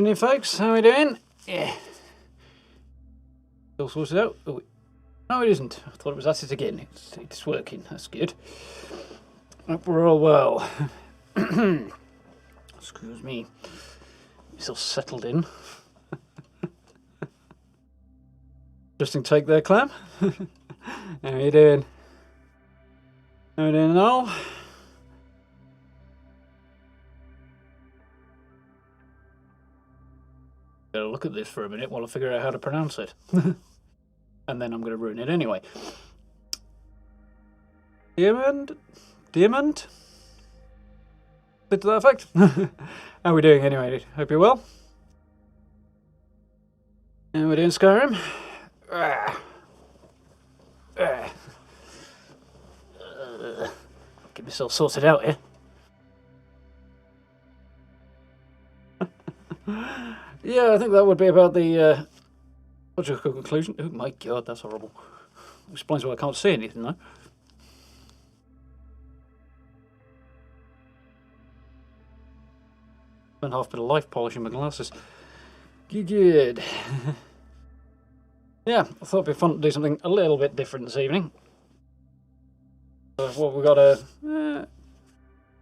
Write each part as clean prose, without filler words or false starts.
evening, folks. How are we doing? Yeah. All sorted out? Oh, no, it isn't. I thought it was at it again. It's working. That's good. Hope we're all well. Excuse me. Still settled in. Interesting take there, Clam. How are you doing? How are you doing, Noel? Gotta look at this for a minute while I figure out how to pronounce it. And then I'm going to ruin it anyway. Diamond? Bit to that effect. How are we doing anyway? Hope you're well. How are we doing, Skyrim? Get myself sorted out here. Yeah, I think that would be about the logical conclusion. Oh my god, that's horrible. Explains why I can't see anything though. Spent half a bit of life polishing my glasses. Good. Yeah, I thought it'd be fun to do something a little bit different this evening. Well, we've got a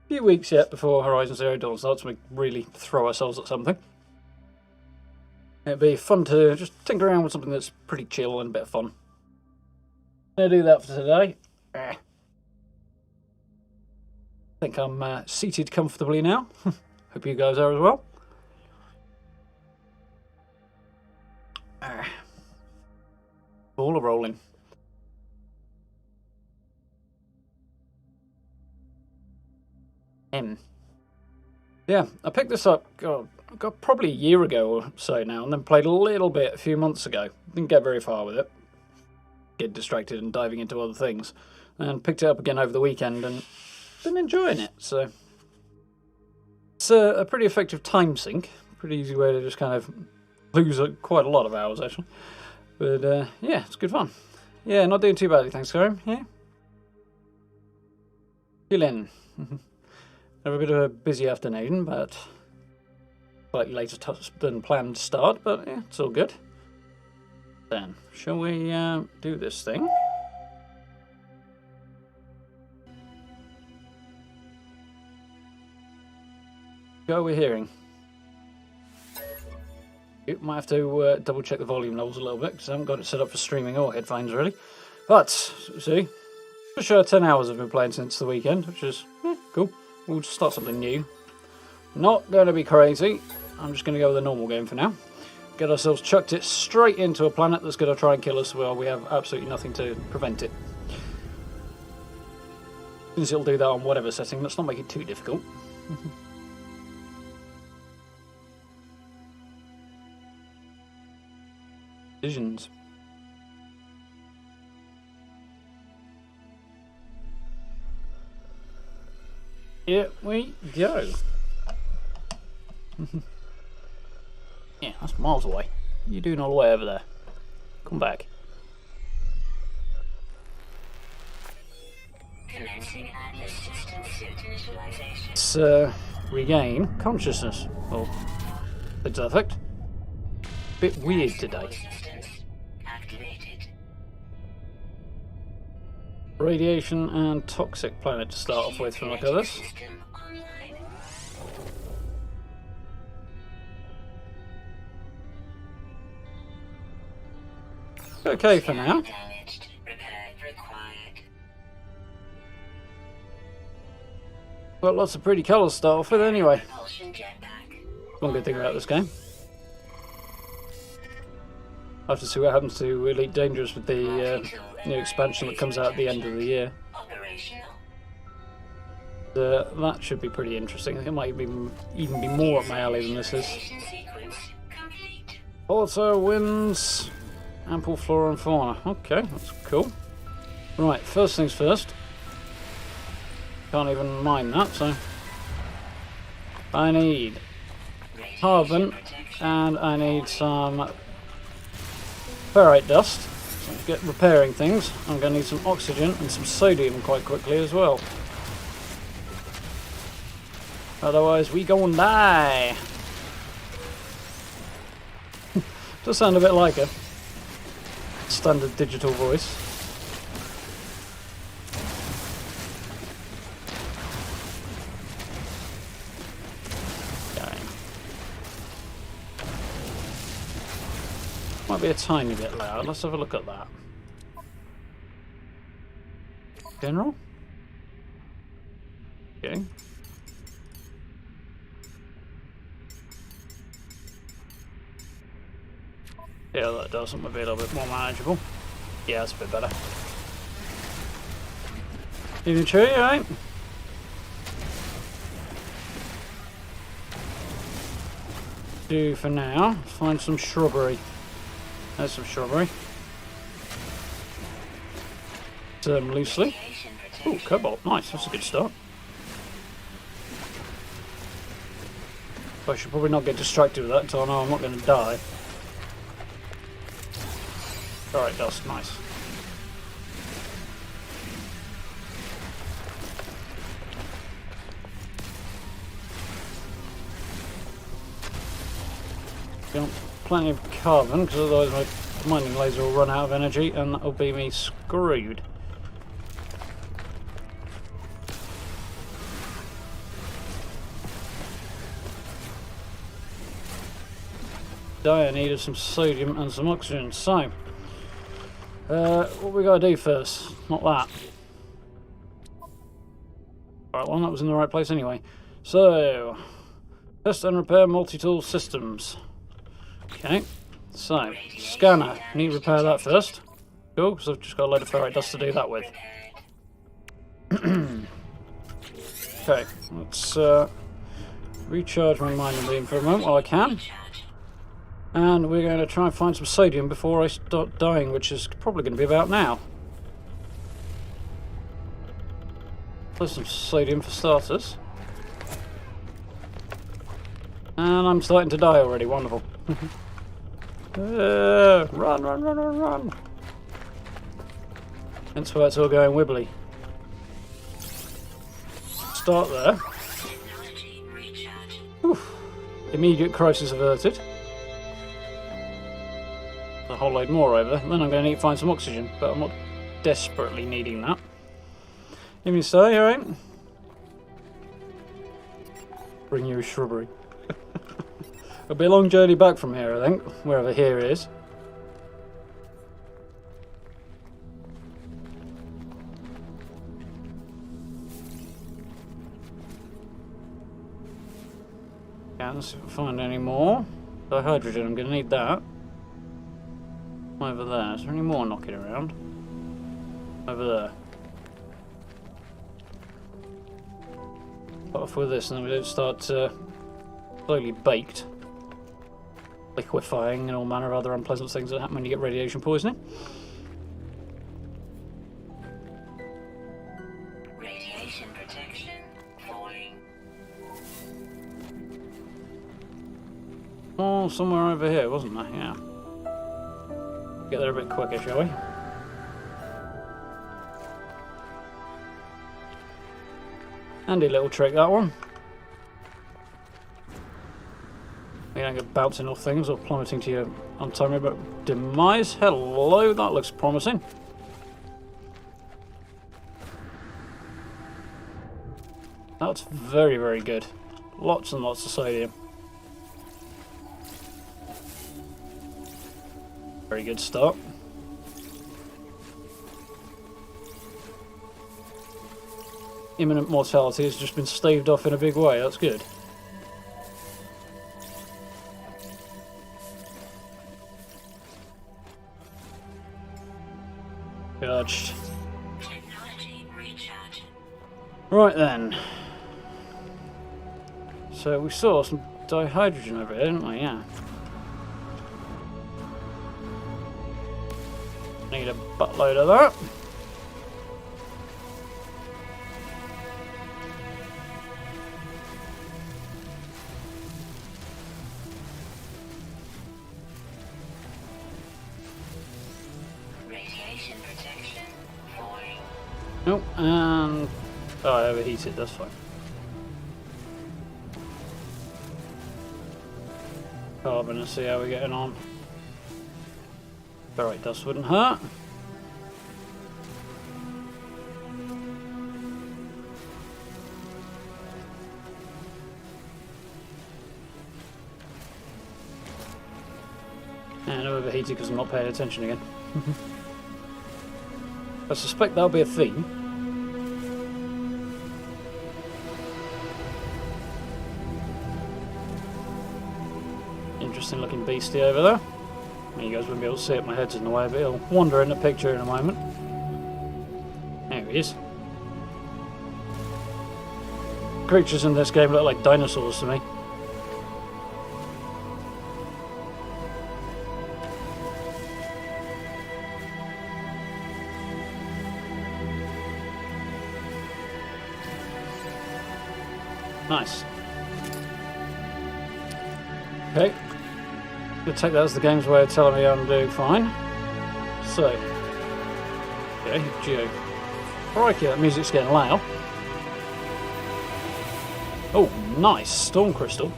few weeks yet before Horizon Zero Dawn starts, so we really throw ourselves at something. It'd be fun to just tinker around with something that's pretty chill and a bit of fun. I'm going to do that for today. I think I'm seated comfortably now. Hope you guys are as well. Ball rolling. Yeah, I picked this up, God, probably a year ago or so now, and then played a little bit a few months ago. Didn't get very far with it. Get distracted and diving into other things. And picked it up again over the weekend and been enjoying it, so... It's a pretty effective time sink. Pretty easy way to just kind of lose quite a lot of hours, actually. But, yeah, it's good fun. Yeah, not doing too badly, thanks, Skyrim. Yeah. Chillin'. Have a bit of a busy afternoon, but slightly later than planned start, but yeah, it's all good. Then, shall we do this thing? Go we're hearing. You might have to double check the volume levels a little bit, because I haven't got it set up for streaming or headphones really. But, see, for sure 10 hours I've been playing since the weekend, which is cool. We'll just start something new. Not going to be crazy. I'm just going to go with a normal game for now. Get ourselves chucked it straight into a planet that's going to try and kill us while we have absolutely nothing to prevent it. Since it'll do that on whatever setting, let's not make it too difficult. Visions. Here we go. Yeah, that's miles away. What are you doing all the way over there? Come back. Let's regain consciousness. Oh, that's perfect. Bit weird today. Radiation and toxic planet to start off with from like this. Okay for now. Got lots of pretty colours to start off with anyway. One good thing about this game. I'll have to see what happens to Elite Dangerous with the new expansion that comes out at the end of the year. That should be pretty interesting. I think it might even be more up my alley than this is. Also winds, ample flora and fauna. Okay, that's cool. Right, first things first. Can't even mine that, so... I need carbon, and I need some ferrite dust. So to get repairing things, I'm going to need some oxygen and some sodium quite quickly as well. Otherwise we gon' die. Does sound a bit like her. Standard digital voice. Going. Might be a tiny bit loud. Let's have a look at that. General? Okay. Yeah, that does something a little bit more manageable. Yeah, that's a bit better. Evening tree, alright? Do for now. Find some shrubbery. There's some shrubbery. Loosely. Ooh, cobalt. Nice, that's a good start. I should probably not get distracted with that until I know I'm not going to die. Alright, that's nice. Got plenty of carbon, because otherwise my mining laser will run out of energy and that'll be me screwed. I needed some sodium and some oxygen, so what we gotta do first? Not that. Right, well, that was in the right place anyway. So, test and repair multi-tool systems. Okay, so scanner. Need to repair that first. Cool, because I've just got a load of ferrite dust to do that with. Okay, let's recharge my mining beam for a moment while I can. And we're going to try and find some sodium before I start dying, which is probably going to be about now. There's some sodium for starters. And I'm starting to die already, wonderful. Run, run, run, run, run. That's why it's all going wibbly. Start there. Oof. Immediate crisis averted. A whole load more over. Then I'm going to need to find some oxygen, but I'm not desperately needing that. Give me a say, alright? Bring you a shrubbery. It'll be a long journey back from here, I think, wherever here is. Yeah, let's see if I find any more. Dihydrogen, I'm going to need that. Over there. Is there any more knocking around? Over there. Start off with this, and then we don't start slowly baked, liquefying, and all manner of other unpleasant things that happen when you get radiation poisoning. Radiation protection falling. Oh, somewhere over here, wasn't there? Yeah. Get there a bit quicker, shall we? Handy little trick, that one. You don't get bouncing off things or plummeting to your untimely demise. Hello, that looks promising. That's very, very good. Lots and lots of sodium. Very good start. Imminent mortality has just been staved off in a big way, that's good. Charged. Right then. So we saw some dihydrogen over here, didn't we? Yeah. Need a buttload of that. Radiation protection falling. Nope, and oh, I overheated, that's fine. carbon and see how we're getting on. Ferrite dust wouldn't hurt. And overheated because I'm not paying attention again. I suspect that'll be a theme. Interesting looking beastie over there. You guys won't be able to see it, my head's in the way, but he'll wander in the picture in a moment. There he is. Creatures in this game look like dinosaurs to me. Nice. Okay. We'll take that as the game's way of telling me I'm doing fine. So. Okay, Geo. Crikey, that music's getting loud. Oh, nice. Storm Crystal.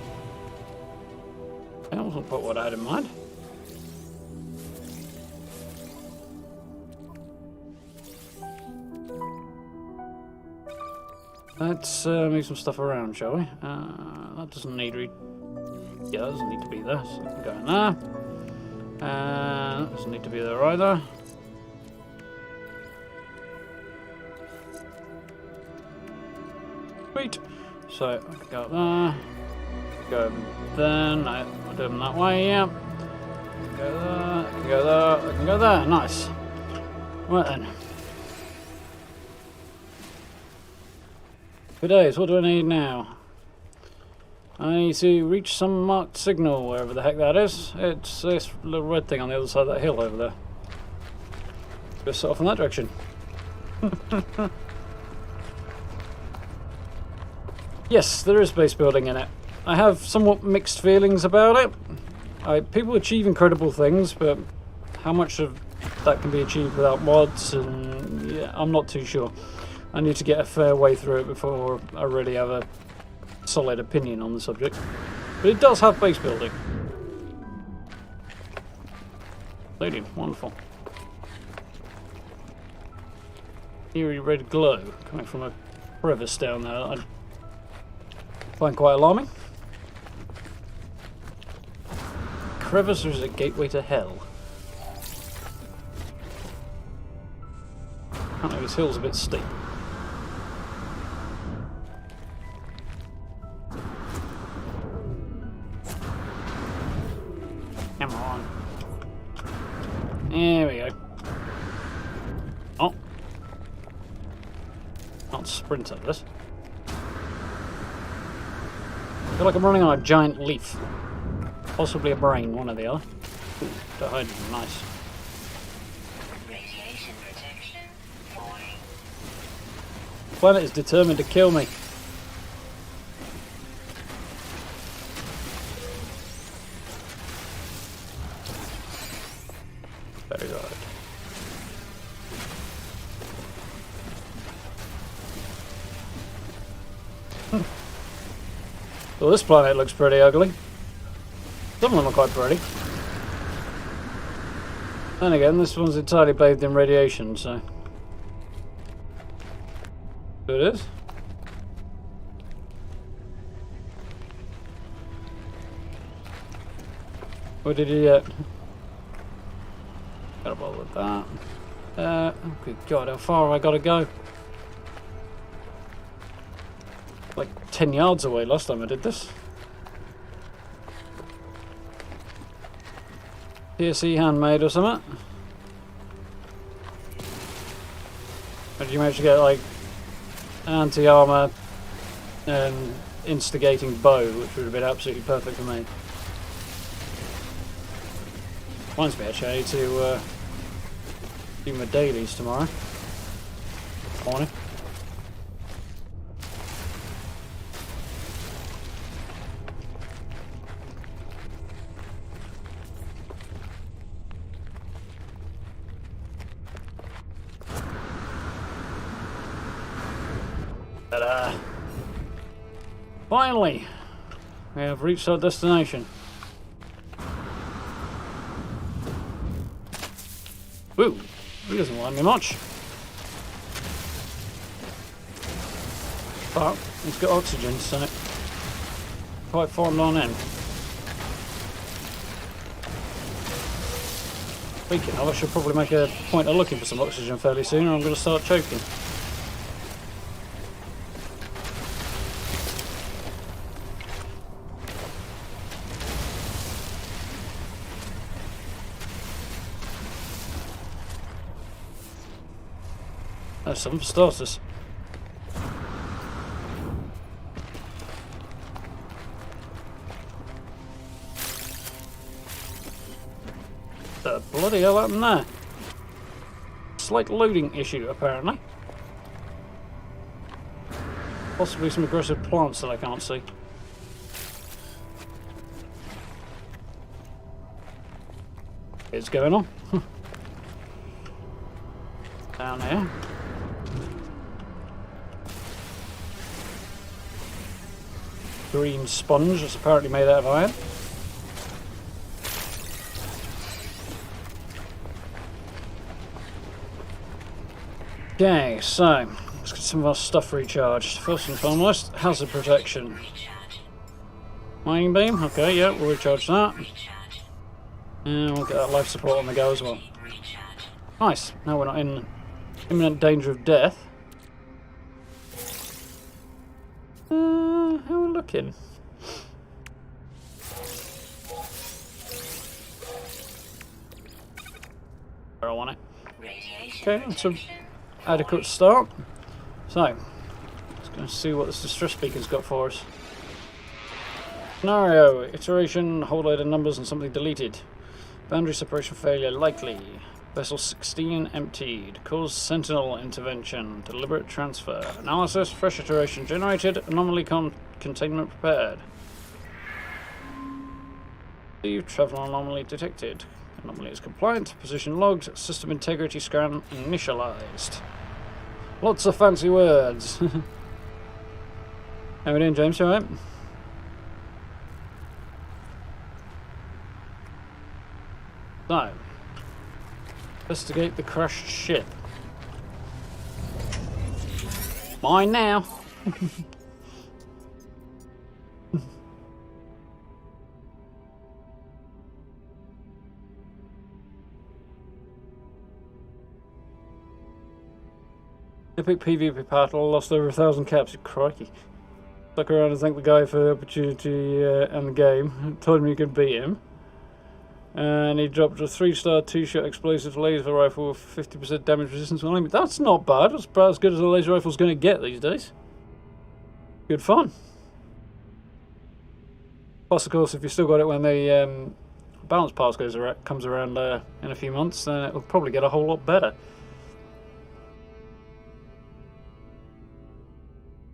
That wasn't quite what I had in mind. Let's move some stuff around, shall we? That doesn't need yeah, that doesn't need to be there, so I can go in there. That doesn't need to be there either. Sweet. So I can go up there. Go there. No, I'll do them that way, yeah. Go there, I can go there, I can go there. Nice. Right then. Good days, what do I need now? I need to reach some marked signal, wherever the heck that is. It's this little red thing on the other side of that hill over there. Just set off in that direction. Yes, there is base building in it. I have somewhat mixed feelings about it. People achieve incredible things, but how much of that can be achieved without mods, and yeah, I'm not too sure. I need to get a fair way through it before I really have a solid opinion on the subject. But it does have base building. Lady, wonderful. Eerie red glow coming from a crevice down there that I find quite alarming. Crevice, or is it gateway to hell? I don't know, this hill's a bit steep. Come on. There we go. Oh. Can't sprint up this. I feel like I'm running on a giant leaf. Possibly a brain, one or the other. Ooh, the hydrogen, nice. Radiation protection falling. The planet is determined to kill me. Very good. Well, this planet looks pretty ugly. Some of them are quite pretty. And again, this one's entirely bathed in radiation, so... It is. What did he get? Gotta bother with that. Oh good god, how far have I gotta go? Like 10 yards away last time I did this. PSE handmade or something? Or did you manage to get like anti-armor and instigating bow, which would have been absolutely perfect for me? Reminds me actually, I need to do my dailies tomorrow morning. Ta-da! Finally, we have reached our destination. Woo! He doesn't like me much. But he's got oxygen, so quite formed on in. Speaking of, I should probably make a point of looking for some oxygen fairly soon, or I'm going to start choking. There's some for starters. The bloody hell happened there? Slight loading issue, apparently. Possibly some aggressive plants that I can't see. It's going on. Down here. Green sponge that's apparently made out of iron. Okay, so let's get some of our stuff recharged. First and foremost, hazard protection. Mining beam, okay, yeah, we'll recharge that. And we'll get that life support on the go as well. Nice, now we're not in imminent danger of death. How are we looking? Where I want it. Okay, that's an adequate start. So, let's go see what this distress beacon's got for us. Scenario, iteration, whole load of numbers and something deleted. Boundary separation failure likely. Vessel 16 emptied. Cause sentinel intervention. Deliberate transfer. Analysis, fresh iteration generated. Anomaly containment prepared. Travel anomaly detected. Anomaly is compliant. Position logged. System integrity scan initialized. Lots of fancy words. How we doing, James? You alright? So, investigate the crashed ship. Mine now. Epic PvP battle, lost over 1,000 caps. Crikey. Stuck around and thanked the guy for the opportunity and the game. Told him you could beat him. And he dropped a 3-star 2-shot explosive laser rifle with 50% damage resistance on him. That's not bad. That's about as good as a laser rifle's going to get these days. Good fun. Plus, of course, if you still got it when the balance pass comes around in a few months, then it'll probably get a whole lot better.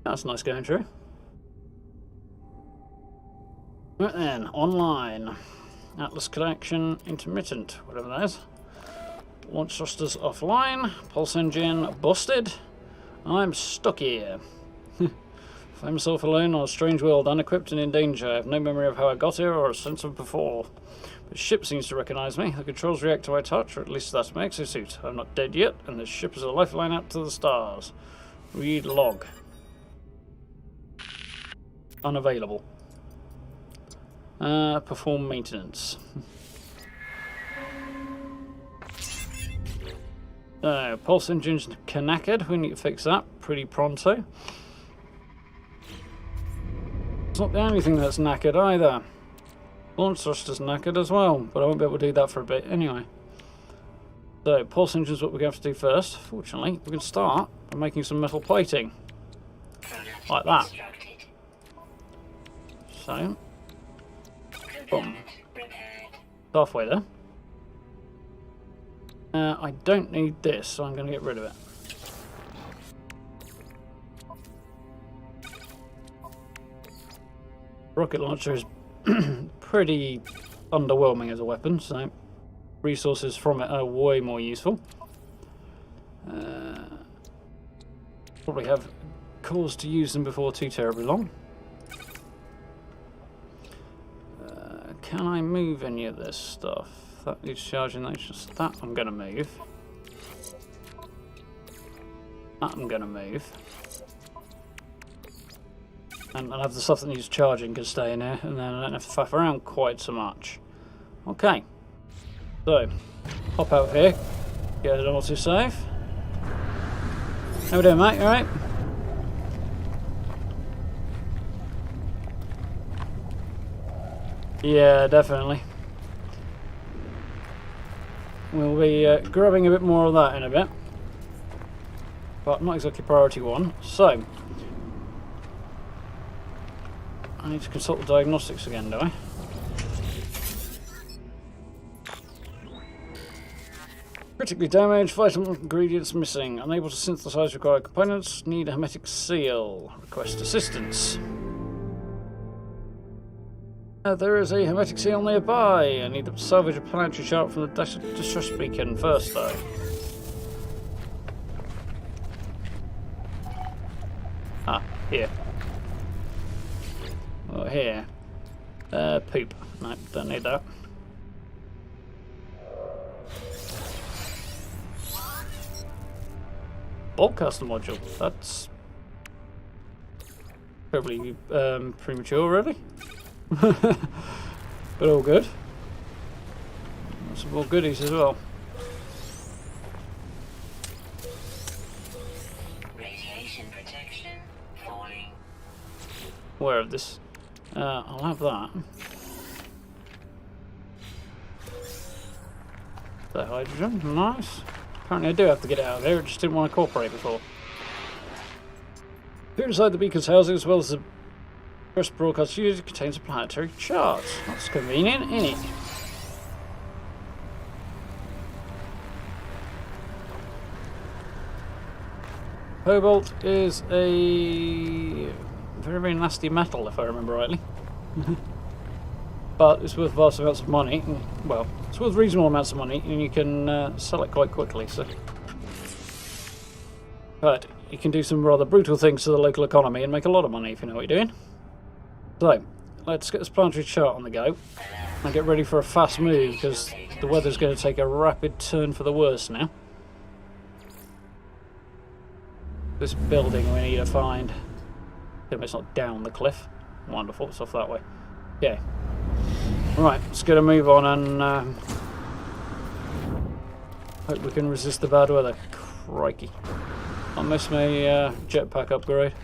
That's nice going through. Right then, online. Atlas connection intermittent, whatever that is. Launch thrusters offline. Pulse engine busted. I'm stuck here. Find myself alone on a strange world, unequipped and in danger. I have no memory of how I got here or a sense of before. The ship seems to recognize me. The controls react to my touch, or at least that's my exosuit. I'm not dead yet, and this ship is a lifeline out to the stars. Read log. Unavailable. Perform maintenance. So, pulse engine's knackered. We need to fix that pretty pronto. It's not the only thing that's knackered either. Launch thruster's knackered as well, but I won't be able to do that for a bit anyway. So, pulse engine's what we're going to have to do first. Fortunately, we can start by making some metal plating. Like that. So, boom. Halfway there. I don't need this, so I'm going to get rid of it. Rocket launcher is pretty underwhelming as a weapon, so resources from it are way more useful. Probably have cause to use them before too terribly long. Can I move any of this stuff? That needs charging, that's just that I'm going to move. I'm going to move. And I'll have the stuff that needs charging can stay in here, and then I don't have to faff around quite so much. Okay. So, hop out of here. Get an autosave. How we doing, mate? You alright? Yeah, definitely. We'll be grabbing a bit more of that in a bit. But not exactly priority one. So, I need to consult the diagnostics again, do I? Critically damaged, vital ingredients missing. Unable to synthesize required components. Need a hermetic seal. Request assistance. There is a hermetic seal nearby. I need to salvage a planetary chart from the distress beacon first, though. Ah, here. Oh, here. Poop. No, don't need that. Broadcaster module. That's probably premature, really. But all good. Some more goodies as well. Radiation protection falling. Aware of this. I'll have that. The hydrogen, nice. Apparently I do have to get it out of there, it just didn't want to cooperate before. Here inside the beacon's housing, as well as the first broadcast unit, contains a planetary chart. That's convenient, isn't it? Cobalt is a very, very nasty metal, if I remember rightly. But it's worth vast amounts of money. Well, it's worth reasonable amounts of money, and you can sell it quite quickly. So, but you can do some rather brutal things to the local economy and make a lot of money if you know what you're doing. So, let's get this planetary chart on the go and get ready for a fast move, because the weather's going to take a rapid turn for the worse now. This building we need to find. It's not down the cliff. Wonderful, it's off that way. Okay. Right, let's get a move on and hope we can resist the bad weather. Crikey. I missed my jetpack upgrade.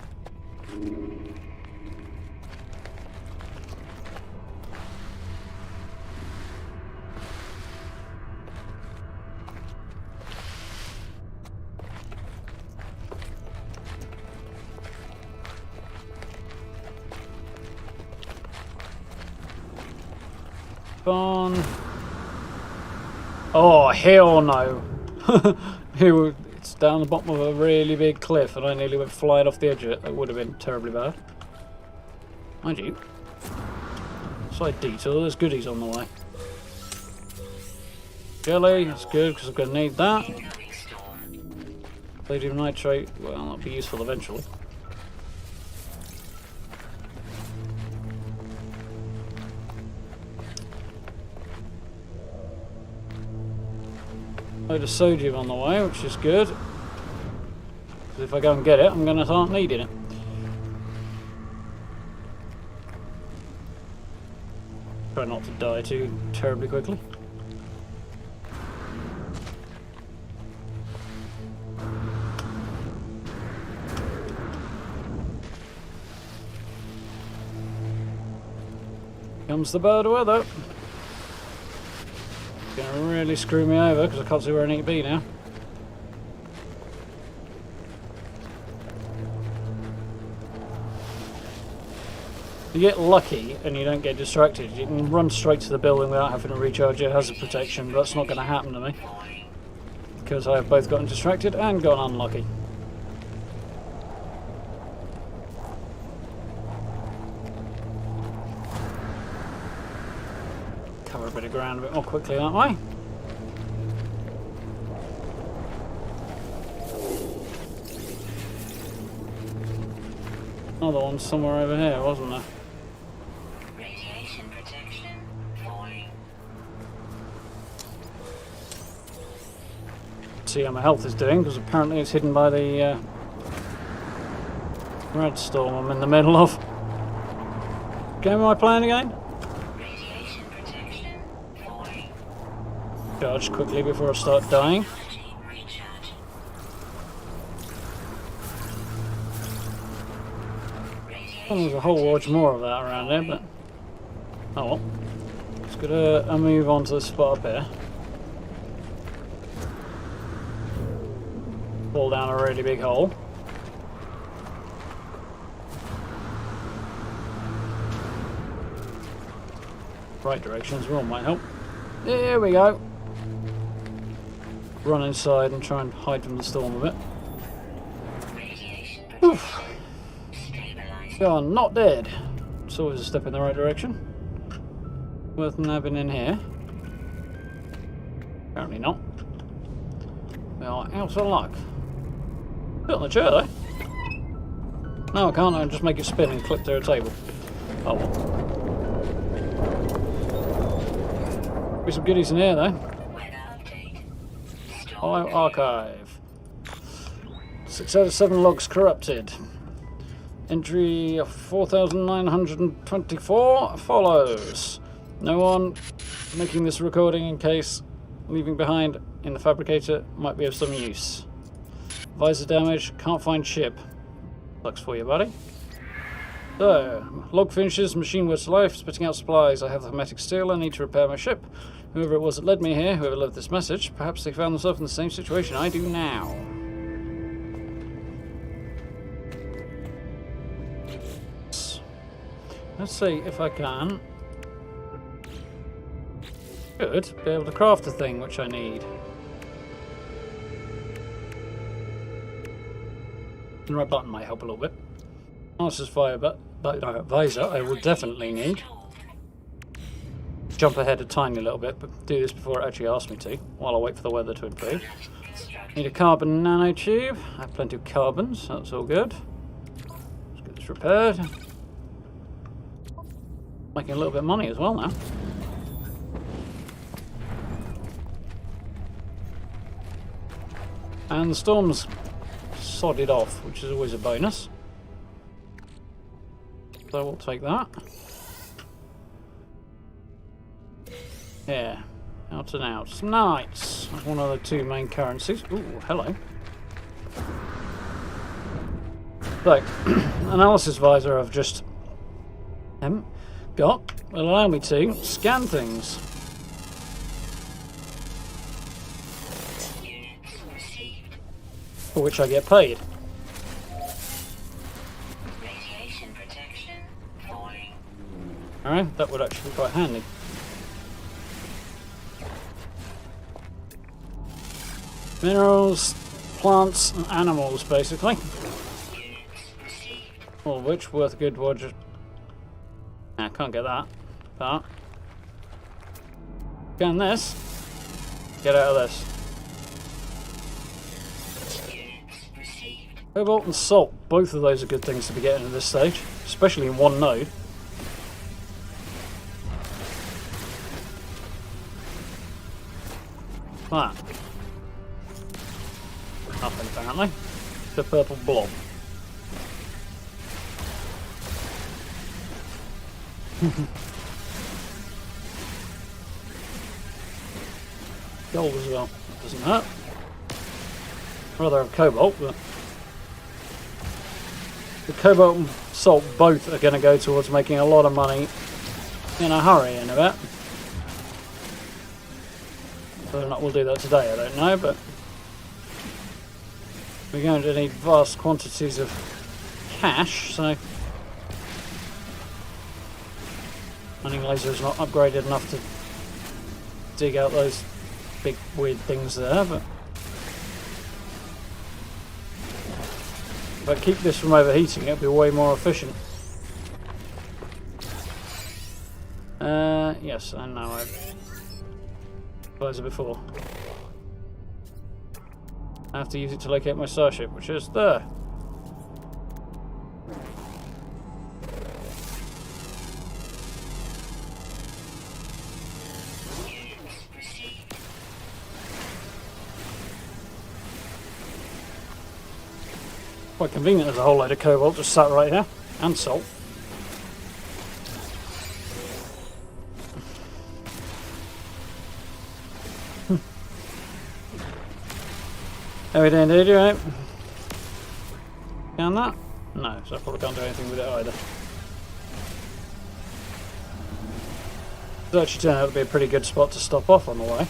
On. Oh, hell no. It's down the bottom of a really big cliff and I nearly went flying off the edge of it. That would have been terribly bad. Mind you, slight detour, there's goodies on the way. Jelly, that's good because I'm going to need that. Palladium nitrate, well, that'll be useful eventually. Load of sodium on the way, which is good. Because if I go and get it, I'm going to start needing it. Try not to die too terribly quickly. Comes the bad weather. Gonna really screw me over because I can't see where I need to be now. If you get lucky and you don't get distracted, you can run straight to the building without having to recharge your hazard protection, but that's not going to happen to me because I have both gotten distracted and gotten unlucky. Cover a bit of ground a bit more quickly that way. Another one somewhere over here, wasn't there? Radiation protection falling. see how my health is doing, because apparently it's hidden by the red storm I'm in the middle of. Game am I playing again? Radiation protection falling. Charge quickly before I start dying. Energy recharge. Well, there's a whole watch more of that around here, but oh well. Let's get a move on to this spot up here. Fall down a really big hole. Right direction as well might help. There we go. Run inside and try and hide from the storm a bit. Radiation Oof. protection stabilizing. You're not dead. It's always a step in the right direction. Worth nabbing in here. Apparently not. We are out of luck. Put it on the chair though. No, I can't. I can just make it spin and clip through a table. Oh well. Be some goodies in here though. Weather update. Hollow archive. 6 out of 7 logs corrupted. Entry of 4,924 follows. No one making this recording in case leaving behind in the fabricator might be of some use. Visor damage, can't find ship. Sucks for you, buddy. So, log finishes, machine works to life, spitting out supplies. I have the hermetic steel, I need to repair my ship. Whoever it was that led me here, whoever left this message, perhaps they found themselves in the same situation I do now. Let's see if I can. Should be able to craft the thing which I need. The right button might help a little bit. Analysis visor I will definitely need. Jump ahead a tiny little bit, but do this before it actually asks me to, while I wait for the weather to improve. Need a carbon nanotube. I have plenty of carbons, so that's all good. Let's get this repaired. Making a little bit of money as well now. And the storm's sodded off, which is always a bonus. So we'll take that. Yeah, out and out. Some nanites. That's one of the 2 main currencies. Ooh, hello. So, analysis visor I've just got will allow me to scan things. Units received. For which I get paid. Radiation protection falling. Alright, that would actually be quite handy. Minerals, plants, and animals, basically. Units received. All of which worth a good watch. Nah, can't get that. But scan this. Get out of this. Units received. Cobalt and salt. Both of those are good things to be getting at this stage, especially in one node. That. Nothing apparently. The purple blob. Gold as well. Doesn't hurt. Rather have cobalt, but the cobalt and salt both are going to go towards making a lot of money in a hurry in a bit. Whether or not we'll do that today, I don't know, but we're going to need vast quantities of cash, so mining laser is not upgraded enough to dig out those big weird things there, but if I keep this from overheating, it'll be way more efficient. Yes, I know, I've visor before. I have to use it to locate my starship, which is there. Quite convenient, there's a whole load of cobalt just sat right here. And salt. How we doing, dude? You right? Can that? No, so I probably can't do anything with it either. It's actually turned out to be a pretty good spot to stop off on the way.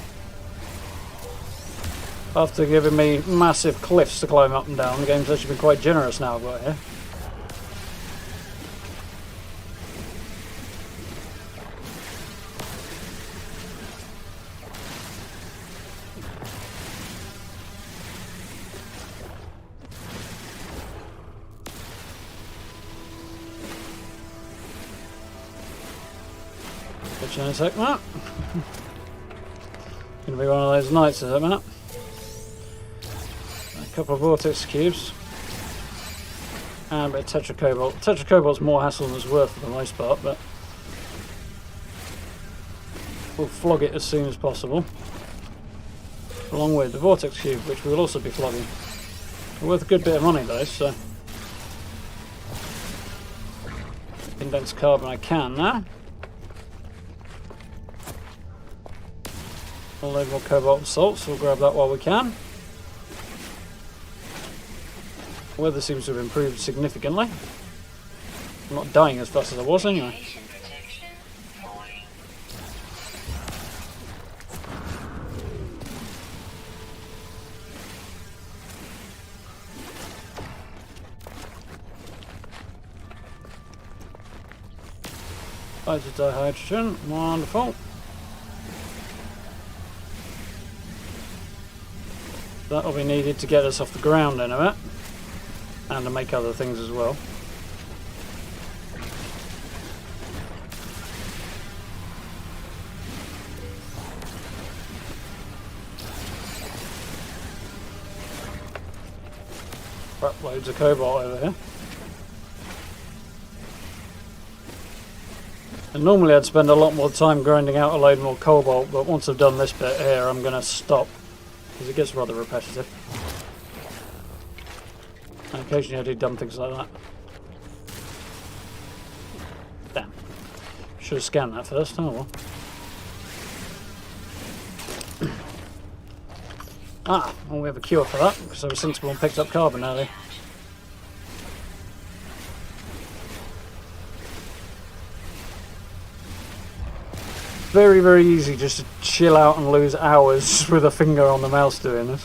After giving me massive cliffs to climb up and down, the game's actually been quite generous now about here. Catch you in a sec, Matt. Gonna be one of those nights, is it, Matt? A couple of vortex cubes. And a bit of tetracobalt. Tetracobalt's more hassle than it's worth for the most part, but we'll flog it as soon as possible. Along with the vortex cube, which we'll also be flogging. We're worth a good bit of money though, so condensed carbon I can now. A load more cobalt and salt, so we'll grab that while we can. Weather seems to have improved significantly. I'm not dying as fast as I was anyway. Radiation protection falling. Loads of dihydrogen, wonderful. That'll be needed to get us off the ground in a bit. And to make other things as well. Crap loads of cobalt over here. And normally I'd spend a lot more time grinding out a load more cobalt, but once I've done this bit here I'm going to stop because it gets rather repetitive. And occasionally I do dumb things like that. Damn. Should have scanned that first, oh well. Well we have a cure for that, because I was sensible and picked up carbon earlier. Very, very easy just to chill out and lose hours with a finger on the mouse doing this.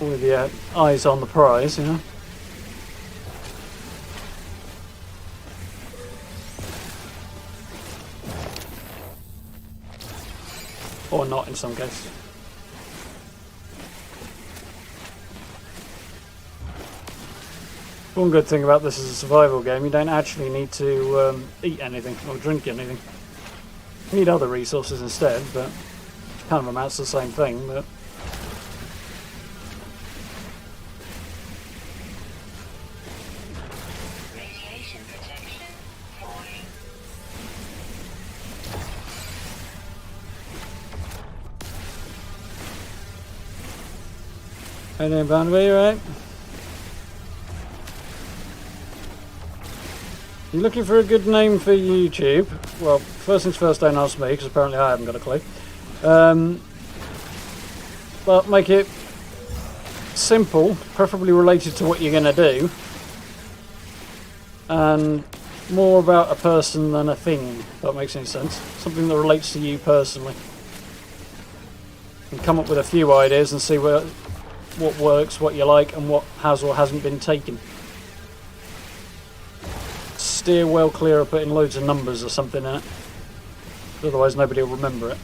With your eyes on the prize, you know. Or not in some cases. One good thing about this as a survival game, you don't actually need to eat anything or drink anything. You need other resources instead, but it kind of amounts to the same thing, but Radiation protection falling. how you doing, Barnaby, right? You looking for a good name for YouTube? Well, first things first, don't ask me, because apparently I haven't got a clue. But make it simple, preferably related to what you're going to do. And more about a person than a thing, if that makes any sense. Something that relates to you personally. And come up with a few ideas and see what works, what you like, and what has or hasn't been taken. Steer well clear of putting loads of numbers or something in it. Otherwise nobody will remember it.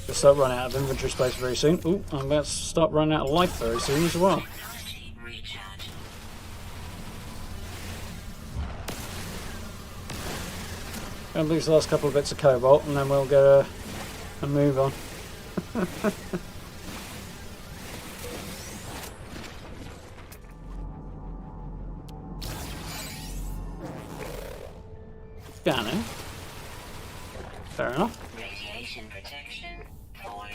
We'll start running out of inventory space very soon. Ooh, I'm about to start running out of life very soon as well. Technology recharge. Grab these last couple of bits of cobalt and then we'll go and move on. Scanning. Fair enough. Radiation protection falling.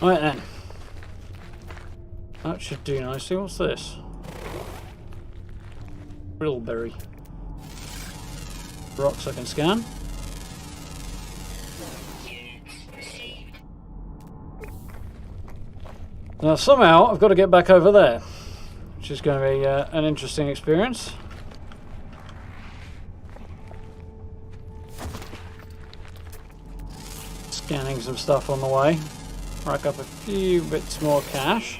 Right then. That should do nicely. What's this? Brillberry. Rocks I can scan. Units received. Now somehow I've got to get back over there, which is going to be an interesting experience. Scanning some stuff on the way. Rack up a few bits more cash.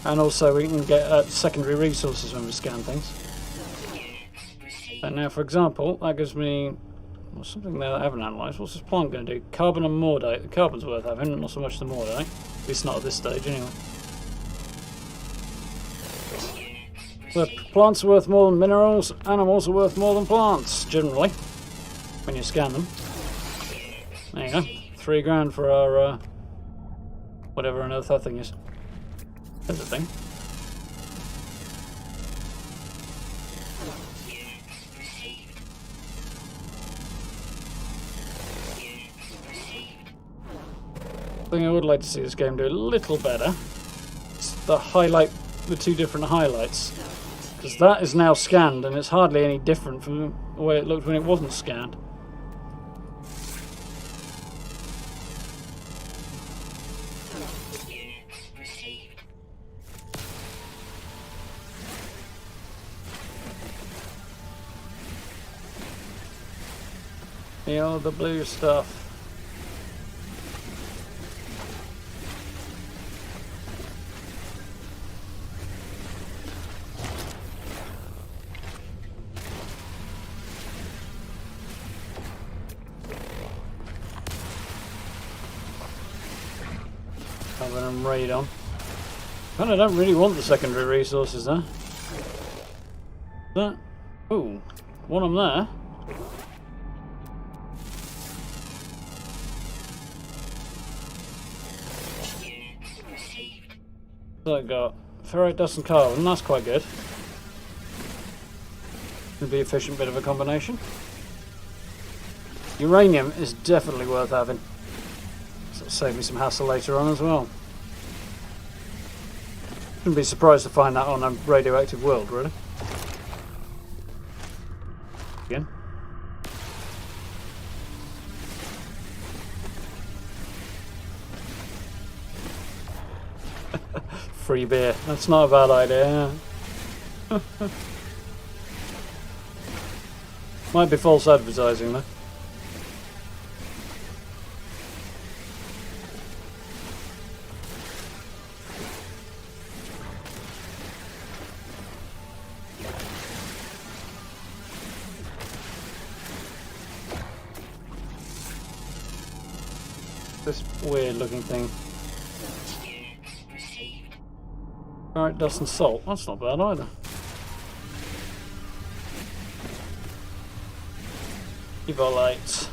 And also we can get secondary resources when we scan things. And now, for example, that gives me something there that I haven't analysed. What's this plant going to do? Carbon and mordite. The carbon's worth having, not so much the mordite. At least not at this stage, anyway. So plants are worth more than minerals. Animals are worth more than plants, generally, when you scan them. There you go. 3 grand for our whatever on earth that thing is. There's a thing. The thing I would like to see this game do a little better is the 2 different highlights, because that is now scanned and it's hardly any different from the way it looked when it wasn't scanned. You know, the blue stuff. Carbon and radon. Kind of don't really want the secondary resources there. That. Ooh, one of them there. So I got ferrite, dust and carbon, that's quite good. It'll be an efficient bit of a combination. Uranium is definitely worth having. So it'll save me some hassle later on as well. Wouldn't be surprised to find that on a radioactive world, really. Again. Free beer. That's not a bad idea. Might be false advertising though. This weird looking thing. Alright, dust and salt. That's not bad either. Evolite.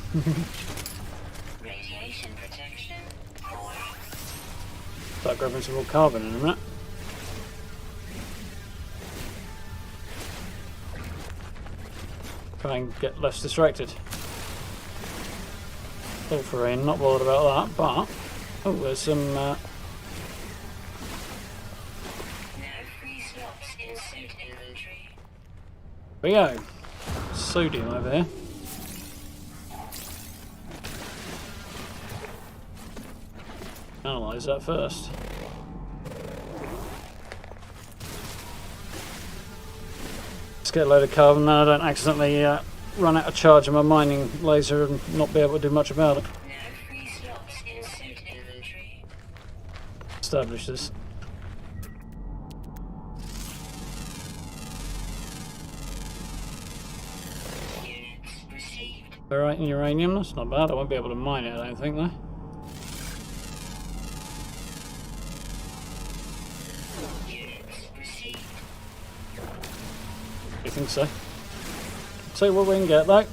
Radiation protection. Start grabbing some more carbon in a minute. Try and get less distracted. Sulfurine, not bothered about that, but oh, there's some there we go. Sodium over here. Analyse that first. Let's get a load of carbon, then I don't accidentally run out of charge of my mining laser and not be able to do much about it. Establish this. Ferrite and uranium, that's not bad. I won't be able to mine it, I don't think, though. You think so? See what we can get, though.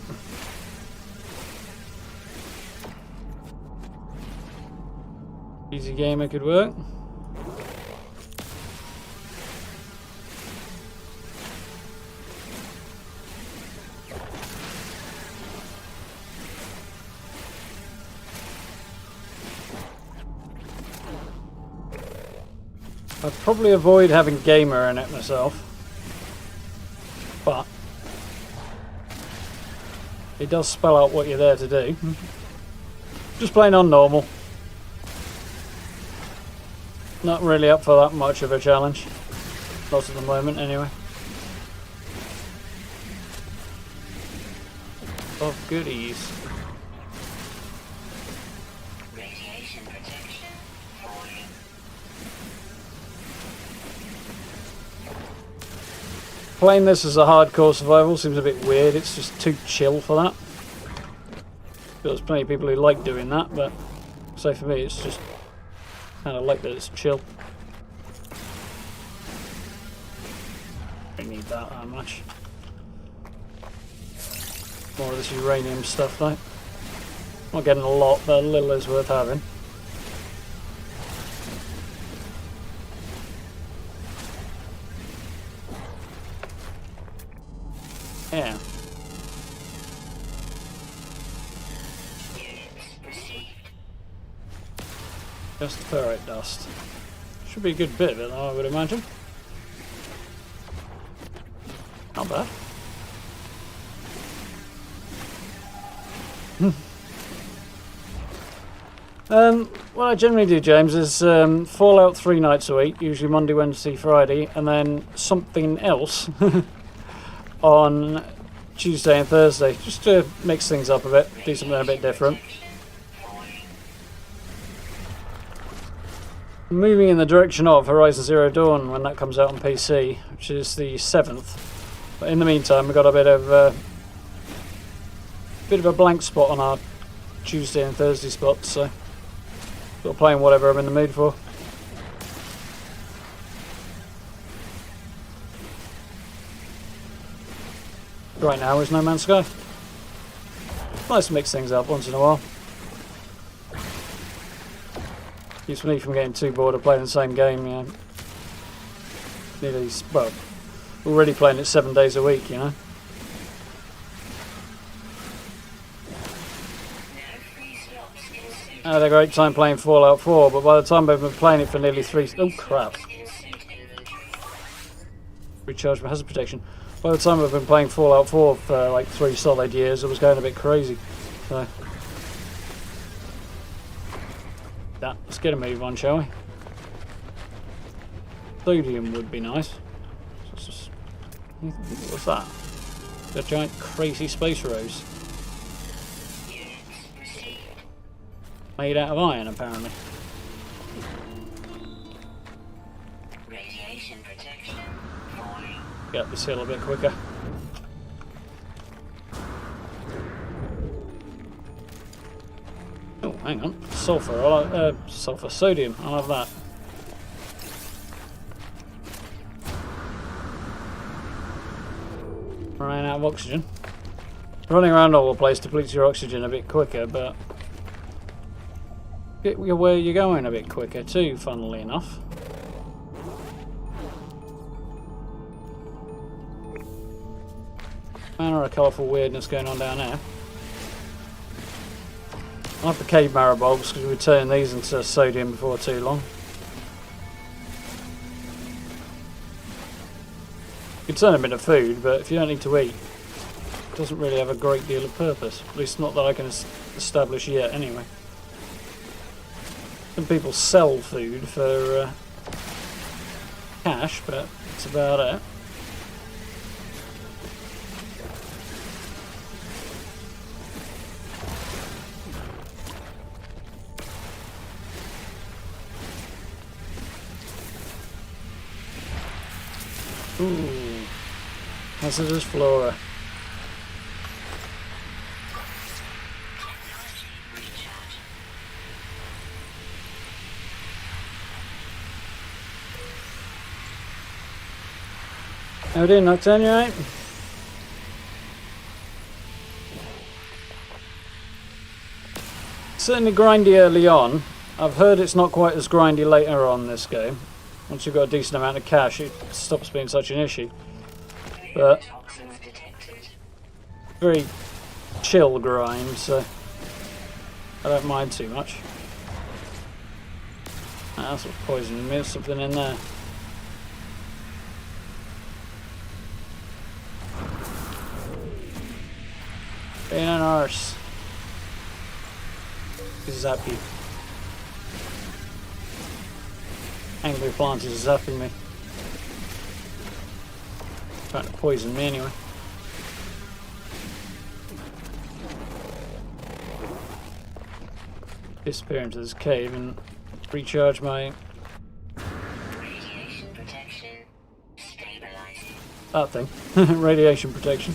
Easy game, it could work. I'd probably avoid having gamer in it myself, but it does spell out what you're there to do. Just playing on normal. Not really up for that much of a challenge. Not at the moment, anyway. Oh, goodies. Radiation protection falling. Playing this as a hardcore survival seems a bit weird. It's just too chill for that. There's plenty of people who like doing that, but so for me it's just kind of like that it's chill. Don't need that much. More of this uranium stuff though. Not getting a lot, but a little is worth having. Yeah. Just ferrite dust. Should be a good bit of it though, I would imagine. Not bad. What I generally do, James, is Fallout 3 nights a week, usually Monday, Wednesday, Friday, and then something else on Tuesday and Thursday, just to mix things up a bit, do something a bit different. Moving in the direction of Horizon Zero Dawn when that comes out on PC, which is the 7th. But in the meantime, we've got a bit of a blank spot on our Tuesday and Thursday spots, so sort of playing whatever I'm in the mood for. Right now is No Man's Sky. Nice to mix things up once in a while. Keeps me from getting too bored of playing the same game, you know. Nearly, well, already playing it 7 days a week, you know. I had a great time playing Fallout 4, but by the time I've been playing it for nearly oh crap. Recharge my hazard protection. By the time I've been playing Fallout 4 for like 3 solid years, it was going a bit crazy. So, yeah, let's get a move on, shall we? Sodium would be nice. What's that? A giant crazy space rose. Made out of iron, apparently. Radiation protection falling. Get up this hill a bit quicker. Oh, hang on. Sulfur. Sulfur. Sodium. I'll have that. Running out of oxygen. Running around all the place depletes your oxygen a bit quicker, but get where you're going a bit quicker too, funnily enough. Manner of colourful weirdness going on down there. I'll have the cave marrow bulbs because we turn these into sodium before too long. You can turn them into food, but if you don't need to eat, it doesn't really have a great deal of purpose. At least not that I can establish yet, anyway. Some people sell food for cash, but that's about it. Ooh, hazardous flora. How do you Nocturne, you right? Certainly grindy early on. I've heard it's not quite as grindy later on this game. Once you've got a decent amount of cash, it stops being such an issue. But very chill grind, so I don't mind too much. That's what's poisoning me. There's something in there. Being an arse. Zappy. Angry plant is zapping me. Trying to poison me anyway. Disappear into this cave and recharge my Radiation protection stabilizing. that thing. Radiation protection.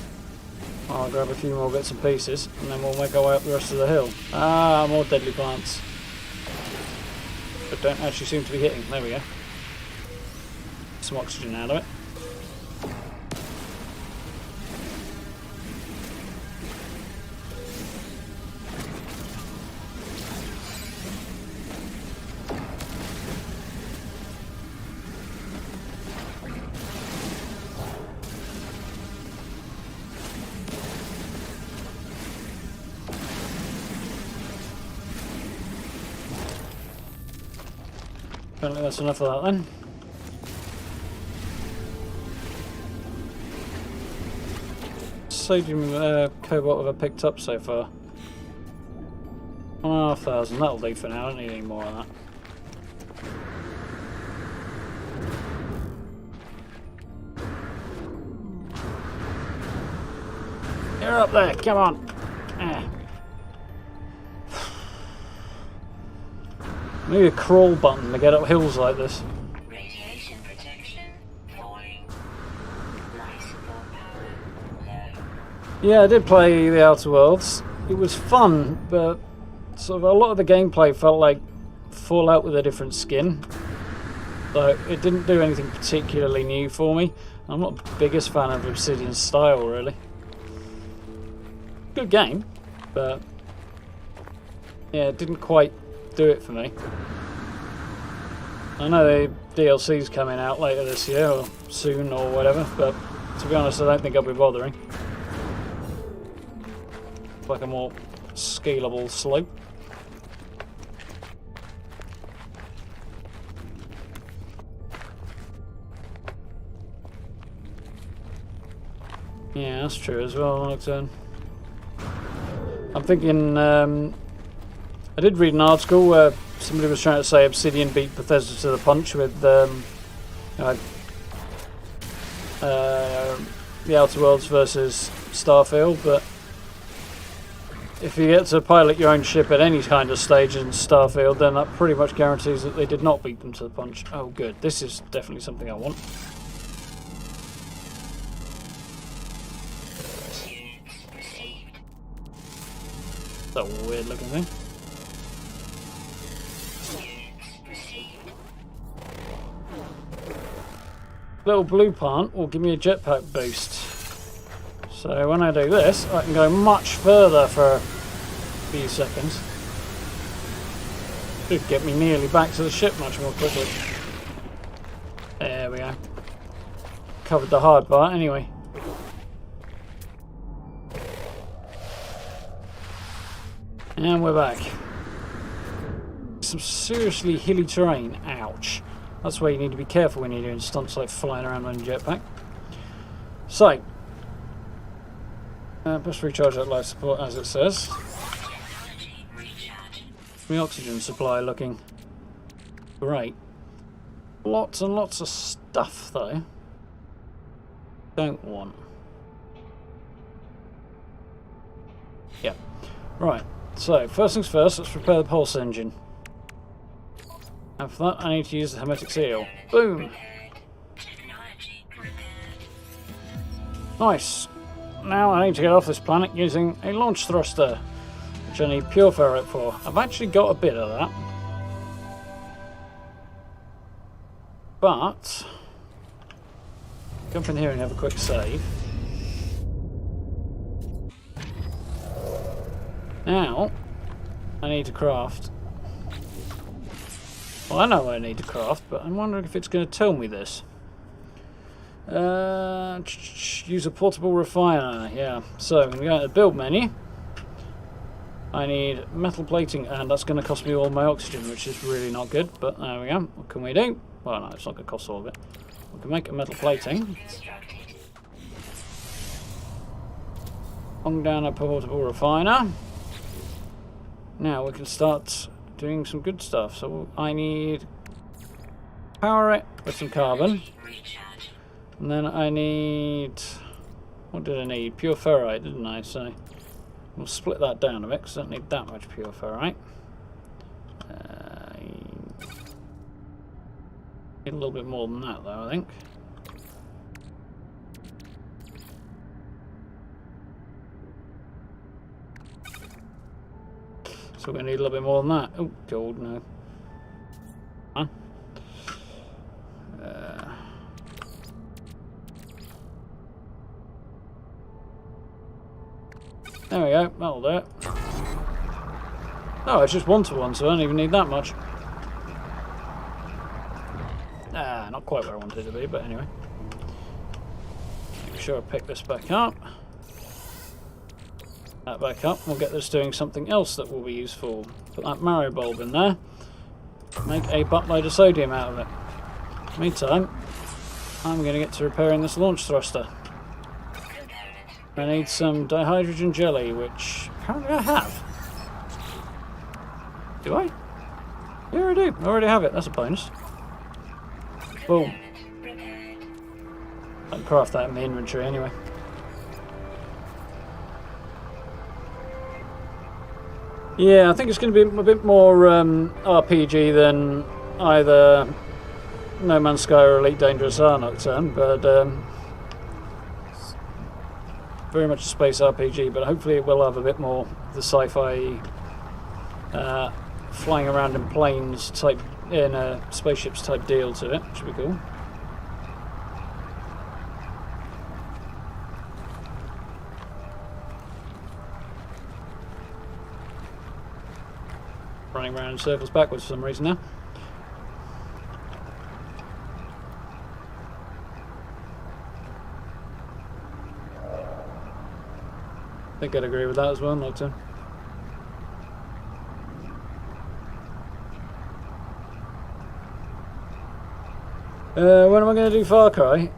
I'll grab a few more bits and pieces and then we'll make our way up the rest of the hill. Ah, more deadly plants. But don't actually seem to be hitting. There we go. Some oxygen out of it. Apparently that's enough of that then. Sodium cobalt have I picked up so far? 1,500, that'll do for now, I don't need any more of that. You're up there, come on! Maybe a crawl button to get up hills like this. Radiation protection falling. Life support power low. Yeah, I did play the Outer Worlds. It was fun, but sort of a lot of the gameplay felt like Fallout with a different skin. So it didn't do anything particularly new for me. I'm not the biggest fan of Obsidian's style, really. Good game, but yeah, it didn't quite do it for me. I know the DLC's coming out later this year, or soon, or whatever, but to be honest, I don't think I'll be bothering. It's like a more scalable slope. Yeah, that's true as well. I'm thinking, I did read an article where somebody was trying to say Obsidian beat Bethesda to the punch with the Outer Worlds versus Starfield, but if you get to pilot your own ship at any kind of stage in Starfield, then that pretty much guarantees that they did not beat them to the punch. Oh good, this is definitely something I want. That's a weird looking thing. Little blue plant will give me a jetpack boost. So when I do this, I can go much further for a few seconds. Should get me nearly back to the ship much more quickly. There we go. Covered the hard part anyway. And we're back. Some seriously hilly terrain. Ouch. That's why you need to be careful when you're doing stunts like flying around on a jetpack. So, best recharge that life support as it says. The oxygen supply looking great. Lots and lots of stuff though. Don't want. Yeah. Right. So, first things first, let's repair the pulse engine. And for that, I need to use the hermetic seal. Boom! Nice. Now I need to get off this planet using a launch thruster, which I need pure ferrite for. I've actually got a bit of that. But, jump in here and have a quick save. Now, I need to craft. Well, I know what I need to craft, but I'm wondering if it's going to tell me this. Use a portable refiner, yeah. So, I'm going to go to the build menu. I need metal plating, and that's going to cost me all my oxygen, which is really not good, but there we go. What can we do? Well, no, it's not going to cost all of it. We can make a metal plating. Long down a portable refiner. Now we can start doing some good stuff. So I need power it with some carbon. And then I need... What did I need? Pure ferrite, didn't I? So we'll split that down a bit because I don't need that much pure ferrite. Need a little bit more than that though, I think. So we're going to need a little bit more than that. Oh, gold, no. Huh? There we go, that'll do it. Oh, it's just 1-to-1, so I don't even need that much. Not quite where I wanted it to be, but anyway. Make sure I pick this back up. That back up. We'll get this doing something else that will be useful. Put that marrow bulb in there. Make a buttload of sodium out of it. Meantime, I'm going to get to repairing this launch thruster. I need some dihydrogen jelly, which apparently I have. Do I? Yeah, I do. I already have it. That's a bonus. Boom. I'll craft that in the inventory anyway. Yeah, I think it's going to be a bit more RPG than either No Man's Sky or Elite Dangerous R Nocturne, but very much a space RPG, but hopefully it will have a bit more of the sci-fi flying around in planes type, in spaceships type deal to it, which would be cool. Running around in circles backwards for some reason now. I think I'd agree with that as well, Nocturne. When am I going to do Far Cry?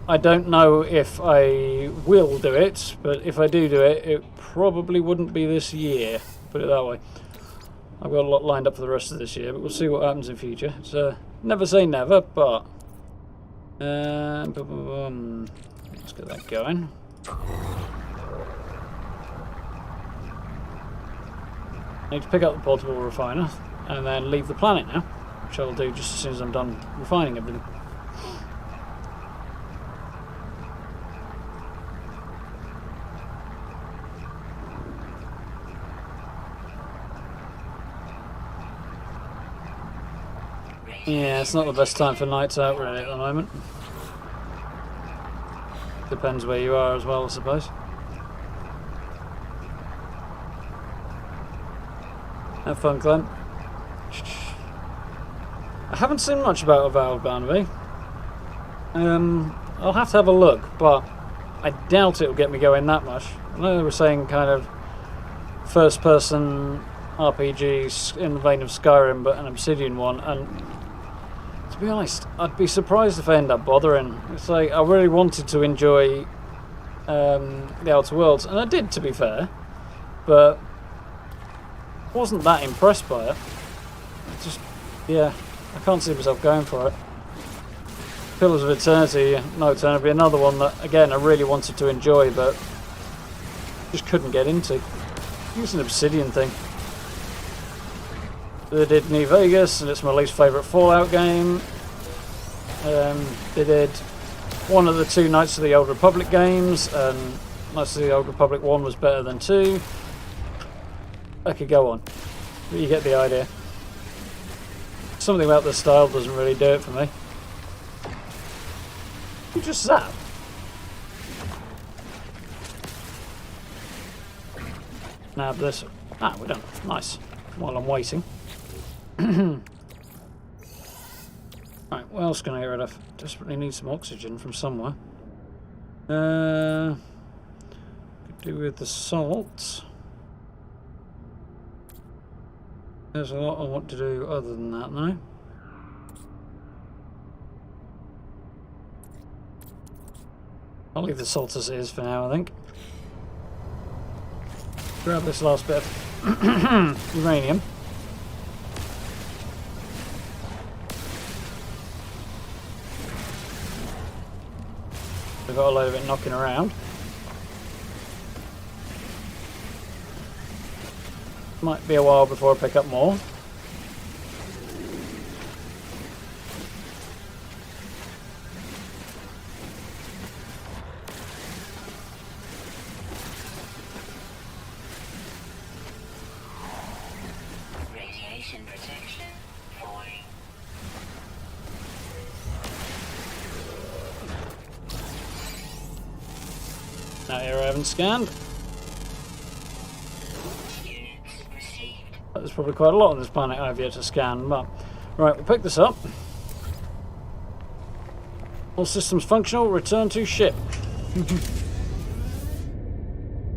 I don't know if I will do it, but if I do it, it probably wouldn't be this year, put it that way. I've got a lot lined up for the rest of this year, but we'll see what happens in future. So, never say never, but... let's get that going. I need to pick up the portable refiner and then leave the planet now, which I'll do just as soon as I'm done refining everything. Yeah, it's not the best time for nights out really at the moment. Depends where you are as well, I suppose. Have fun, Clem. I haven't seen much about Avowed Barnaby. I'll have to have a look, but I doubt it'll get me going that much. I know they were saying kind of first-person RPGs in the vein of Skyrim, but an Obsidian one, and to be honest, I'd be surprised if I end up bothering. It's like, I really wanted to enjoy the Outer Worlds, and I did, to be fair, but wasn't that impressed by it. Just, yeah, I can't see myself going for it. Pillars of Eternity, Nocturne would be another one that, again, I really wanted to enjoy, but just couldn't get into. It's an Obsidian thing. They did New Vegas, and it's my least favourite Fallout game. They did one of the two Knights of the Old Republic games, and Knights of the Old Republic 1 was better than 2. I could go on, but you get the idea. Something about the style doesn't really do it for me. You just zap. Nab this. Ah, we're done. Nice. While I'm waiting. Right, what else can I get rid of? Desperately need some oxygen from somewhere. Could do with the salt. There's a lot I want to do other than that now. I'll leave the salt as it is for now, I think. Grab this last bit of uranium. We've got a load of it knocking around. Might be a while before I pick up more. Radiation protection falling. That area I haven't scanned. There's probably quite a lot on this planet I've yet to scan, but right, we'll pick this up. All systems functional, return to ship.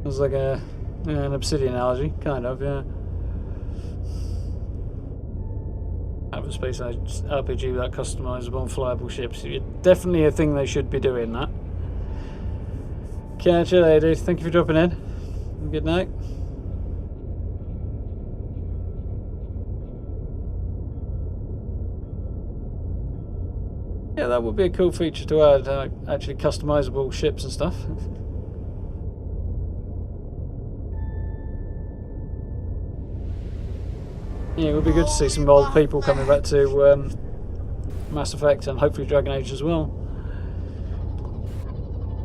It's like an obsidian analogy, kind of, yeah. Outer space RPG without customizable and flyable ships. Definitely a thing they should be doing, that. Catch you later. Thank you for dropping in. Good night. Yeah, that would be a cool feature to add, actually customizable ships and stuff. Yeah, it would be good to see some old people coming back to Mass Effect and hopefully Dragon Age as well.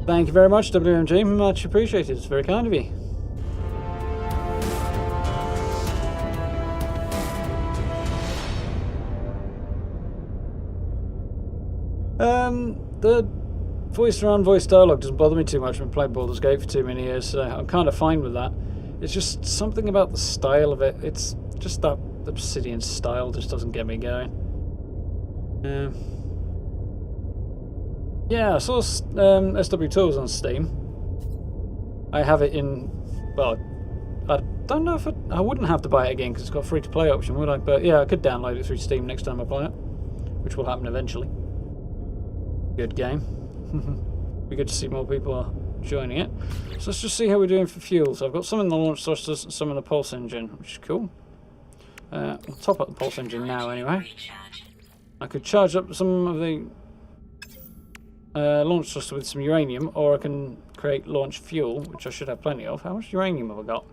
Thank you very much, WMG. Much appreciated. It's very kind of you. The voice dialogue doesn't bother me too much. I've been playing Baldur's Gate for too many years, so I'm kind of fine with that. It's just something about the style of it. It's just that Obsidian style just doesn't get me going. Yeah, I saw SW Tools on Steam. I have it in, well, I don't know if I wouldn't have to buy it again because it's got a free-to-play option, would I? But yeah, I could download it through Steam next time I play it, which will happen eventually. Good game. Be good to see more people joining it. So let's just see how we're doing for fuel. So I've got some in the launch thrusters and some in the pulse engine, which is cool. We'll top up the pulse engine now anyway. I could charge up some of the launch thruster with some uranium, or I can create launch fuel, which I should have plenty of. How much uranium have I got?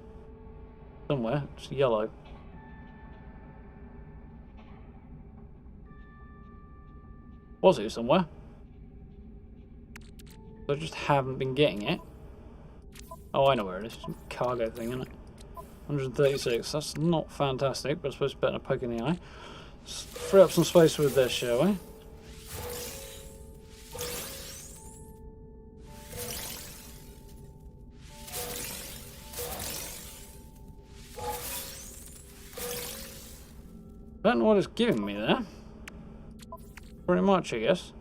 Somewhere. It's yellow. Was it somewhere? I just haven't been getting it. Oh, I know where it is. Some cargo thing, isn't it? 136. That's not fantastic, but I suppose it's better than a poke in the eye. Let's free up some space with this, shall we? I don't know what it's giving me there. Pretty much, I guess.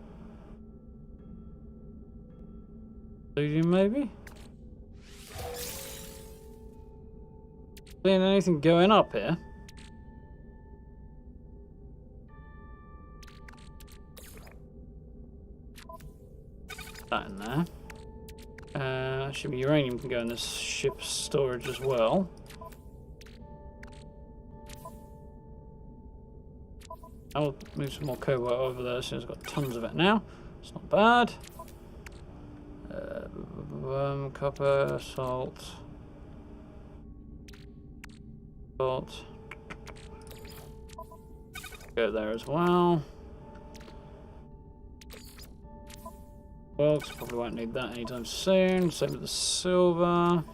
Sodium, maybe? Seeing anything going up here? That in there. Should be uranium can go in this ship's storage as well. I'll move some more cobalt over there since I've got tons of it now. It's not bad. Copper, salt. Salt. Go there as well. Well, probably won't need that anytime soon. Same with the silver.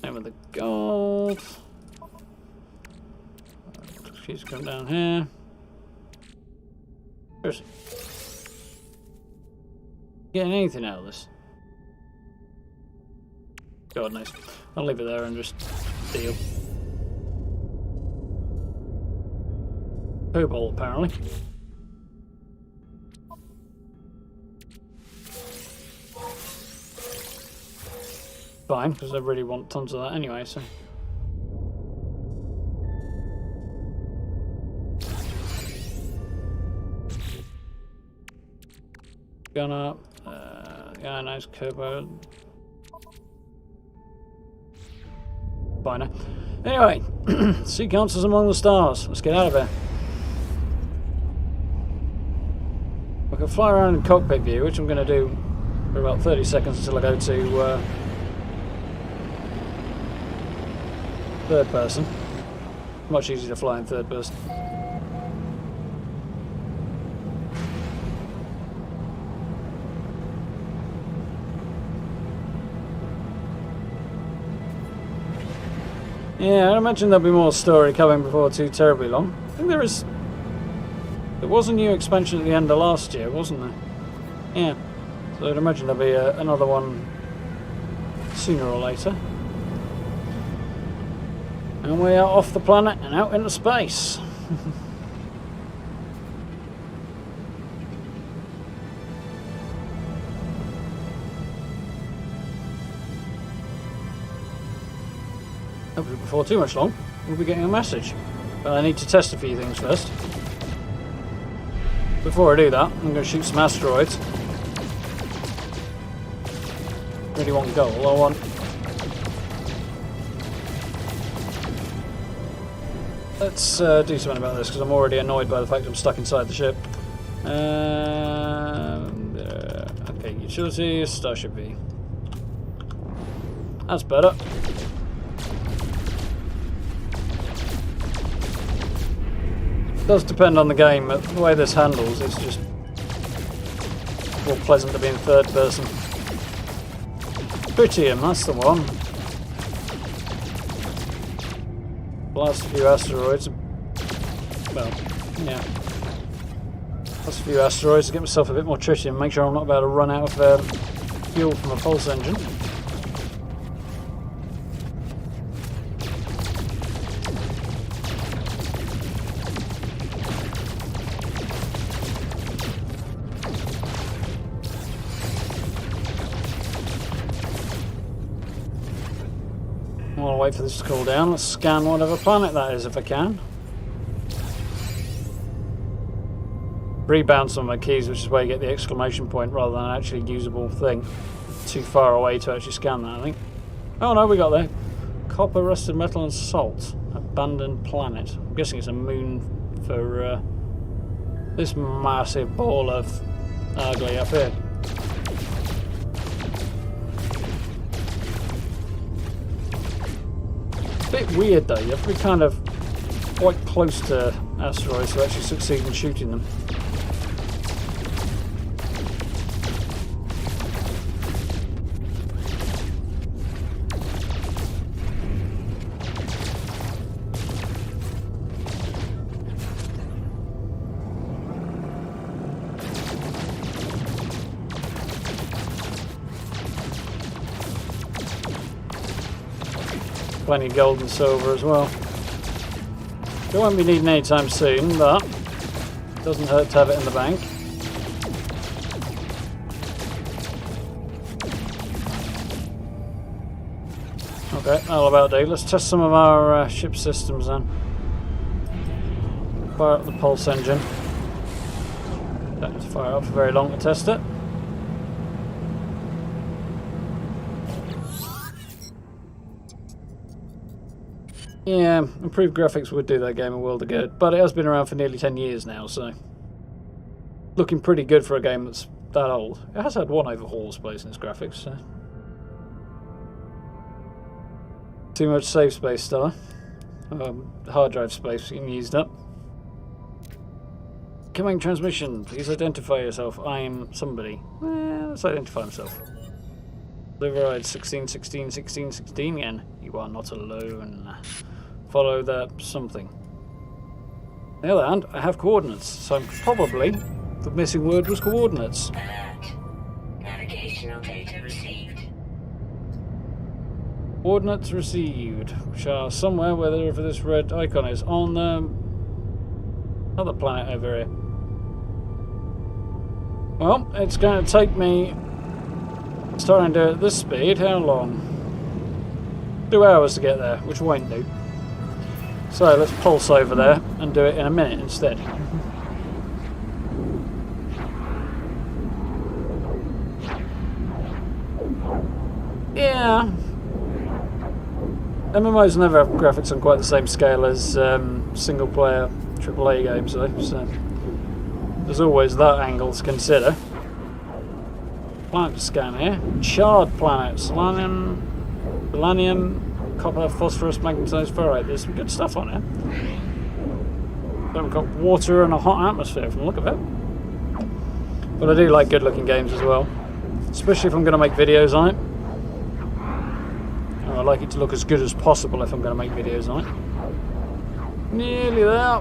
Same with the gold. She's come down here. Seriously. Getting anything out of this? God knows. I'll leave it there and just deal. Cobalt, apparently. Fine, because I really want tons of that anyway, so. Gun up. Yeah, nice cobalt. Fine. Anyway, sea councils among the stars. Let's get out of here. I can fly around in cockpit view, which I'm going to do for about 30 seconds until I go to third person. Much easier to fly in third person. Yeah, I imagine there'll be more story coming before too terribly long. I think there is. There was a new expansion at the end of last year, wasn't there? Yeah. So I'd imagine there'll be another one sooner or later. And we are off the planet and out into space. Hopefully before too much long, we'll be getting a message. But I need to test a few things first. Before I do that, I'm going to shoot some asteroids. Really want gold. I want... Let's do something about this, because I'm already annoyed by the fact I'm stuck inside the ship. Okay, utilities, Starship V. That's better. It does depend on the game, but the way this handles, it's just more pleasant to be in third person. Tritium, that's the one. Blast a few asteroids. Well, yeah. Blast a few asteroids to get myself a bit more tritium, make sure I'm not about to run out of fuel from a pulse engine. Wait for this to cool down. Let's scan whatever planet that is if I can. Rebound some of my keys, which is where you get the exclamation point rather than an actually usable thing. Too far away to actually scan that, I think. Oh no, we got there. Copper, rusted metal and salt. Abandoned planet. I'm guessing it's a moon for this massive ball of ugly up here. Bit weird though, you have to be kind of quite close to asteroids to actually succeed in shooting them. Plenty of gold and silver as well. It won't be needing anytime soon, but it doesn't hurt to have it in the bank. Okay, that'll about do. Let's test some of our ship systems then. Fire up the pulse engine. Don't have to fire it up for very long to test it. Yeah, improved graphics would do that game a world of good, but it has been around for nearly 10 years now, so looking pretty good for a game that's that old. It has had one overhaul, I suppose, in its graphics, so. Too much save space, star. Hard drive space getting used up. Incoming transmission, please identify yourself. I am somebody. Let's identify himself. Override 16161616 again. You are not alone. Follow that something. On the other hand, I have coordinates, so probably the missing word was coordinates. Alert. Navigational data received. Coordinates received, which are somewhere wherever this red icon is, on the other planet over here. Well, it's going to take me, starting to do it at this speed, how long? 2 hours to get there, which won't do. So let's pulse over there and do it in a minute instead. Yeah. MMOs never have graphics on quite the same scale as single-player AAA games, though, so there's always that angle to consider. Planet scan here. Charred planet. Selenium, copper, phosphorus, magnetized ferrite. There's some good stuff on here. We've got water and a hot atmosphere from the look of it. But I do like good-looking games as well, especially if I'm going to make videos on it. I like it to look as good as possible if I'm going to make videos on it. Nearly there.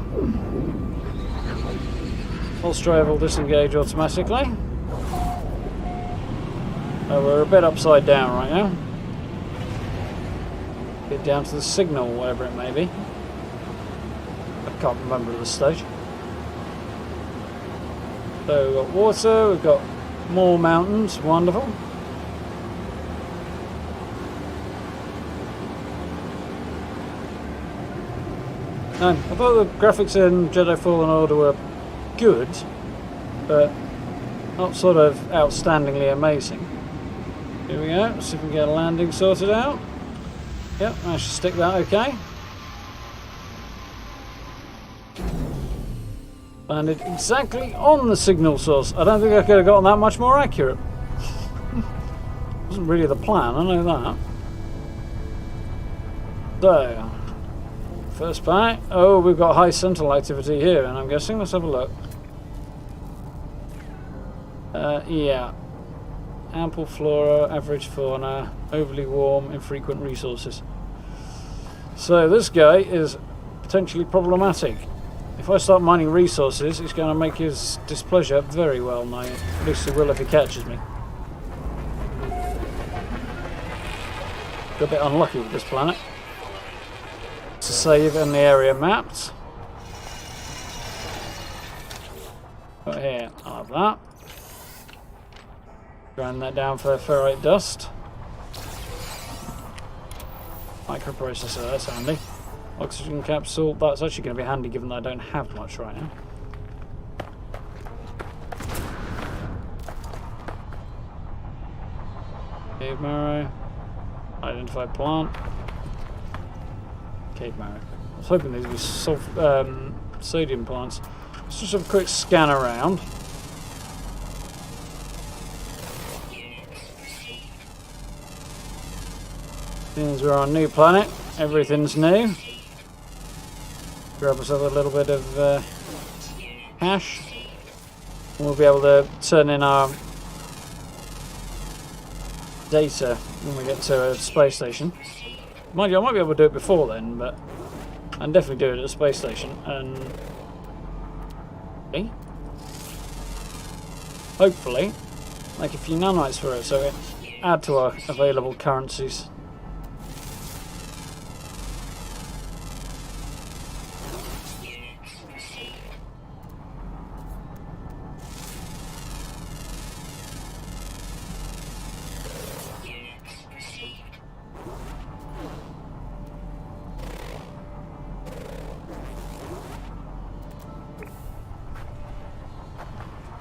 Pulse drive will disengage automatically. Oh, we're a bit upside down right now. Get down to the signal, whatever it may be. I can't remember at this stage. So we've got water, we've got more mountains, wonderful. I thought the graphics in Jedi Fallen Order were good, but not sort of outstandingly amazing. Here we go, let's see if we can get a landing sorted out. Yep, managed to stick that okay. Landed exactly on the signal source. I don't think I could have gotten that much more accurate. Wasn't really the plan, I know that. So, first back. Oh, we've got high sentinel activity here, and I'm guessing. Let's have a look. Yeah. Ample flora, average fauna, overly warm, infrequent resources. So this guy is potentially problematic. If I start mining resources, it's going to make his displeasure very well known. At least he will if he catches me. Got a bit unlucky with this planet. To save and the area mapped. Right here, I'll have that. Grind that down for ferrite dust. Microprocessor, that's handy. Oxygen capsule, that's actually going to be handy given that I don't have much right now. Cave marrow. Identified plant. Cave marrow. I was hoping these would be sodium plants. Let's just have a quick scan around. Since we're on a new planet, everything's new. Grab us a little bit of cash. We'll be able to turn in our data when we get to a space station. Mind you, I might be able to do it before then, but I can definitely do it at a space station. And hopefully make a few nanites for it, so we add to our available currencies.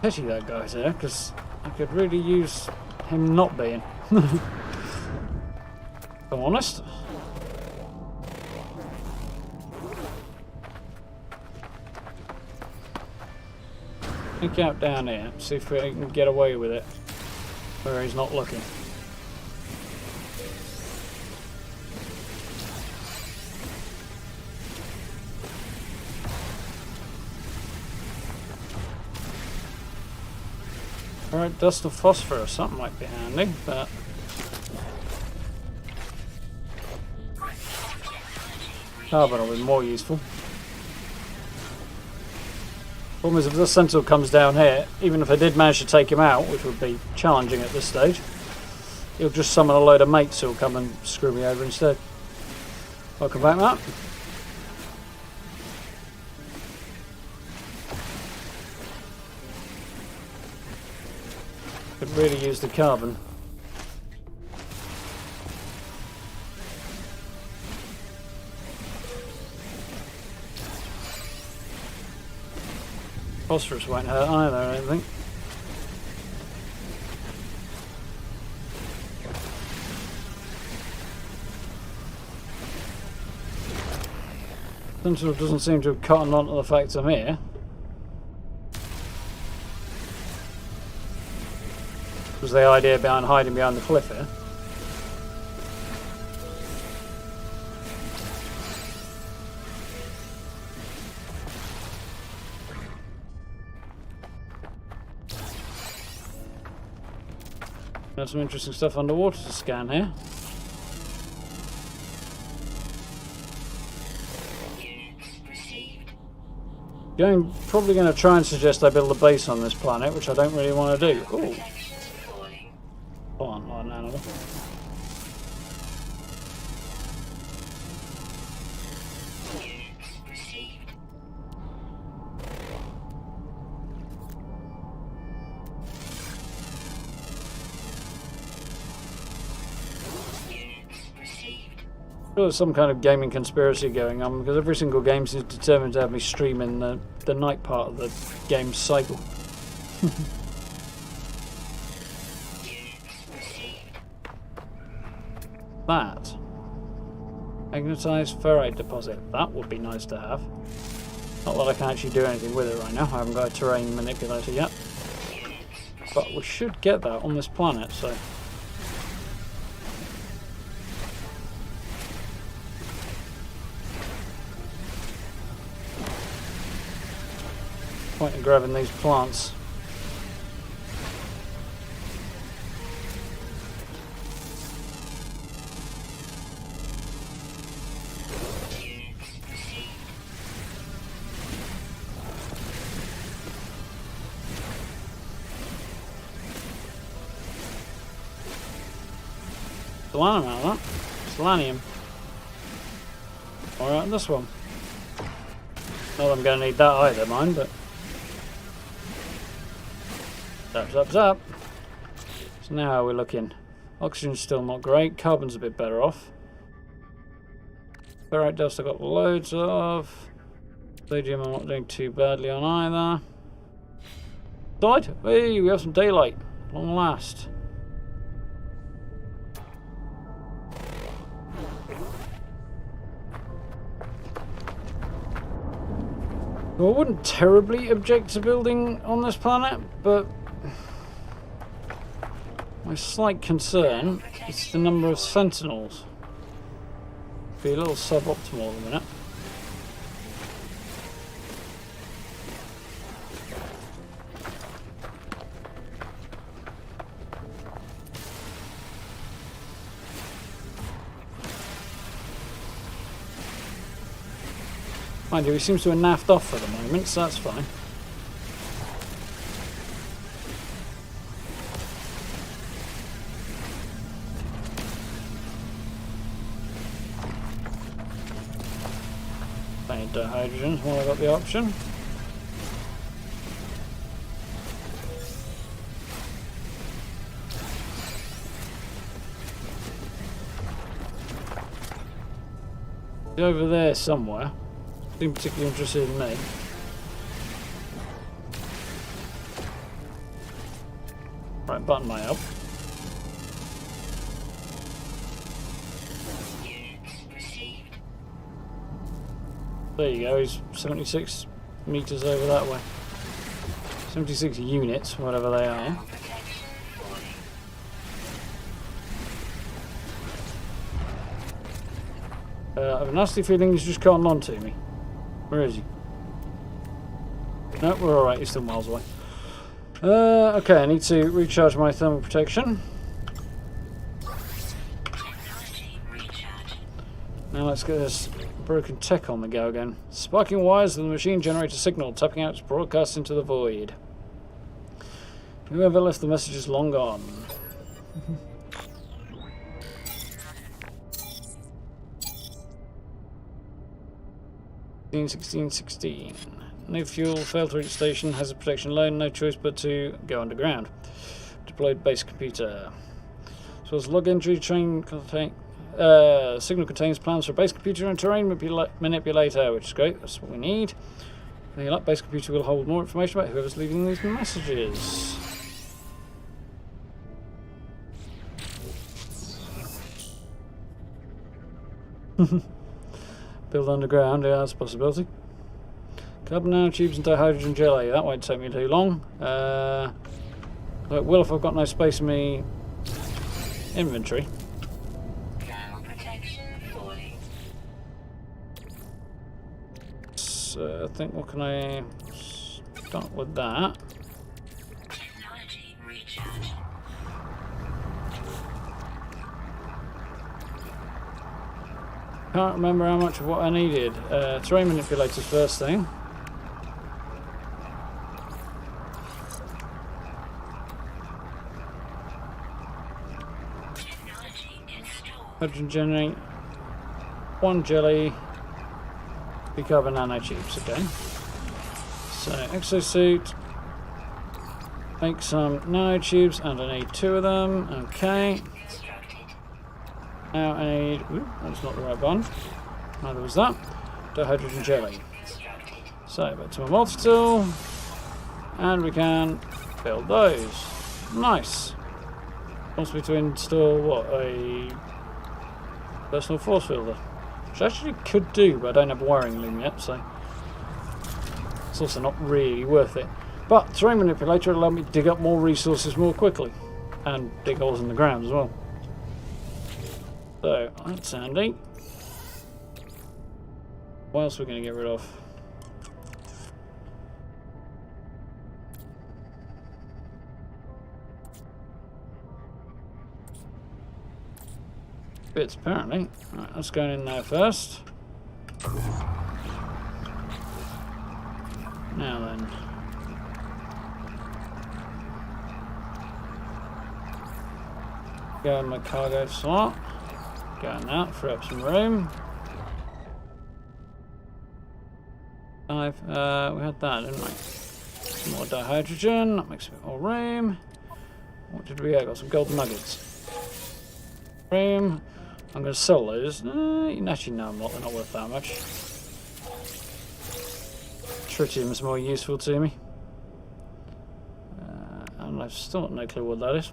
Pity that guy's there, because I could really use him not being. If I'm honest. Think out down here, see if we can get away with it where he's not looking. Alright, dust of phosphorus, that might be handy, but carbon will be more useful. Problem is, if this sentinel comes down here, even if I did manage to take him out, which would be challenging at this stage, he'll just summon a load of mates who'll come and screw me over instead. Welcome back, Matt. Could really use the carbon. Phosphorus won't hurt either, I don't think. Sentinel doesn't seem to have cottoned on to the fact I'm here. Was the idea behind hiding behind the cliff here. Got some interesting stuff underwater to scan here. Probably going to try and suggest I build a base on this planet, which I don't really want to do. Ooh. Go on, like an animal. There's some kind of gaming conspiracy going on because every single game seems determined to have me streaming the night part of the game's cycle. That. Magnetized ferrite deposit. That would be nice to have. Not that I can actually do anything with it right now. I haven't got a terrain manipulator yet. But we should get that on this planet, so... point in grabbing these plants. Selenium out of that. Selenium. Alright, this one. Not that I'm going to need that either, mind, but... Zap. So now how are we looking? Oxygen's still not great. Carbon's a bit better off. Ferrite dust I've got loads of. Sodium I'm not doing too badly on either. Died? Hey, we have some daylight. Long last. Well, I wouldn't terribly object to building on this planet, but my slight concern is the number of sentinels. Be a little suboptimal at the minute. Mind you, he seems to have naffed off for the moment, so that's fine. I need hydrogen while I've got the option. He's over there somewhere. Seem particularly interested in me. Right, button my help. There you go, he's 76 meters over that way. 76 units, whatever they are. I have a nasty feeling he's just cottoned on to me. Where is he? No, we're alright, he's still miles away. Okay, I need to recharge my thermal protection. Now let's get this broken tech on the go again. Sparking wires of the machine generate a signal, tapping out its broadcast into the void. Whoever left the message is long gone. 16. No fuel, failed to reach station, has a protection low, no choice but to go underground. Deployed base computer. So as log entry train contain signal contains plans for base computer and terrain manipulator, which is great, that's what we need. The up base computer will hold more information about whoever's leaving these messages. Build underground, yeah, that's a possibility. Carbon nanotubes and dihydrogen jelly, that won't take me too long. It will if I've got no space in my inventory. Thermal protection falling. So I think, what can I start with that? Technology recharge. Can't remember how much of what I needed. Terrain manipulators first thing. Technology installed. Hydrogen generate. 1 jelly. 3 carbon nanotubes, okay. So exosuit. Make some nanotubes and I need 2 of them. Okay. Constructed. Now I need. Ooh, that's not the right one. Neither was that. Dihydrogen jelly. Constructed. So back to my multi-tool. And we can build those. Nice. Wants me to install what? A personal force fielder. Which I actually could do, but I don't have a wiring loom yet, so it's also not really worth it. But terrain manipulator will allow me to dig up more resources more quickly. And dig holes in the ground as well. So that's handy. What else are we going to get rid of? Bits apparently. Right, that's going in there first. Now then. Go in my cargo slot. Go in that, free up some room. We had that, didn't we? Some more dihydrogen, that makes a bit more room. What did we get? Got some gold nuggets. Room. I'm going to sell those. Actually, no, I'm not. They're not worth that much. Tritium's more useful to me. And I've still got no clue what that is.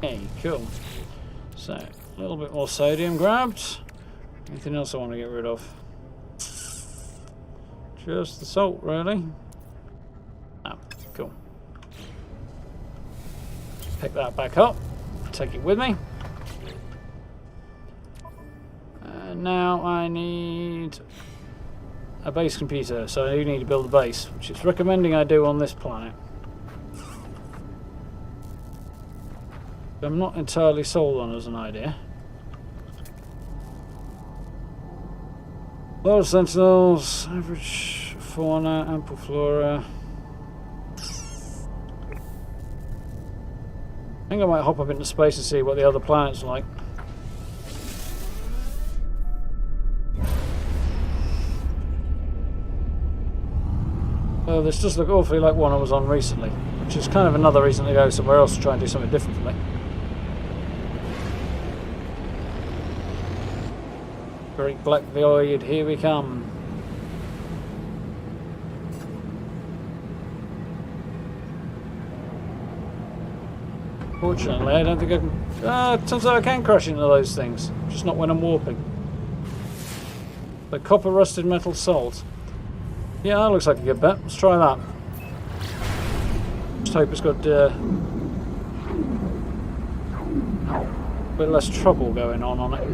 Hey, cool. So, a little bit more sodium grabbed. Anything else I want to get rid of? Just the salt, really. Ah, cool. Pick that back up. Take it with me. And now I need a base computer. So I do need to build a base, which it's recommending I do on this planet. I'm not entirely sold on as an idea. Large sentinels, average fauna, ample flora. I think I might hop up into space and see what the other planets are like. Oh, this does look awfully like one I was on recently, which is kind of another reason to go somewhere else to try and do something different for me. Great black void, here we come. Fortunately, I don't think I can. It turns out I can crash into those things, just not when I'm warping. The copper rusted metal salt. Yeah, that looks like a good bet. Let's try that. Just hope it's got a bit less trouble going on it.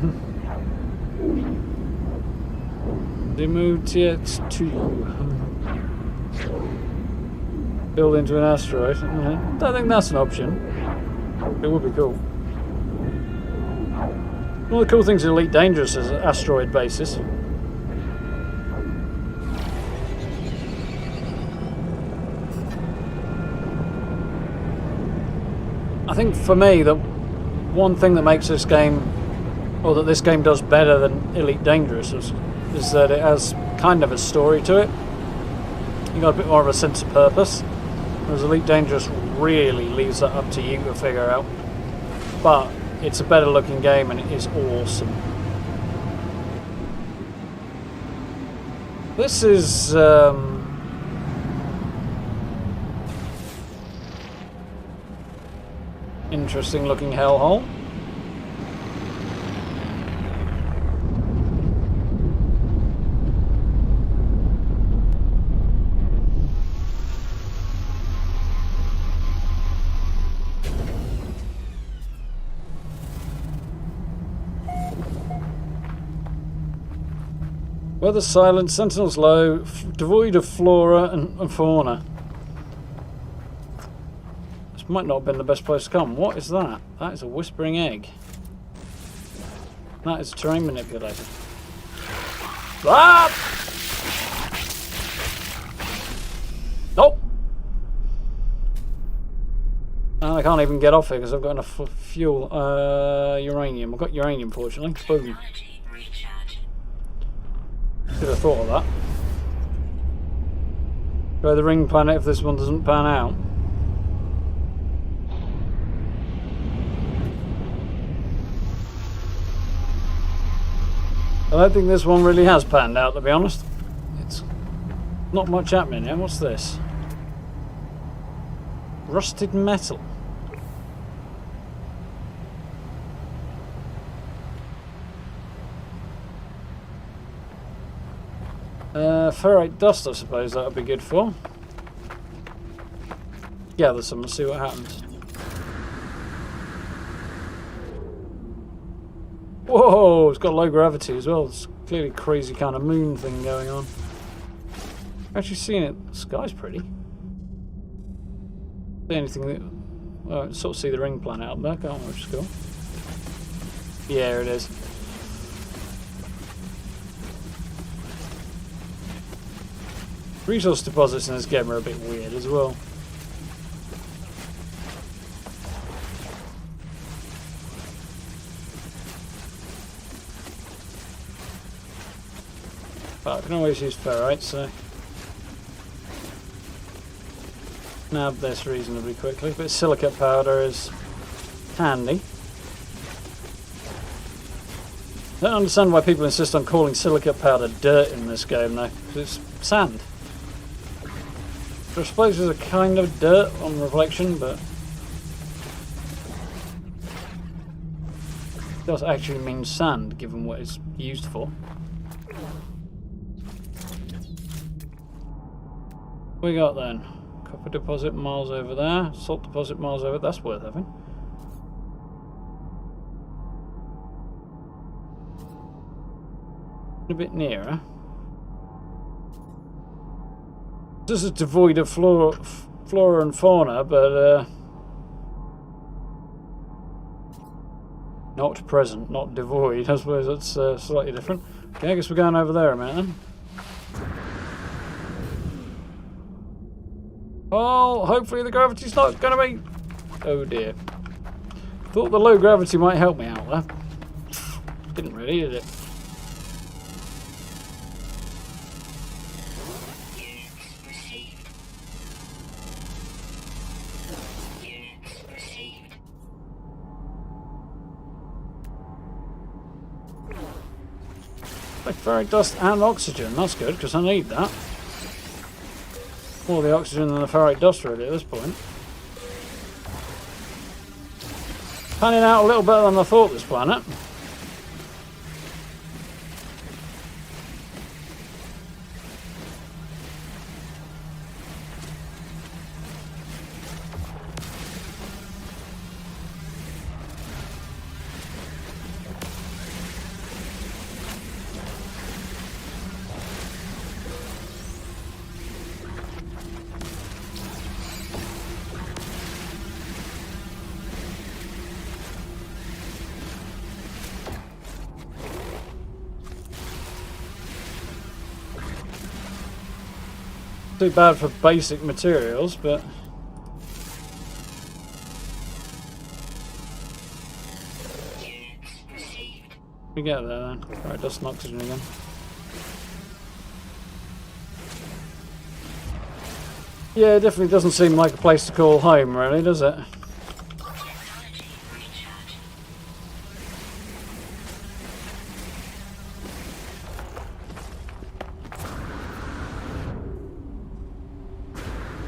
Demotiet 2. Build into an asteroid. Don't think that's an option. It would be cool. One of the cool things in Elite Dangerous is asteroid bases. I think for me, the one thing that makes this game, or that this game does better than Elite Dangerous, is that it has kind of a story to it. You got a bit more of a sense of purpose, whereas Elite Dangerous really leaves that up to you to figure out. But it's a better looking game and it is awesome. This is interesting looking hellhole. Weather silent, sentinels low, devoid of flora and fauna. This might not have been the best place to come. What is that? That is a whispering egg. That is a terrain manipulator. Ah! Nope! And I can't even get off here because I've got enough fuel. Uranium. I've got uranium, fortunately. Boom. Technology recharge. Should have thought of that. Try the ring planet if this one doesn't pan out. I don't think this one really has panned out, to be honest. It's not much happening here. What's this? Rusted metal. Ferrite dust, I suppose that would be good for. Gather some and see what happens. Whoa, it's got low gravity as well. It's clearly a crazy kind of moon thing going on. Actually seeing it, the sky's pretty. See anything that... Oh, sort of see the ring planet up there, can't we? Which is cool. Yeah, here it is. Resource deposits in this game are a bit weird as well. But I can always use ferrite, so nab this reasonably quickly. But silicate powder is handy. I don't understand why people insist on calling silicate powder dirt in this game though, because it's sand. So I suppose there's a kind of dirt on reflection, but it does actually mean sand given what it's used for. What we got then? Copper deposit miles over there, salt deposit miles over. That's worth having. A bit nearer. This is devoid of flora and fauna, but not present, not devoid. I suppose that's slightly different. Okay, I guess we're going over there a minute then. Oh, hopefully the gravity's not going to be... Oh dear. Thought the low gravity might help me out there. Didn't really, did it? Like ferric dust and oxygen, that's good because I need that. More the oxygen than the ferric dust really at this point. Panning out a little better than I thought this planet. Too bad for basic materials, but we get there then. Alright, dust and oxygen again. Yeah, it definitely doesn't seem like a place to call home, really, does it?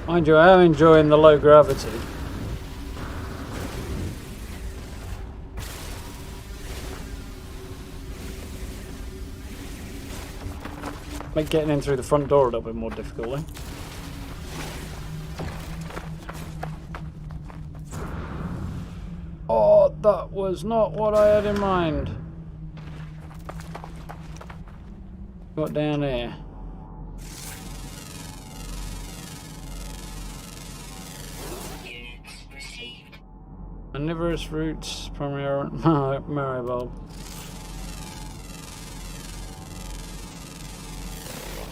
Mind you, I am enjoying the low gravity. Make getting in through the front door a little bit more difficult, eh? Oh, that was not what I had in mind. Got down there. Units received. Omnivorous roots, primary marrow bulb.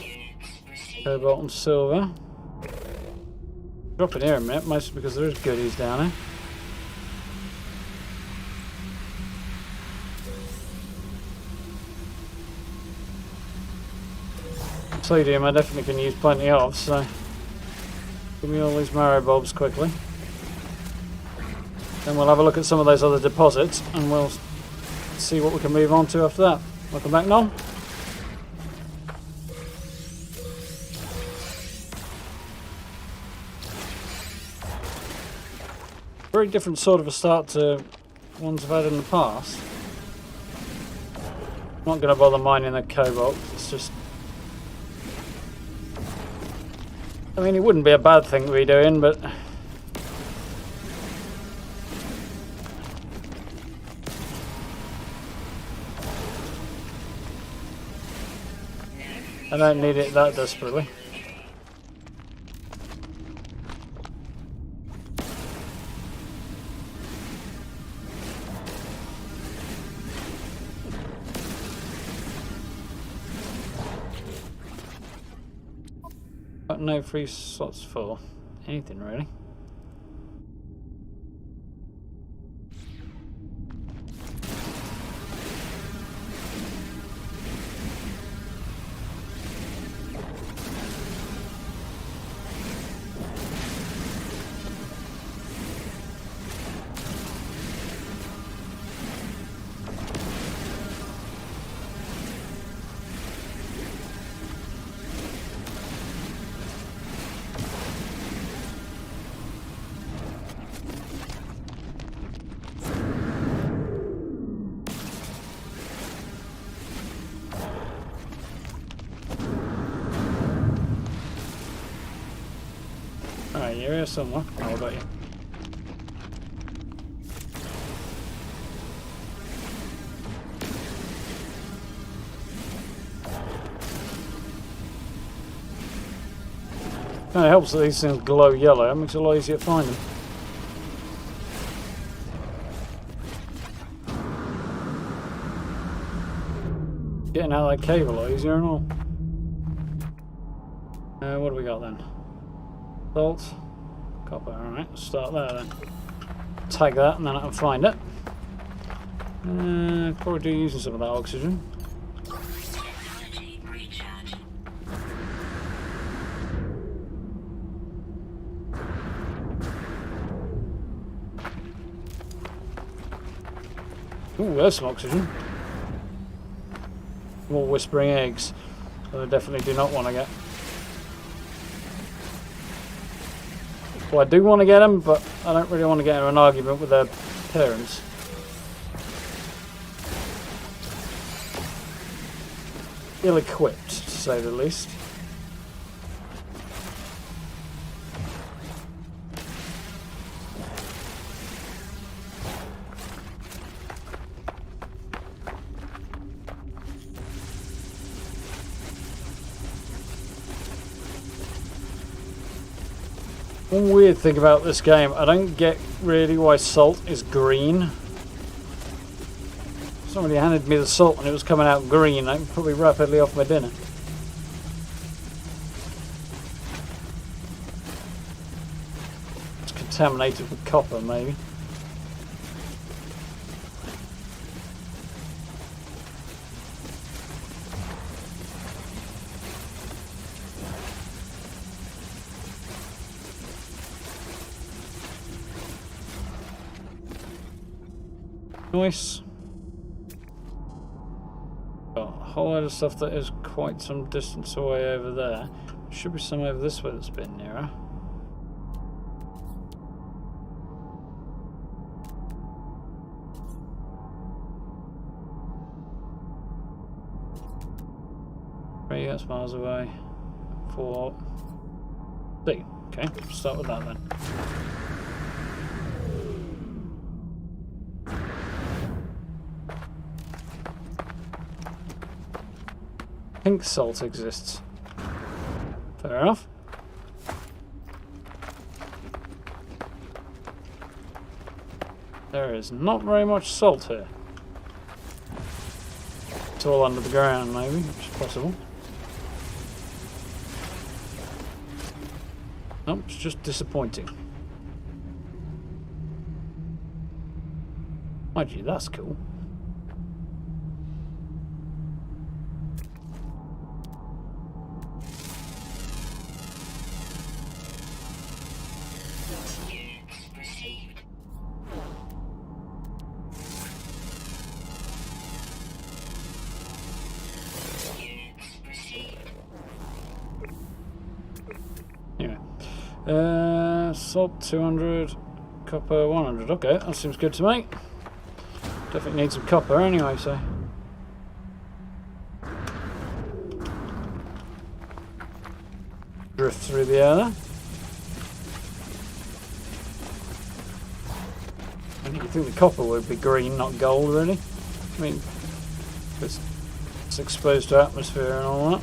Units received. Cobalt and silver. Drop in here a minute, mostly because there is goodies down there. Sodium I definitely can use plenty of, so give me all these marrow bulbs quickly. Then we'll have a look at some of those other deposits and we'll see what we can move on to after that. Welcome back, Nom. Very different sort of a start to ones I've had in the past. Not going to bother mining the cobalt, it's just... I mean, it wouldn't be a bad thing to be doing, but... I don't need it that desperately. Got no free slots for anything really. Alright, you're here somewhere. Oh, I got you. Kind of helps that these things glow yellow. It makes it a lot easier to find them. Getting out of that cave a lot easier and all. What do we got then? Salt, copper, alright, let's start there then. Tag that and then I can find it. Probably do using some of that oxygen. Technology recharge. Ooh, there's some oxygen. More whispering eggs. That I definitely do not want to get. Well, I do want to get them, but I don't really want to get into an argument with their parents. Ill-equipped, to say the least. One weird thing about this game, I don't get really why salt is green. Somebody handed me the salt and it was coming out green. I can probably rapidly off my dinner. It's contaminated with copper, maybe. Nice. Got a whole lot of stuff that is quite some distance away over there. Should be some over this way that's a bit nearer. Three, that's miles away. 4. C. Okay, start with that then. pink salt exists. Fair enough. There is not very much salt here. It's all under the ground, maybe, which is possible. Nope, it's just disappointing. Mind you, that's cool. Units received. Units received. Anyway, salt 200, copper 100. Okay, that seems good to me. Definitely need some copper anyway, so. Drift through the air there. I think you think the copper would be green, not gold, really. I mean, it's exposed to atmosphere and all that.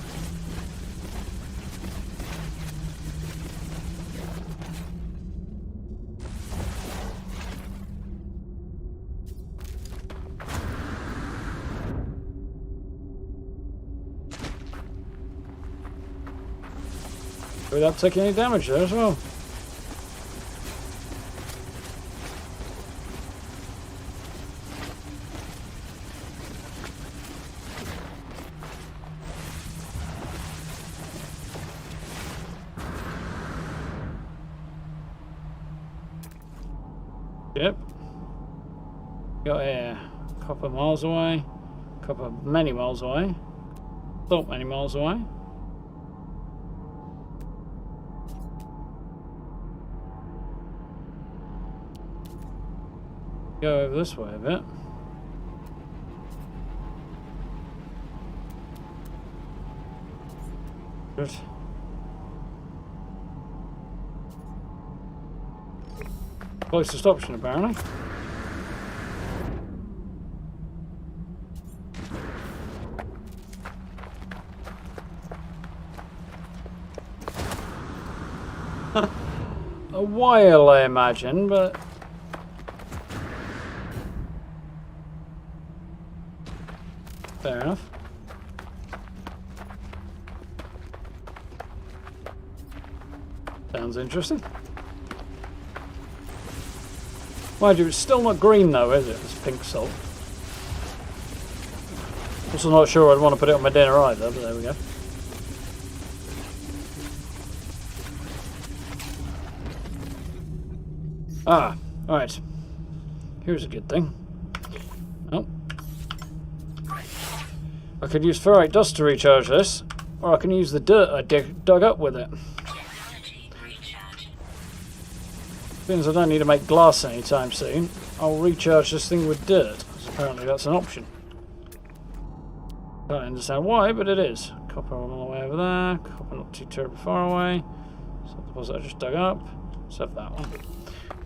Without taking any damage there as well. Yep. Got here. Copper miles away. Copper many miles away. Salt many miles away. Go over this way a bit. Good. Closest option, apparently. A while, I imagine, but. Fair enough. Sounds interesting. Mind you, it's still not green though, is it? It's pink salt. Also not sure I'd want to put it on my dinner either, but there we go. Ah, alright. Here's a good thing. Oh. I could use ferrite dust to recharge this, or I can use the dirt I dug up with it. Technology recharge. Since I don't need to make glass anytime soon, I'll recharge this thing with dirt. Apparently that's an option. Don't understand why, but it is. Copper all the way over there. Copper not too terribly far away. So the deposit I just dug up. Let's have that one.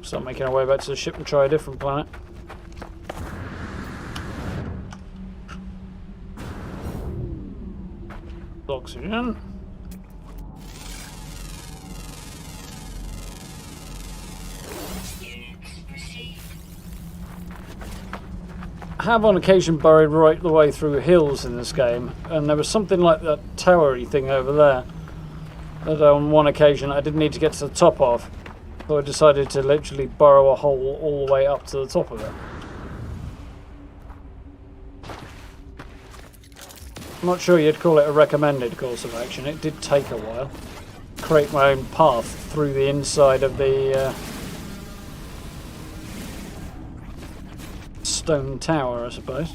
Start making our way back to the ship and try a different planet. Oxygen. I have on occasion burrowed right the way through hills in this game, and there was something like that towery thing over there that on one occasion I didn't need to get to the top of, so I decided to literally burrow a hole all the way up to the top of it. I'm not sure you'd call it a recommended course of action. It did take a while. Create my own path through the inside of the stone tower, I suppose.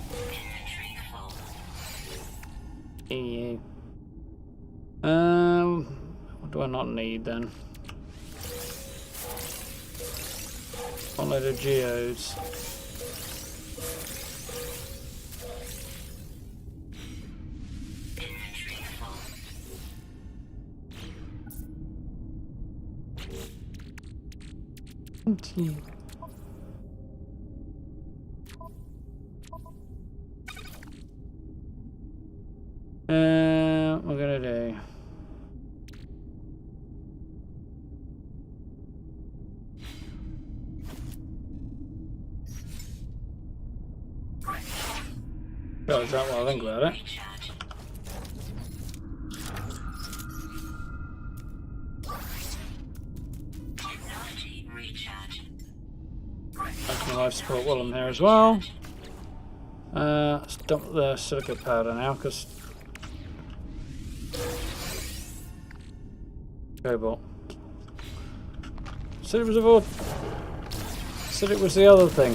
Yeah. What do I not need then? One load of geodes. Empty. we're gonna do. Goes that while I think about it. Recharge. Technology recharge. That's my life support while I'm here as well. Let's dump the silica powder now, because cobalt. Said it was a void. Said it was the other thing.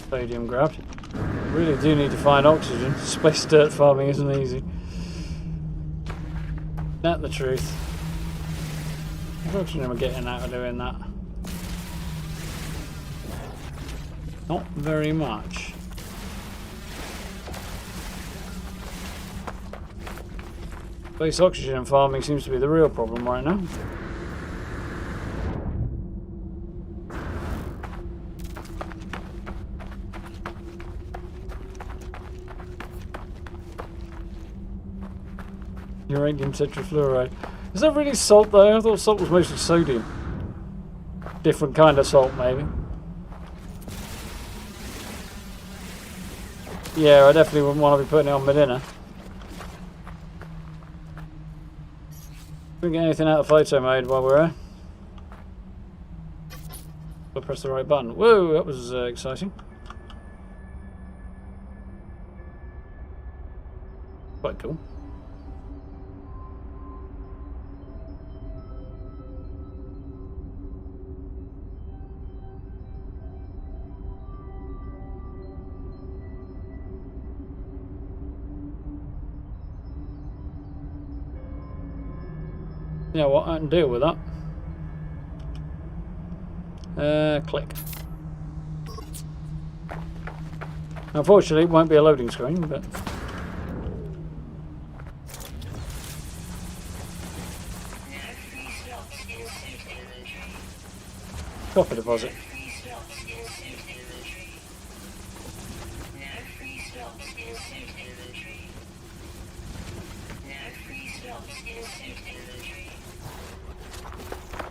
Sodium grabbed. Really do need to find oxygen. Space dirt farming isn't easy. Not the truth. How much oxygen am I getting out of doing that? Not very much. Space oxygen farming seems to be the real problem right now. Uranium tetrafluoride. Is that really salt though? I thought salt was mostly sodium. Different kind of salt maybe. Yeah, I definitely wouldn't want to be putting it on my dinner. Couldn't get anything out of photo mode while we're here. I'll press the right button. Whoa, that was exciting. Quite cool. Yeah, what I can deal with that. Click. Unfortunately, it won't be a loading screen, but copper deposit.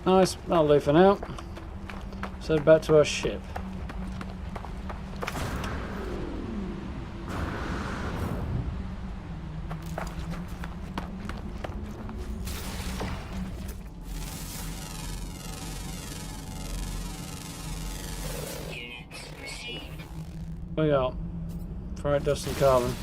Nice, that'll do for now. So back to our ship. We got fried dust and carbon.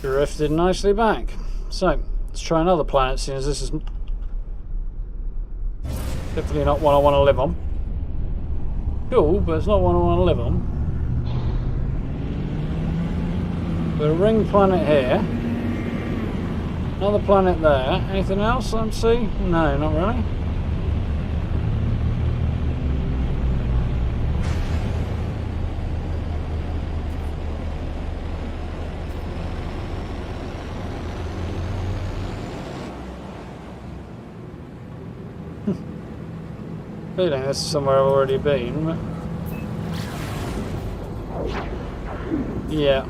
Drifted nicely back. So, let's try another planet, seeing as this is definitely not one I want to live on. Cool, but it's not one I want to live on. Got a ring planet here. Another planet there. Anything else I can see? No, not really. Feeling this is somewhere I've already been, but yeah,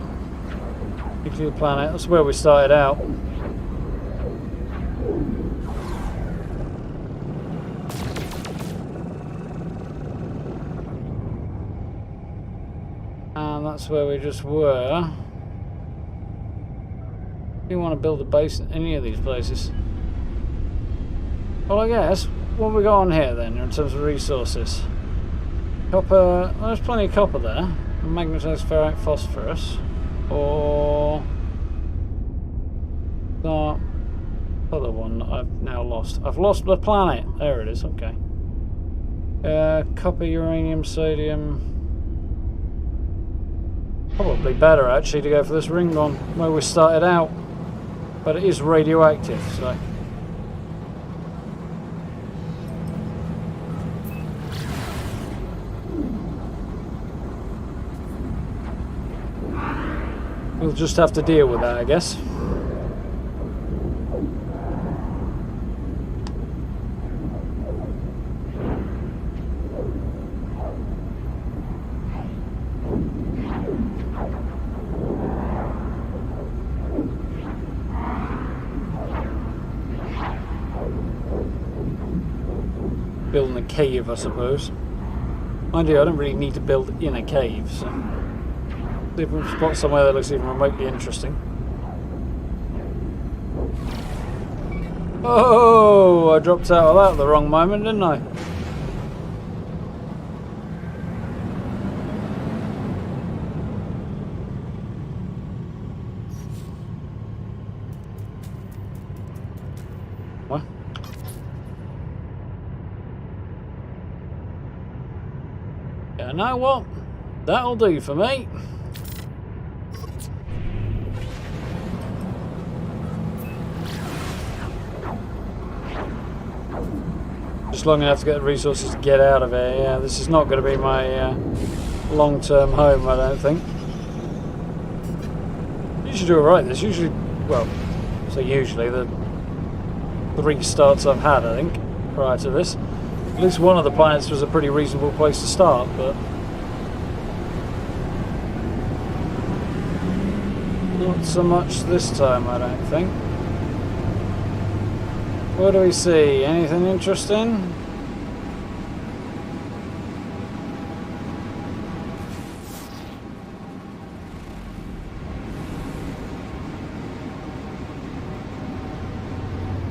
nuclear planet. That's where we started out. And that's where we just were. Do you want to build a base in any of these places? Well, I guess. What have we got on here then in terms of resources? Copper, well, there's plenty of copper there. Magnetized ferrite phosphorus. Or that other one that I've now lost. I've lost the planet. There it is, okay. Copper, uranium, sodium. Probably better actually to go for this ring on where we started out. But it is radioactive, so... we'll just have to deal with that, I guess. Building a cave, I suppose. Mind you, I don't really need to build in a cave, so... see if we can spot somewhere that looks even remotely interesting. Oh, I dropped out of that at the wrong moment, didn't I? What? You know what? That'll do for me. Just long enough to get the resources to get out of here. Yeah, this is not going to be my long-term home, I don't think. Usually do alright. There's usually, well, so usually the 3 starts I've had, I think, prior to this. At least one of the planets was a pretty reasonable place to start, but not so much this time, I don't think. What do we see? Anything interesting?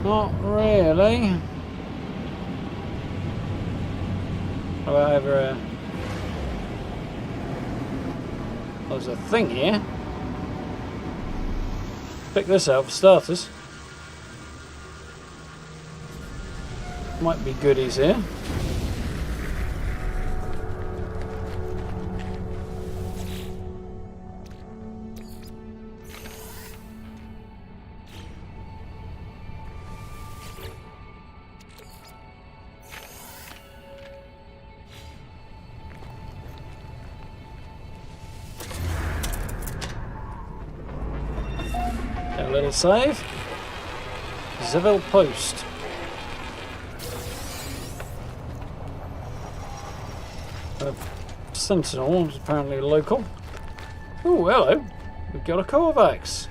Not really. What about over here? There's a thing here. Pick this out for starters. Might be goodies here. A little save. Zeville Post. Sentinel is apparently local. Oh, hello. We've got a Corvax.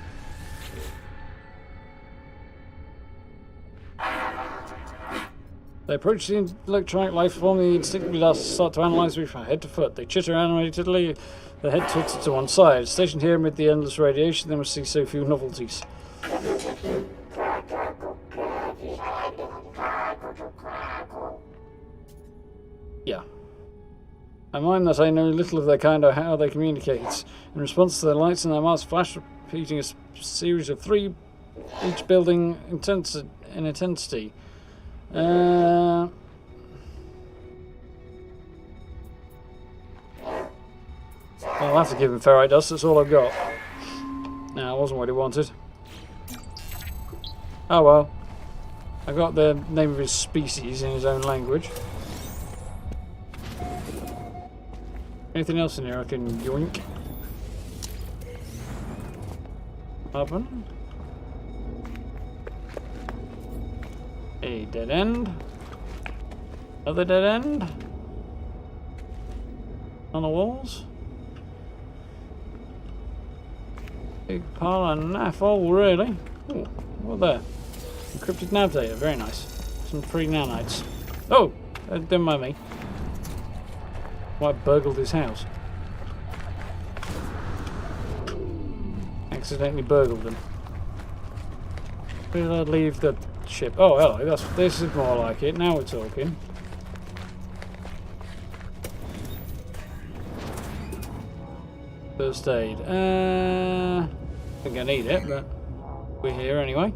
They approach the electronic life form, they instinctively start to analyse me from head to foot. They chitter animatedly, their head tilted to one side. Stationed here amid the endless radiation, they must see so few novelties. Yeah. I mind that I know little of their kind or how they communicate. In response to the lights in their mouths flash, repeating a series of 3, each building in intensity. I'll have to give him ferrite dust, that's all I've got. No, it wasn't what he wanted. Oh well. I got the name of his species in his own language. Anything else in here I can yoink? Open. A dead end. Another dead end. On the walls. Big pile of naffle, really. Oh, what there? Encrypted nav data, very nice. Some free nanites. Oh, don't mind me. Well, I burgled his house. Accidentally burgled him. Where did I leave the ship? Oh, hello. This is more like it. Now we're talking. First aid. I think I need it, but we're here anyway.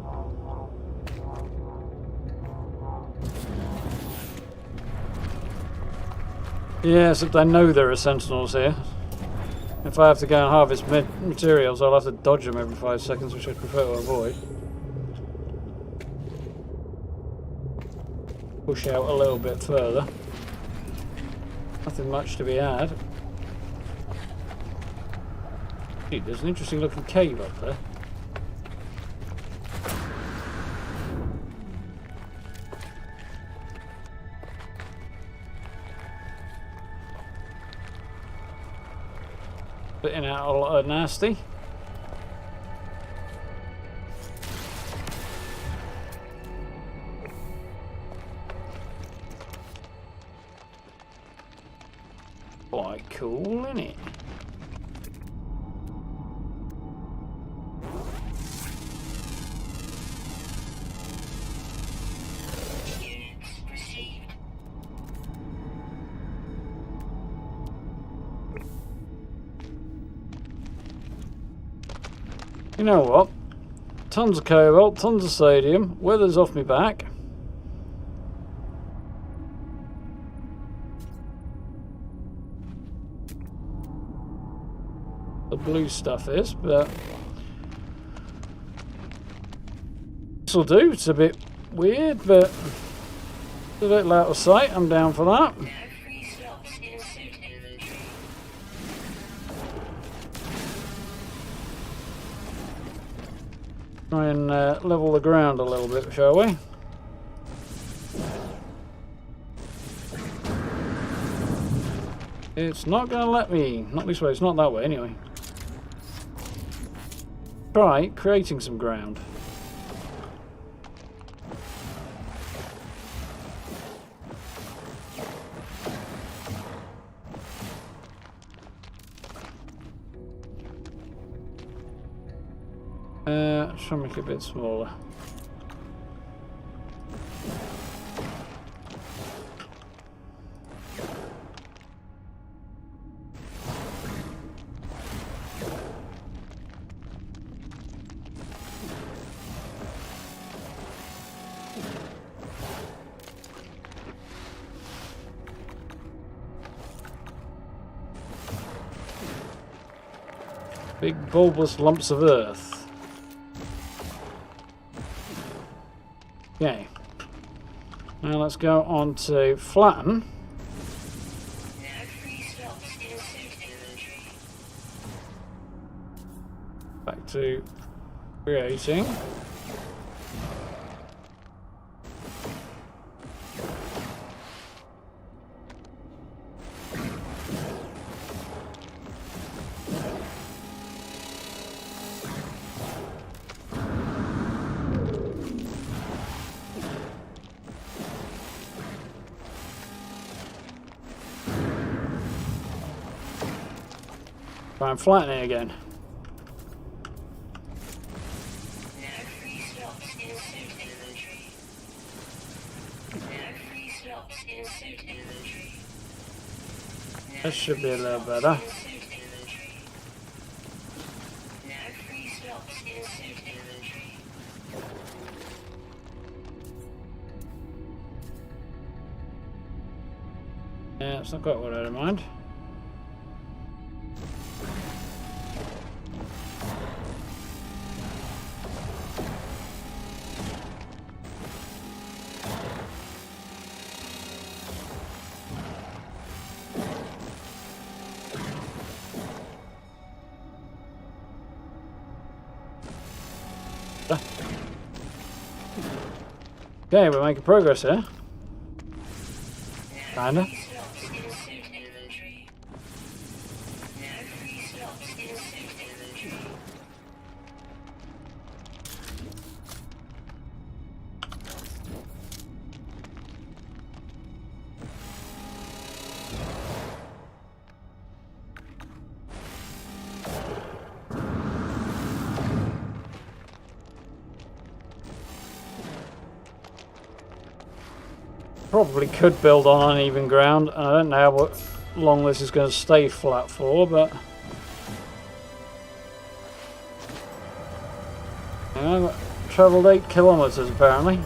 Yeah, except I know there are sentinels here. If I have to go and harvest materials, I'll have to dodge them every 5 seconds, which I'd prefer to avoid. Push out a little bit further. Nothing much to be had. Gee, there's an interesting looking cave up there. Putting out a lot of nasty. Quite cool, isn't it? Units received. You know what? Tons of cobalt, tons of sodium, weather's off me back. The blue stuff is, but this'll do. It's a bit weird, but a little out of sight. I'm down for that. No free slots in suit inventory. Try and level the ground a little bit, shall we? It's not going to let me. Not this way. It's not that way, anyway. Try creating some ground. Try and make it a bit smaller. Big bulbous lumps of earth. Okay. Now let's go on to flatten. No free slots in suit inventory. Back to creating. Try and flatten it again. No free slots in suit inventory. No free slots in suit inventory. No That should be a free little slots better. in suit inventory. No free slots in suit inventory. Yeah, it's not quite what I had in mind. Okay, we're making progress here. Kinda. Free slots in suit inventory. No free slots in suit inventory. Probably could build on uneven ground. I don't know how long this is going to stay flat for, but yeah, I've travelled 8 kilometres apparently.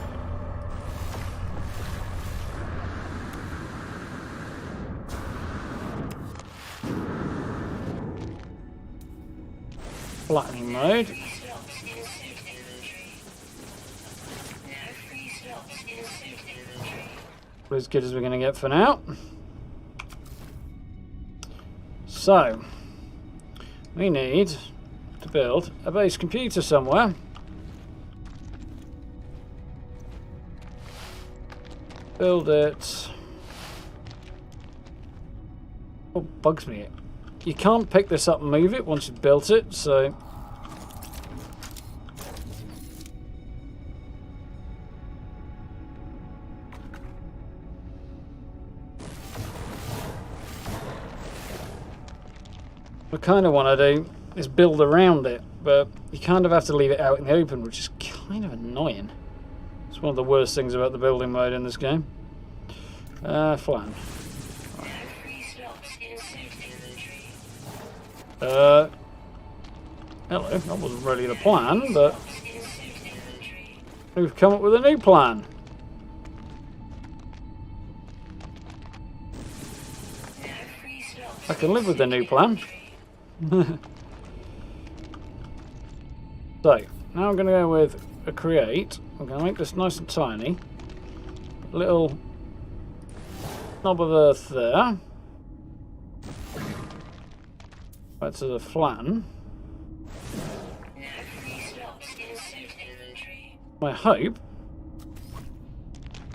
flattening mode. As good as we're going to get for now. So, we need to build a base computer somewhere. Build it. What bugs me? You can't pick this up and move it once you've built it, so... What I kind of want to do is build around it, but you kind of have to leave it out in the open, which is kind of annoying. It's one of the worst things about the building mode in this game. Flan. Hello, that wasn't really the plan, but we've come up with a new plan. I can live with the new plan. So, now I'm going to go with a create. I'm going to make this nice and tiny. A little knob of earth there. Right to the flatten. I hope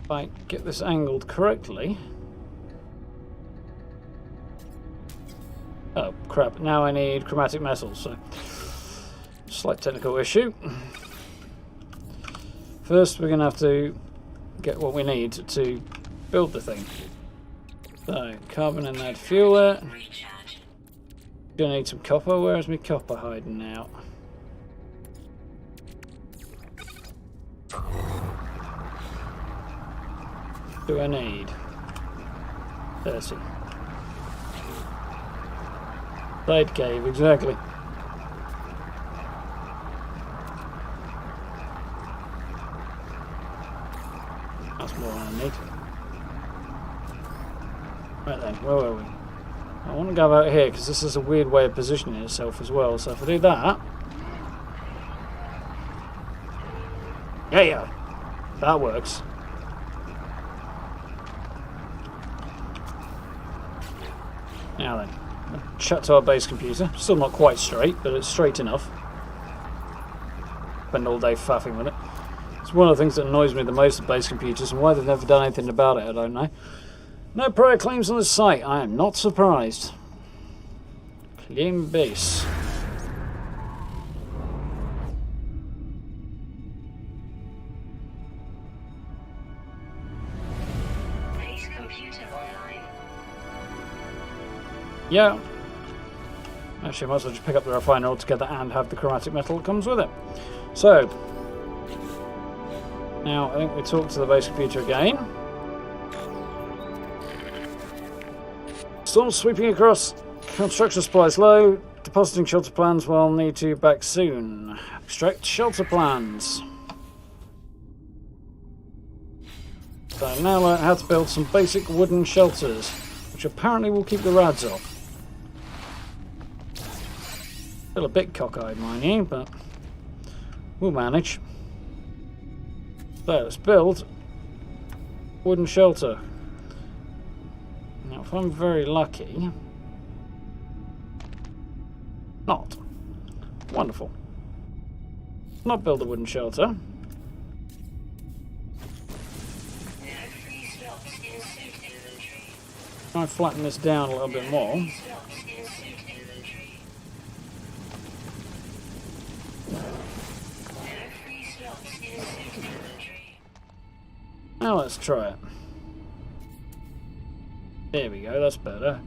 if I get this angled correctly. Oh crap, now I need chromatic metals, so slight technical issue. First we're going to have to get what we need to build the thing. So, carbon and lead fuel it. Gonna need some copper. Where's my copper hiding out? Do I need 30? Blade cave, exactly. That's more than I need. Right then, where were we? I want to go out here because this is a weird way of positioning itself as well. So if I do that, yeah, that works. Now then, shut to our base computer. Still not quite straight, but it's straight enough. Spend all day faffing with it. It's one of the things that annoys me the most at base computers, and why they've never done anything about it, I don't know. No prior claims on this site. I am not surprised. Claim base. Base computer online. Yeah. Actually, I might as well just pick up the refiner altogether and have the chromatic metal that comes with it. So, now I think we talk to the base computer again. Storm sweeping across. Construction supplies low. Depositing shelter plans will need to back soon. Extract shelter plans. So I've now learned how to build some basic wooden shelters, which apparently will keep the rads off. Still a bit cockeyed, mind you, but we'll manage. So let's build wooden shelter. Now, if I'm very lucky... Not. Wonderful. Not build a wooden shelter. Try and flatten this down a little bit more. Now let's try it. There we go, that's better.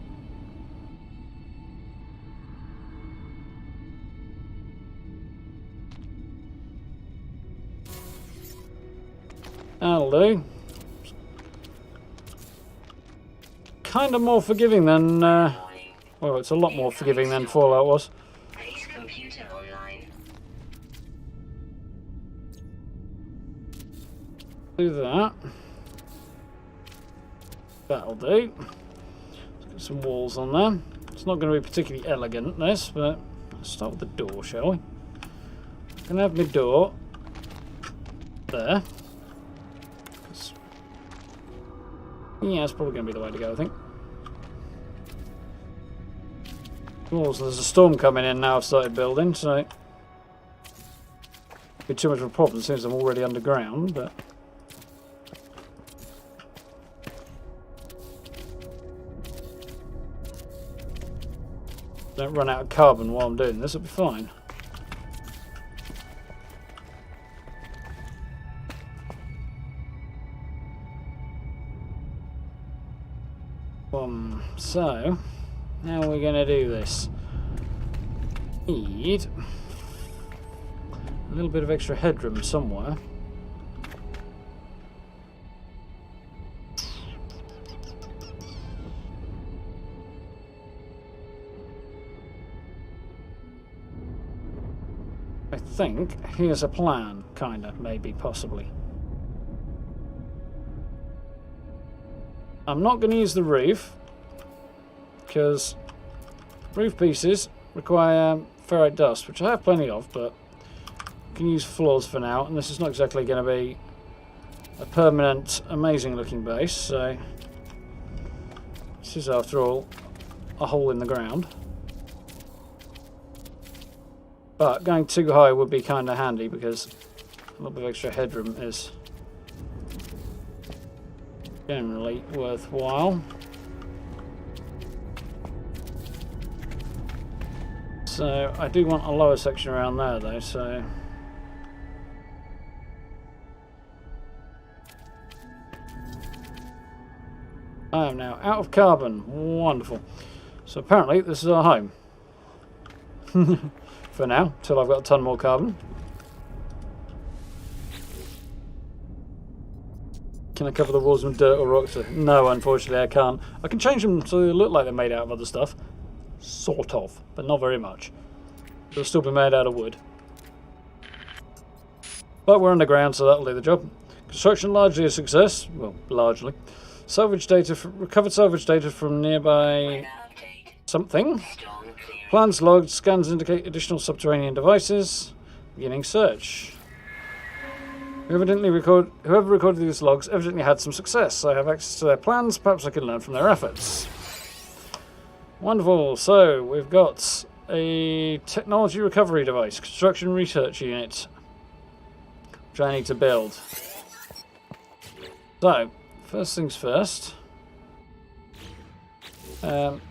That'll do. Kind of more forgiving than, well, it's a lot more forgiving than Fallout was. Base computer online. Do that. That'll do. Let's get some walls on there. It's not going to be particularly elegant, this, but Let's start with the door, shall we? I'm gonna have my door there. Yeah, it's probably gonna be the way to go, I think. Oh, so there's a storm coming in now. I've started building, so be too much of a problem since I'm already underground, but don't run out of carbon while I'm doing this, it'll be fine. So how are we going to do this? Need a little bit of extra headroom somewhere. I think here's a plan, kinda, maybe, possibly. I'm not going to use the roof because roof pieces require ferrite dust, which I have plenty of, but I can use floors for now, and this is not exactly going to be a permanent, amazing looking base, so this is, after all, a hole in the ground. But going too high would be kind of handy because a little bit of extra headroom is generally worthwhile. So I do want a lower section around there though, so I am now out of carbon. Wonderful. So apparently this is our home. For now, till I've got a ton more carbon. Can I cover the walls with dirt or rocks? No, unfortunately I can't. I can change them so they look like they're made out of other stuff. Sort of, but not very much. They'll still be made out of wood. But we're underground, so that'll do the job. Construction largely a success. Well, largely. Salvage data, recovered salvage data from nearby something. Plans logged, scans indicate additional subterranean devices. Beginning search. Whoever recorded these logs evidently had some success. I have access to their plans, perhaps I can learn from their efforts. Wonderful, so we've got a technology recovery device, construction research unit, which I need to build. So, first things first. Plonk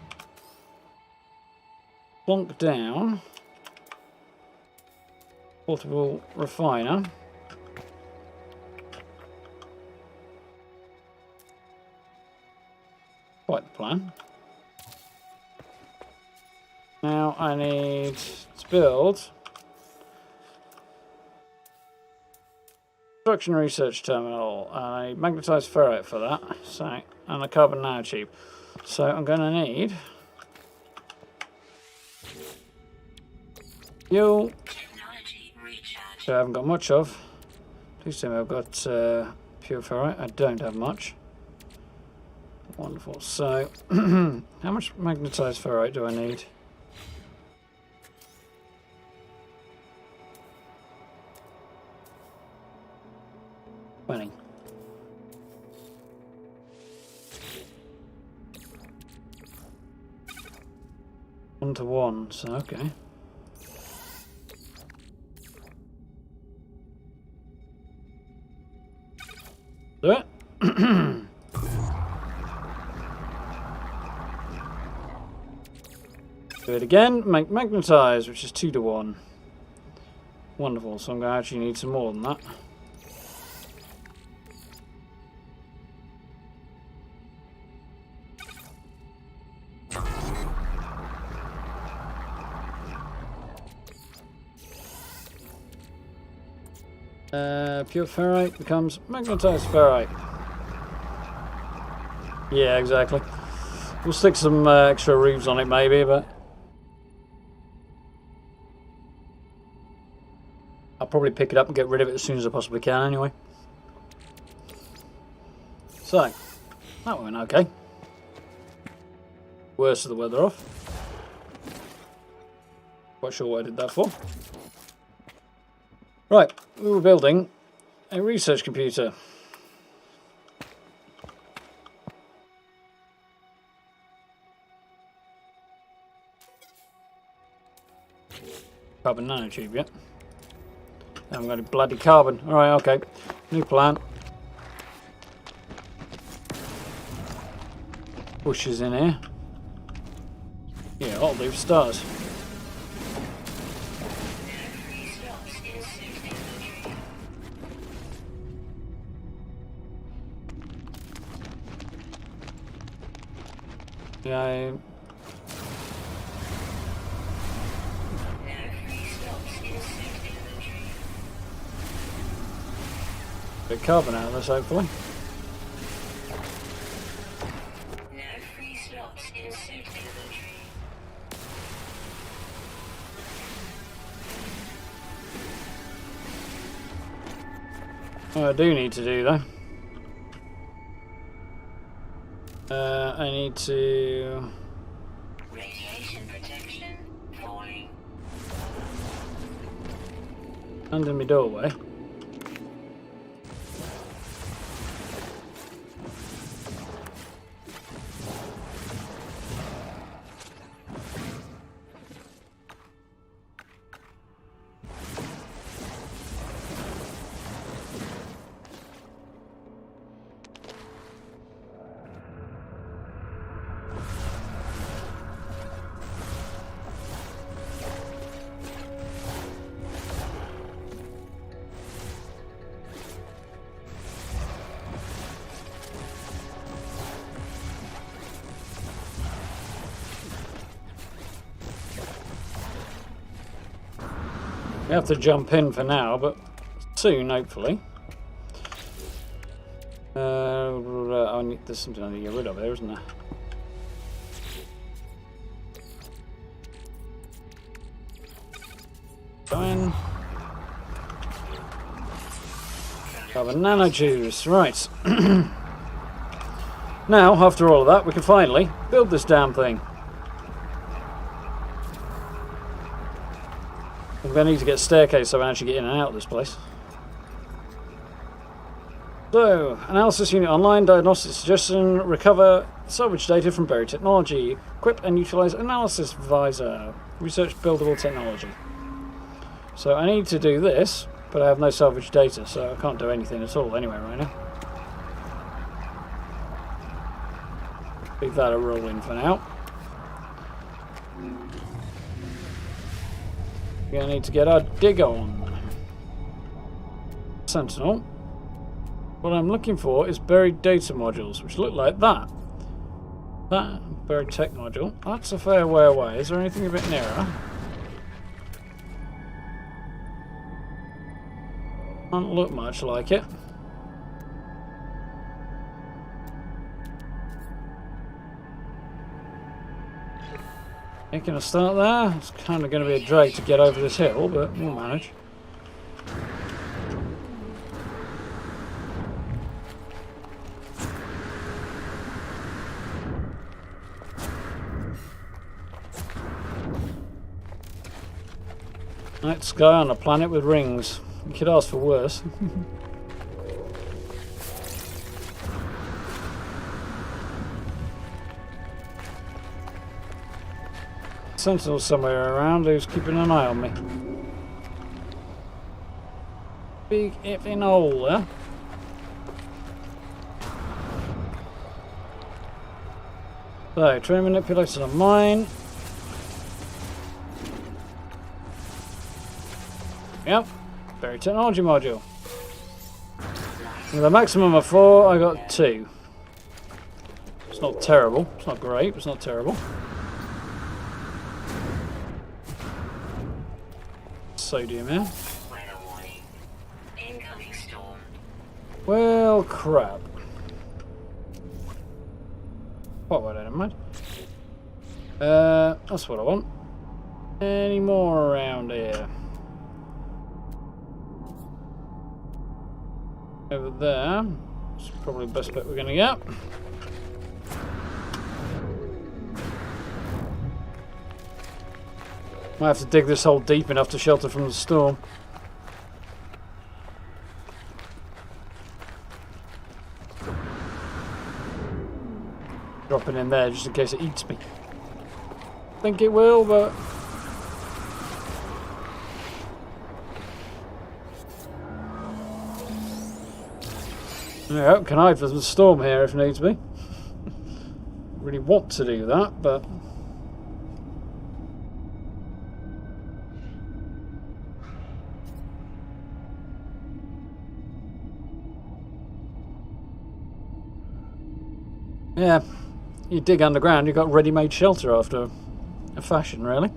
down. Portable refiner. Quite the plan. Now I need to build construction research terminal, a magnetized ferrite for that, so, and a carbon nanotube. So I'm going to need fuel, which I haven't got much of. Please tell me I've got pure ferrite. I don't have much. Wonderful. So how much magnetized ferrite do I need? $20. One to one, so okay. Do it. Do it again. Make magnetize, which is 2 to 1. Wonderful. So I'm going to actually need some more than that. Pure ferrite becomes magnetized ferrite. Yeah, exactly. We'll stick some extra roofs on it maybe, but I'll probably pick it up and get rid of it as soon as I possibly can anyway. So, that went okay. Worst of the weather off. Quite sure what I did that for. Right, we were building a research computer. Carbon nanotube, yeah. Haven't got any bloody carbon. Alright, okay. New plan. Bushes in here. Yeah, that'll do for stars. Yeah. Bit of carbon out of this, hopefully. No free slots in suit inventory. What I do need to do though, I need to Radiation protection falling. under my doorway. We have to jump in for now, but soon, hopefully. There's something I need to get rid of there, isn't there? Go in. Carbon nanojuice, right. Now, after all of that, we can finally build this damn thing. I'm going to need to get a staircase so I can actually get in and out of this place. So, analysis unit online, diagnostic suggestion, recover salvage data from buried technology, equip and utilize analysis visor, research buildable technology. So I need to do this, but I have no salvage data, so I can't do anything at all anyway right now. Leave that a roll in for now. We're going to need to get our dig on. Sentinel. What I'm looking for is buried data modules, which look like that. That buried tech module. That's a fair way away. Is there anything a bit nearer? Doesn't look much like it. Making a start there. It's kind of going to be a drag to get over this hill, but we'll manage. Night sky on a planet with rings. You could ask for worse. Sentinel somewhere around who's keeping an eye on me. Big effing hole there. So, train manipulator on mine. Yep, buried technology module. With a maximum of 4, I got 2. It's not terrible. It's not great, but it's not terrible. Sodium here. Incoming storm. Well, crap. What would I don't mind? That's what I want. Any more around here? Over there. It's probably the best bet we're going to get. Might have to dig this hole deep enough to shelter from the storm. Dropping in there just in case it eats me. Think it will, but... Yeah, can hide from the storm here if needs be. Really want to do that, but... Yeah, you dig underground, you've got ready-made shelter after a fashion, really.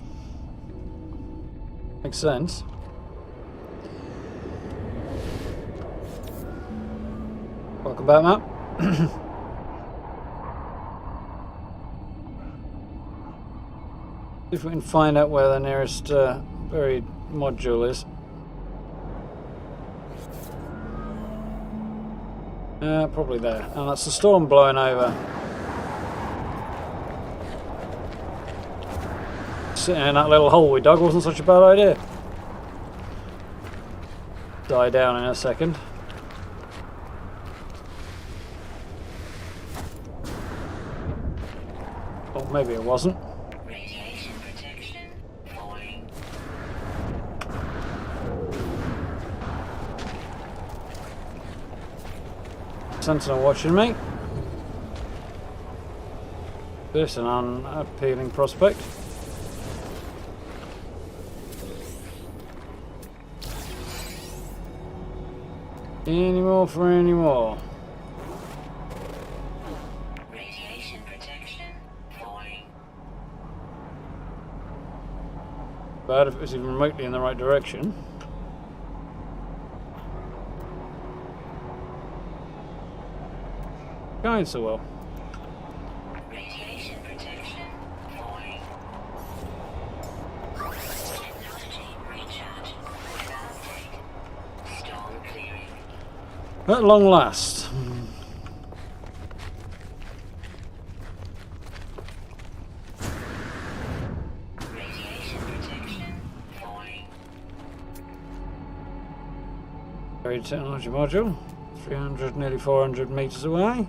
Makes sense. Welcome back, Matt. See if we can find out where the nearest buried module is. Probably there. And that's the storm blowing over. Sitting in that little hole we dug wasn't such a bad idea. Die down in a second. Or maybe it wasn't. Radiation protection falling. Sentinel watching me. This an unappealing prospect. Any more for any more. Radiation protection falling. Bad if it was even remotely in the right direction. Going so well. Radiation protection falling. Technology recharge. Update. Storm clearing. At long last. Radiation protection falling. Buried technology module. 300, nearly 400 meters away.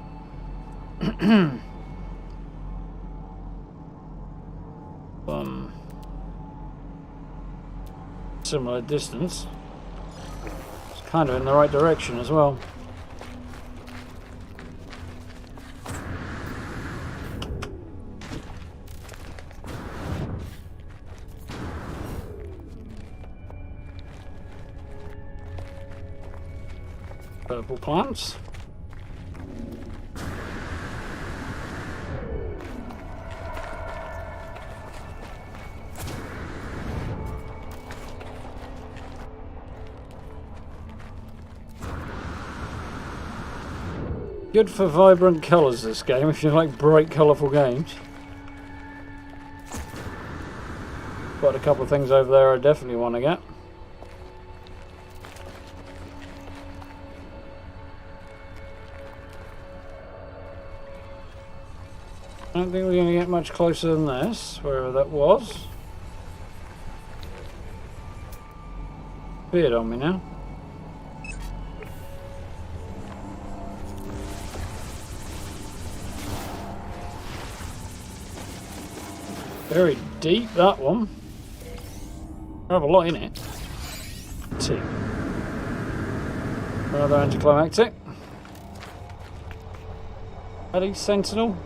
Similar distance. It's kind of in the right direction as well. Purple plants. Good for vibrant colours, this game, if you like bright, colourful games. Got a couple of things over there I definitely want to get. I don't think we're going to get much closer than this, wherever that was. Appeared on me now. Very deep, that one. I have a lot in it. 2. Rather anticlimactic. Bloody Sentinel.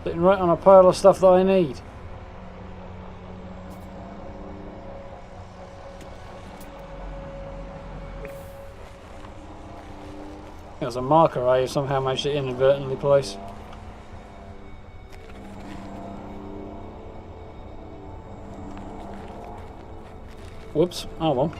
Sitting right on a pile of stuff that I need. There's a marker I somehow managed to inadvertently place. Whoops, oh well.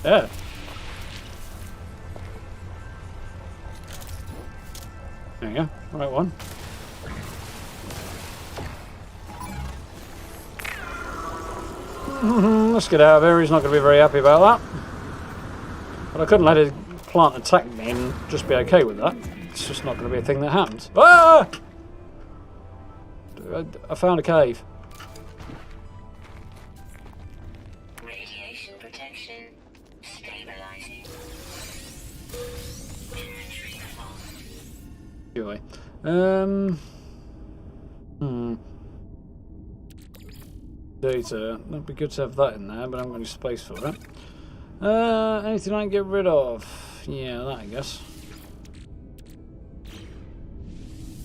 Yeah. There you go, right one. Let's get out of here. He's not going to be very happy about that. But I couldn't let his plant attack me and just be okay with that. It's just not going to be a thing that happens. Ah! I found a cave. Radiation protection stabilizing. Inventory full. Anyway. Data. That'd be good to have that in there, but I haven't got any space for it. Anything I can get rid of? Yeah, that I guess.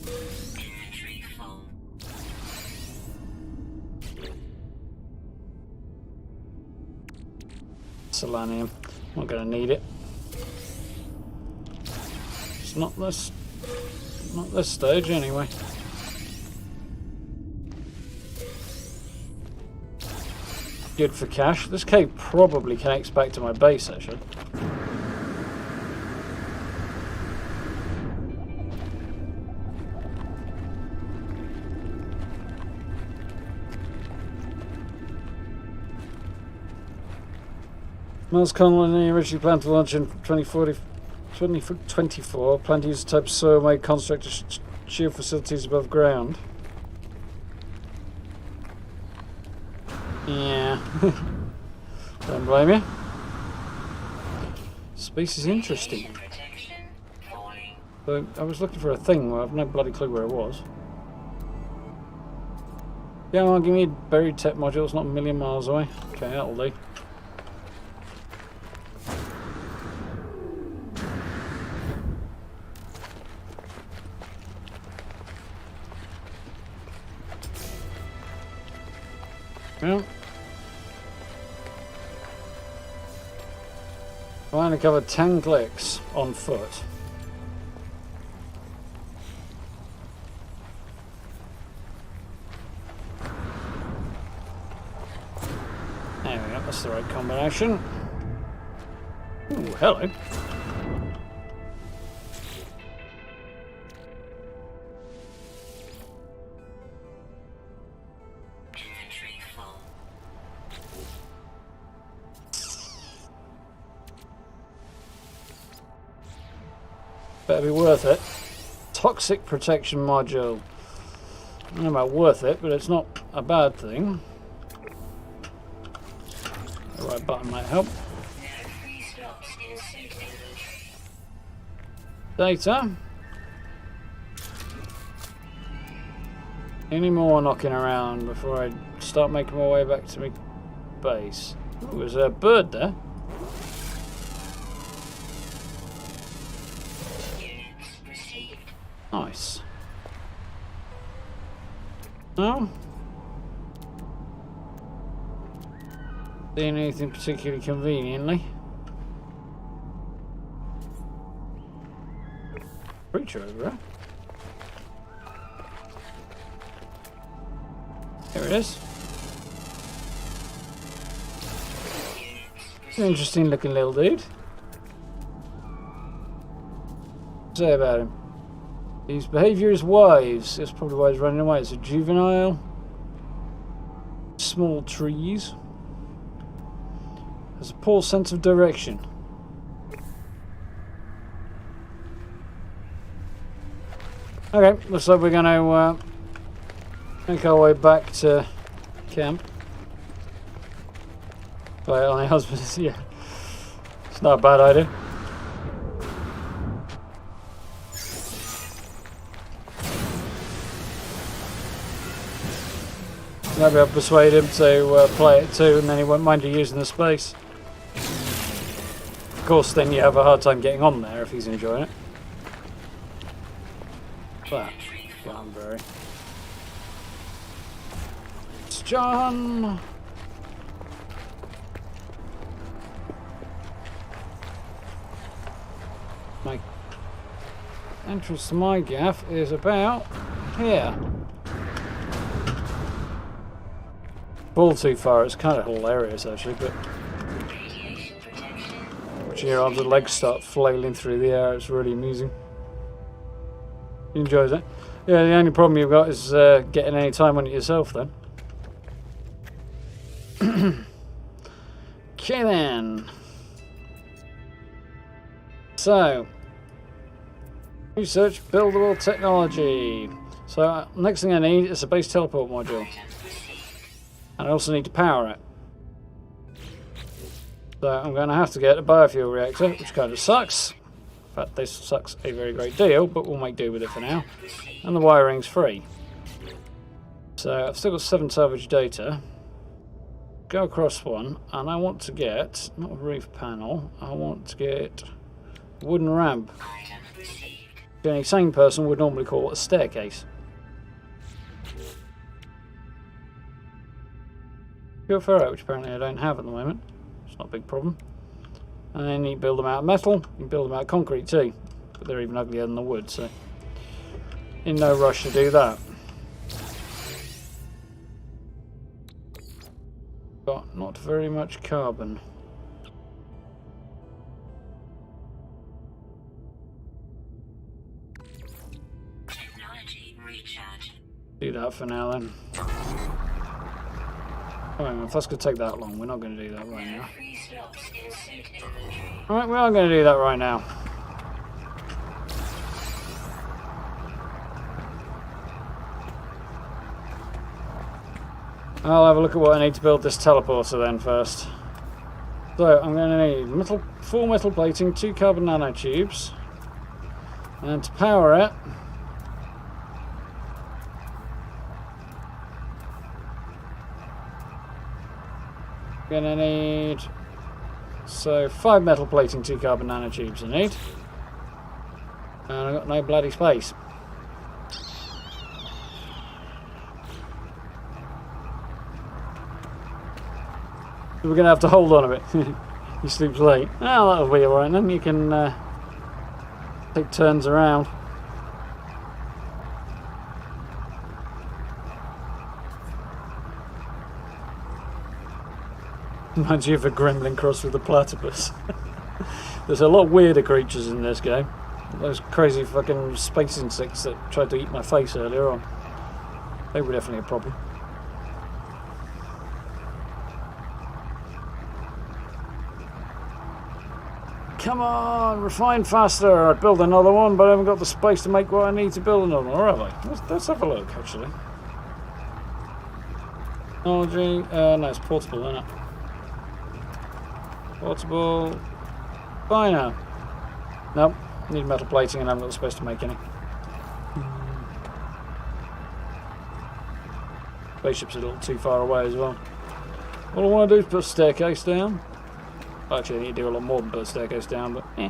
Inventory full. Selenium. Not going to need it. It's not this stage anyway. Good for cash. This cave probably connects back to my base actually. Mars colony originally planned to launch in 2024. Planned to use the type of soil made construct to shield facilities above ground. Yeah. Don't blame you. Space is interesting. Protection falling. But I was looking for a thing where I've no bloody clue where it was. Yeah, well, give me a buried tech module. It's not a million miles away. Okay, that'll do. Well, finally covered 10 clicks on foot. There we go, that's the right combination. Ooh, hello. Better be worth it. Toxic protection module. I don't know about worth it, but it's not a bad thing. The right button might help. Data. Any more knocking around before I start making my way back to my base? Ooh, there's a bird there. Nice. No? Seeing anything particularly conveniently? Creature over there. There it is. It's an interesting looking little dude. What's that about him? His behaviour is wise. That's probably why he's running away. It's a juvenile. Small trees. Has a poor sense of direction. Okay, looks like we're going to make our way back to camp. Play it on my husband. Yeah, it's not a bad idea. Maybe I'll persuade him to play it too, and then he won't mind you using the space. Of course, then you have a hard time getting on there if he's enjoying it. That Granberry. It's John. My entrance to my gaff is about here. Fall too far, it's kind of hilarious actually, but watching your arms and legs start flailing through the air, it's really amusing. He enjoys it. Yeah, the only problem you've got is getting any time on it yourself then. Okay then. So, research buildable technology. So, next thing I need is a base teleport module. And I also need to power it. So, I'm going to have to get a biofuel reactor, which kind of sucks. In fact, this sucks a very great deal, but we'll make do with it for now. And the wiring's free. So, I've still got 7 salvage data. Go across one, and I want to get, not a roof panel, I want to get a wooden ramp. Any sane person would normally call it a staircase. Pure ferro, which apparently I don't have at the moment. It's not a big problem. And then you build them out of metal, you can build them out of concrete too. But they're even uglier than the wood, so in no rush to do that. Got not very much carbon. Technology recharge. Do that for now then. Alright, if that's going to take that long, we're not going to do that right now. Alright, we are going to do that right now. I'll have a look at what I need to build this teleporter then first. So, I'm going to need 4 metal plating, 2 carbon nanotubes. And to power it, I'm going to need 5 metal plating, 2 carbon nanotubes I need. And I've got no bloody space. We're going to have to hold on a bit. He sleeps late. Oh, that'll be alright then. You can take turns around. Reminds you of a gremlin crossed with a platypus. There's a lot weirder creatures in this game. Those crazy fucking space insects that tried to eat my face earlier on. They were definitely a problem. Come on, refine faster. I'd build another one, but I haven't got the space to make what I need to build another one, or have I? Let's have a look, actually. Technology, no, it's portable, isn't it? Portable. Fine now. Nope, need metal plating and I haven't got the space to make any. Spaceship's a little too far away as well. All I want to do is put a staircase down. Actually, I need to do a lot more than put a staircase down, but eh.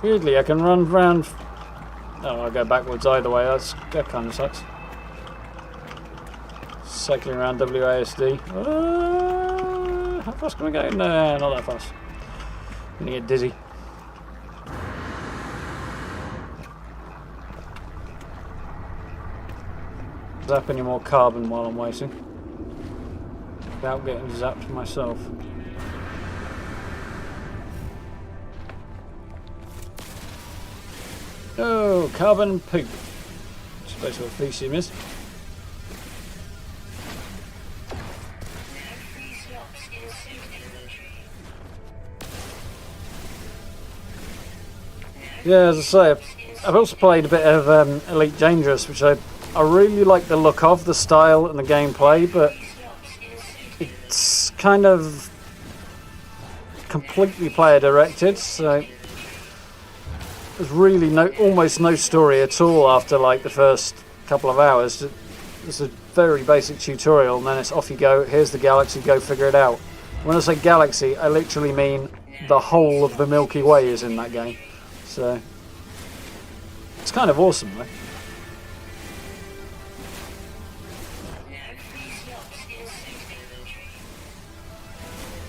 Weirdly, I can run round. Oh, I'll go backwards either way. That kind of sucks. Cycling around WASD. How fast can we go? No, not that fast. I'm gonna get dizzy. Zap any more carbon while I'm waiting. Without getting zapped myself. Oh, carbon poop. Which is basically what Xion is. Yeah, as I say, I've also played a bit of Elite Dangerous, which I really like the look of, the style and the gameplay, but it's kind of completely player directed, so there's really almost no story at all after like the first couple of hours. It's a very basic tutorial and then it's off you go, here's the galaxy, go figure it out. When I say galaxy, I literally mean the whole of the Milky Way is in that game, so it's kind of awesome, right?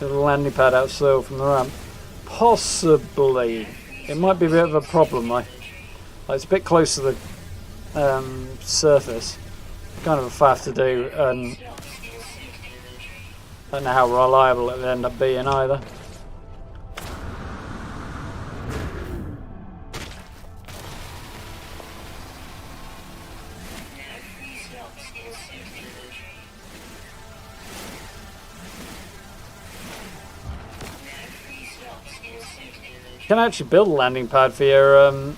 Little landing pad out slow from the ramp. Possibly. It might be a bit of a problem, though. Like, it's a bit close to the surface. Kind of a faff to do, and I don't know how reliable it would end up being either. You can actually build a landing pad for your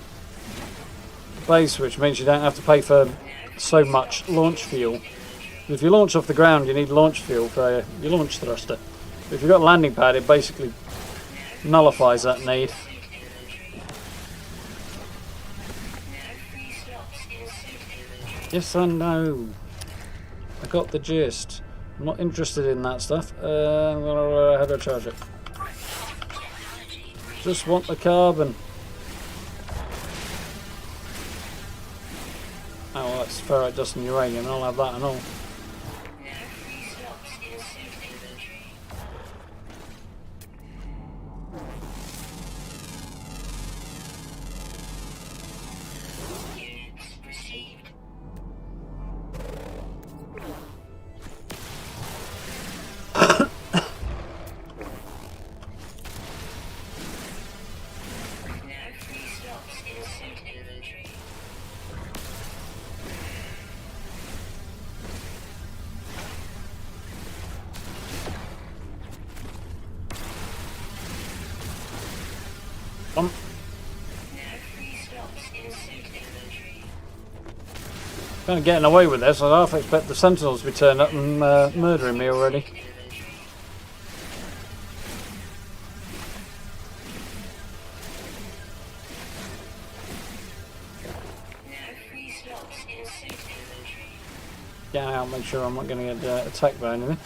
base, which means you don't have to pay for so much launch fuel. If you launch off the ground, you need launch fuel for your launch thruster. But if you've got a landing pad, it basically nullifies that need. Yes, I know. I got the gist. I'm not interested in that stuff. How do I charge it? Just want the carbon. Oh, well, that's ferrite dust and uranium, and I'll have that and all. Kind of getting away with this. I half expect the Sentinels to be turning up and murdering me already. Get out, make sure I'm not going to get attacked by anything.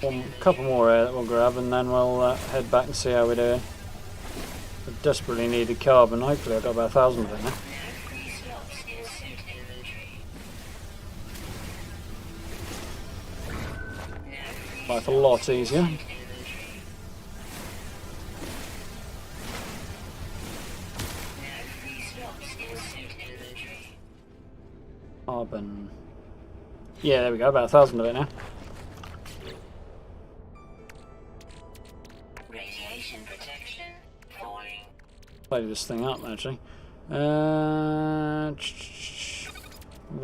A couple more that we'll grab, and then we'll head back and see how we're doing. I desperately needed carbon. Hopefully I've got about 1,000 of it now. Life a lot easier. Carbon. Yeah, there we go. About 1,000 of it now. Play this thing up actually. We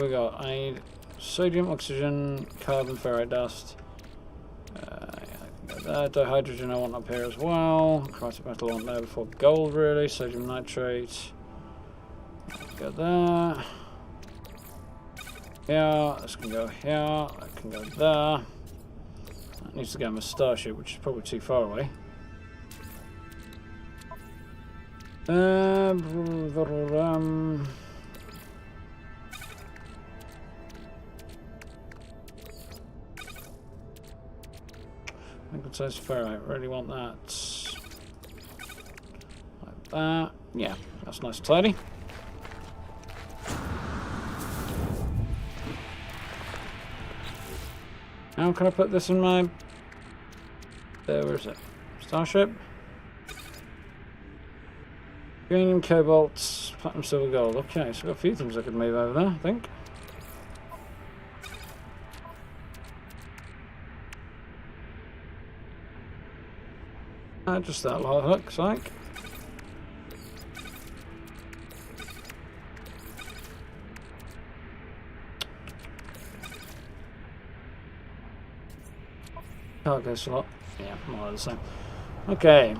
got, I need sodium, oxygen, carbon, ferrite dust. Dihydrogen I want up here as well. Chromatic metal I want there before gold really. Sodium nitrate. Got that. Yeah, this can go here. That can go there. That needs to go in my starship, which is probably too far away. Good size ferrite, really want that. Like that. Yeah, that's nice and tidy. How can I put this in my... where is it? Starship? Uranium, cobalt, platinum, silver, gold. Okay, so I've got a few things I could move over there, I think. Just that lot, looks like. Cargo slot. Yeah, more or less the same. Okay.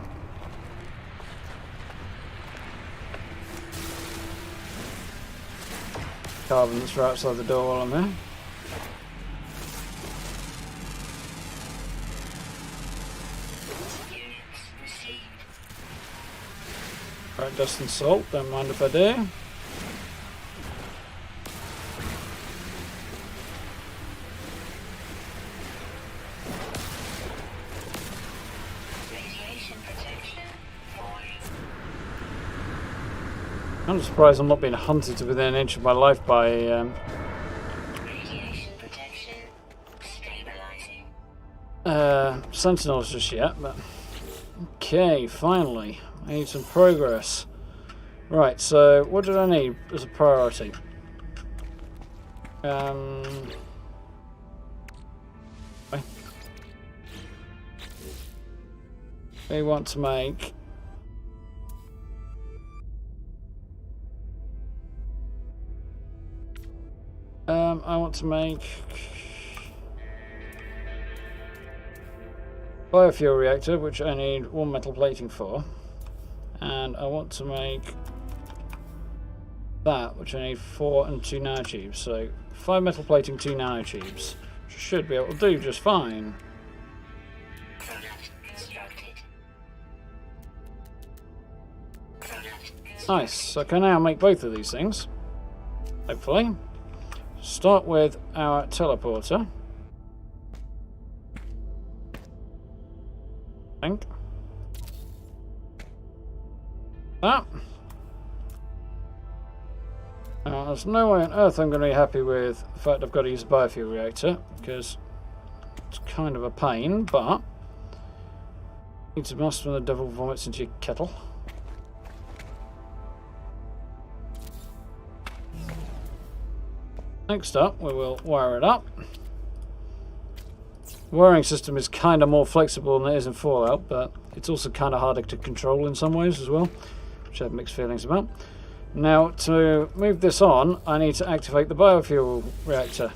Carbon that's right outside the door while I'm there. Right, dust and salt, don't mind if I do. I'm surprised I'm not being hunted to within an inch of my life by Radiation protection stabilizing. Sentinels just yet, but okay, finally. I need some progress. Right, so what did I need as a priority? we want to make I want to make Biofuel Reactor, which I need 1 metal plating for, and I want to make that, which I need 4 and 2 nanotubes. So 5 metal plating, 2 nanotubes, which I should be able to do just fine. Nice, so I can now make both of these things, hopefully. Start with our teleporter. I think. That. Now, there's no way on earth I'm going to be happy with the fact I've got to use a biofuel reactor, because it's kind of a pain, but need to must when the devil vomits into your kettle. Next up, we will wire it up. The wiring system is kind of more flexible than it is in Fallout, but it's also kind of harder to control in some ways as well, which I have mixed feelings about. Now, to move this on, I need to activate the biofuel reactor.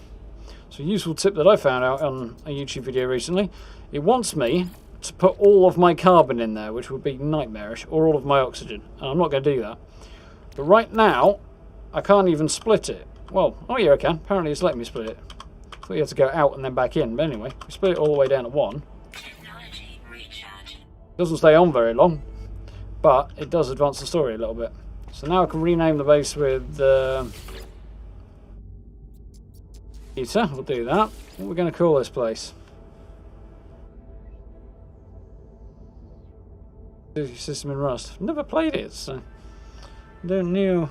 So a useful tip that I found out on a YouTube video recently, it wants me to put all of my carbon in there, which would be nightmarish, or all of my oxygen, and I'm not going to do that. But right now, I can't even split it. Well, oh yeah, I can. Apparently it's letting me split it. I thought you had to go out and then back in, but anyway, we split it all the way down to 1. Doesn't stay on very long, but it does advance the story a little bit. So now I can rename the base with Peter. We'll do that. What are we going to call this place? System in Rust. I've never played it, so I don't know.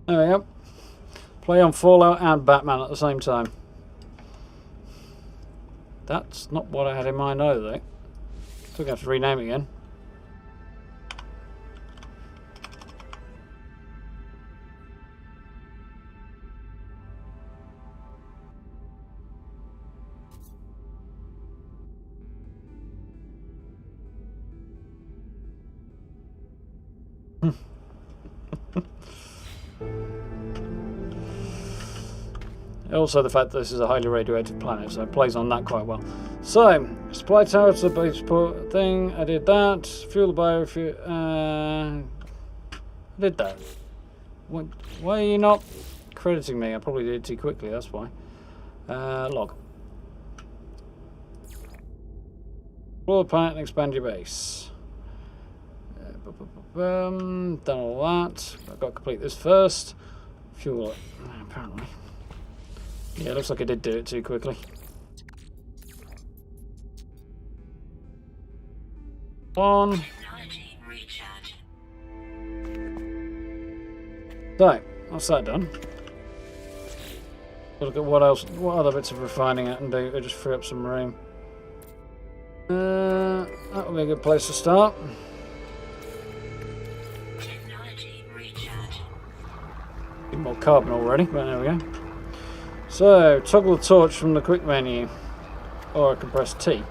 There we go. Play on Fallout and Batman at the same time. That's not what I had in mind either, though. Still going to have to rename it again. Also the fact that this is a highly radioactive planet, so it plays on that quite well. So, supply tower to the base port thing, I did that. Fuel the biofuel, I did that. Why are you not crediting me? I probably did it too quickly, that's why. Log. Explore the planet and expand your base. Done all that. I've got to complete this first. Fuel it, apparently. Yeah, it looks like I did do it too quickly. On. So, that's that done. Look at what else, what other bits of refining I can do to just free up some room. That would be a good place to start. Need more carbon already, but there we go. So, toggle the torch from the quick menu, or I can press T.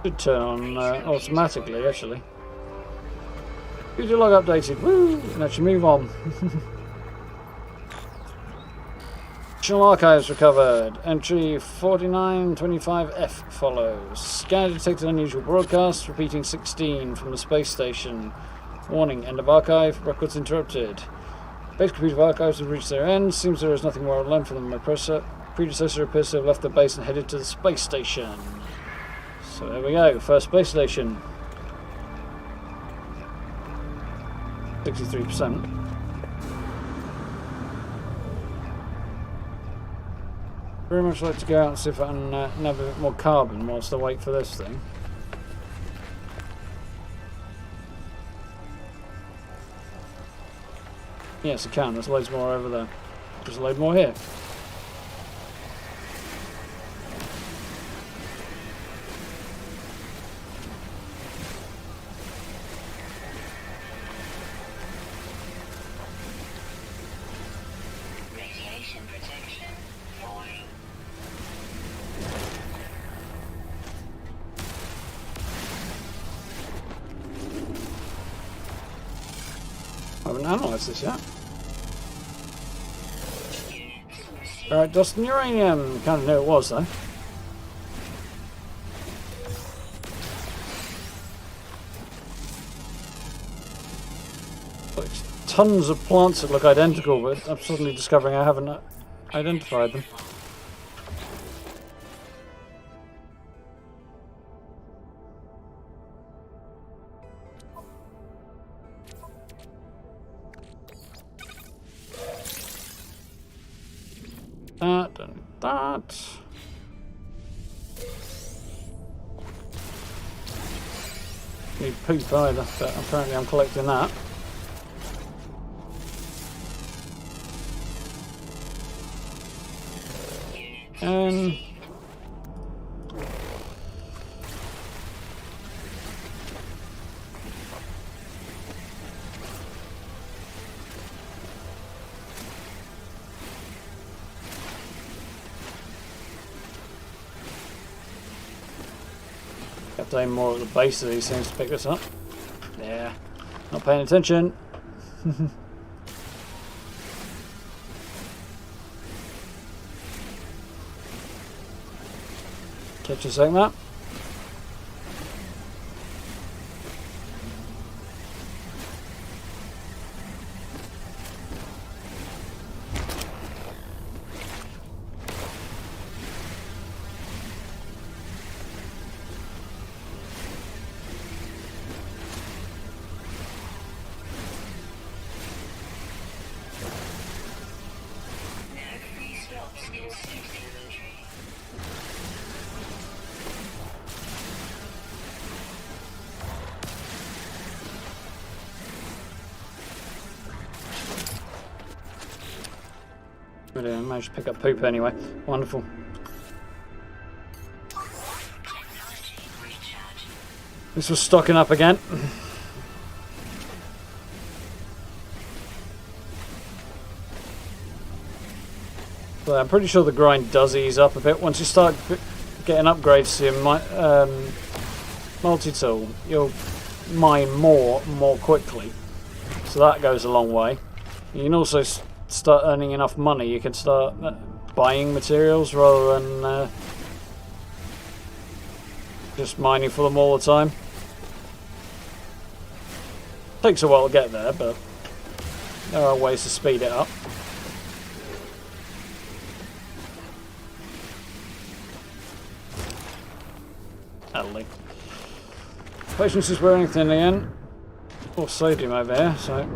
Should turn on automatically, actually. User log updated, woo! Let's move on. Additional archives recovered. Entry 4925F follows. Scanner detected unusual broadcasts, repeating 16 from the space station. Warning, end of archive, records interrupted. Base computer archives have reached their end. Seems there is nothing more to learn from them. My predecessor appears to have left the base and headed to the space station. So there we go, first space station. 63%. Very much like to go out and see if I can nab a bit more carbon whilst I wait for this thing. Yes, I can. There's loads more over there. There's a load more here. Radiation protection falling. I haven't analysed this yet. Alright, Dustin, uranium. Kind of knew it was, though. Like, tons of plants that look identical, but I'm suddenly discovering I haven't identified them. That and that. Need poop either, but apparently I'm collecting that. And have to aim more at the base of these things to pick this up. Yeah, not paying attention. Catch a sec, Matt. No free slots in safe inventory. Brilliant, I managed to pick up poop anyway. Wonderful. Technology recharge. This was stocking up again. So I'm pretty sure the grind does ease up a bit. Once you start getting upgrades to your multi-tool, you'll mine more quickly. So that goes a long way. You can also start earning enough money. You can start buying materials rather than just mining for them all the time. Takes a while to get there, but there are ways to speed it up. Hardly. Patience is wearing thin again. Or sodium over here, so.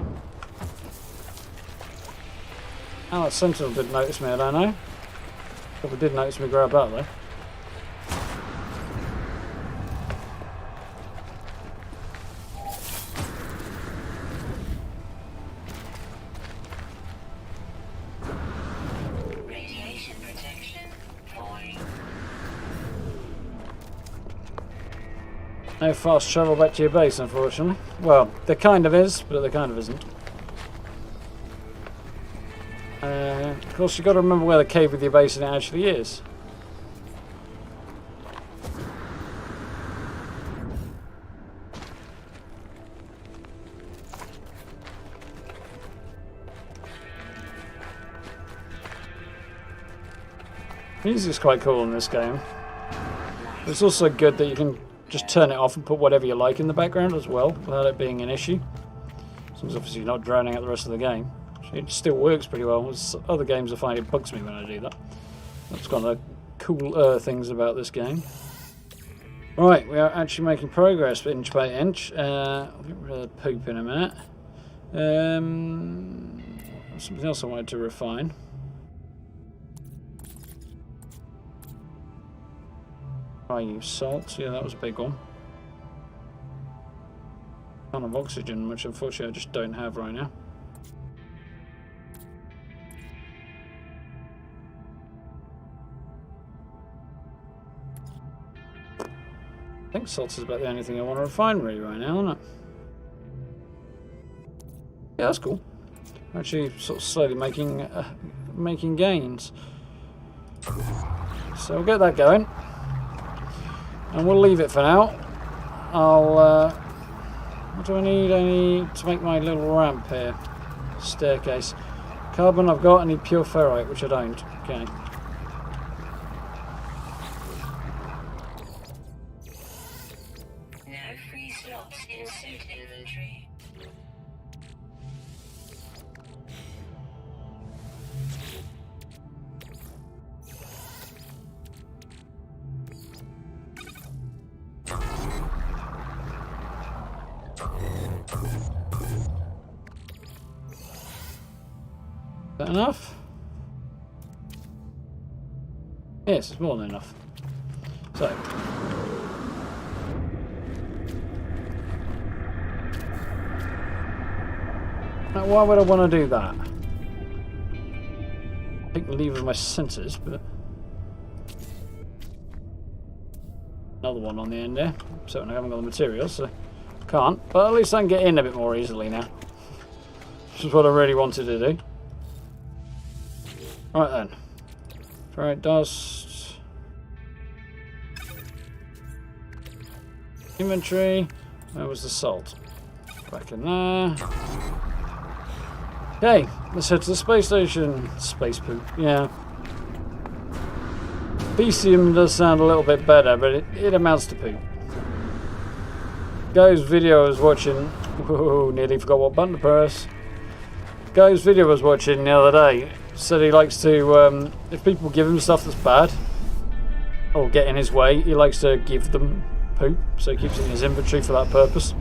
Oh, that sentinel did notice me, I don't know. Probably did notice me grab that though. Radiation protection falling. No fast travel back to your base, unfortunately. Well, there kind of is, but there kind of isn't. Of course, you've got to remember where the cave with your base in it actually is. Music's quite cool in this game. It's also good that you can just turn it off and put whatever you like in the background as well, without it being an issue. As long as obviously you're not drowning out the rest of the game. It still works pretty well. With other games I find it bugs me when I do that. That's one of the cool things about this game. Right, we are actually making progress inch by inch. I'll get rid of the poop in a minute. Something else I wanted to refine. I use salt. Yeah, that was a big one. Ton of oxygen, which unfortunately I just don't have right now. I think salt is about the only thing I want to refine really right now, isn't it? Yeah, that's cool. Actually, sort of slowly making gains. So we'll get that going, and we'll leave it for now. I'll. What do I need? I need to make my little ramp here. Staircase. Carbon I've got. I need pure ferrite, which I don't. Okay. No free slots in suit inventory. Is that enough? Yes, it's more than enough. So. Now, why would I want to do that? Take the lever of my sensors, but... Another one on the end there. So I haven't got the materials, so can't. But at least I can get in a bit more easily now. Which is what I really wanted to do. Right then. Ferrite dust. Inventory. Where was the salt? Back in there. Okay, let's head to the space station. Space poop, yeah. Bestium does sound a little bit better, but it amounts to poop. Guy's video I was watching. Whoa, nearly forgot what button to press. Guy's video I was watching the other day said he likes to, if people give him stuff that's bad or get in his way, he likes to give them poop, so he keeps it in his inventory for that purpose.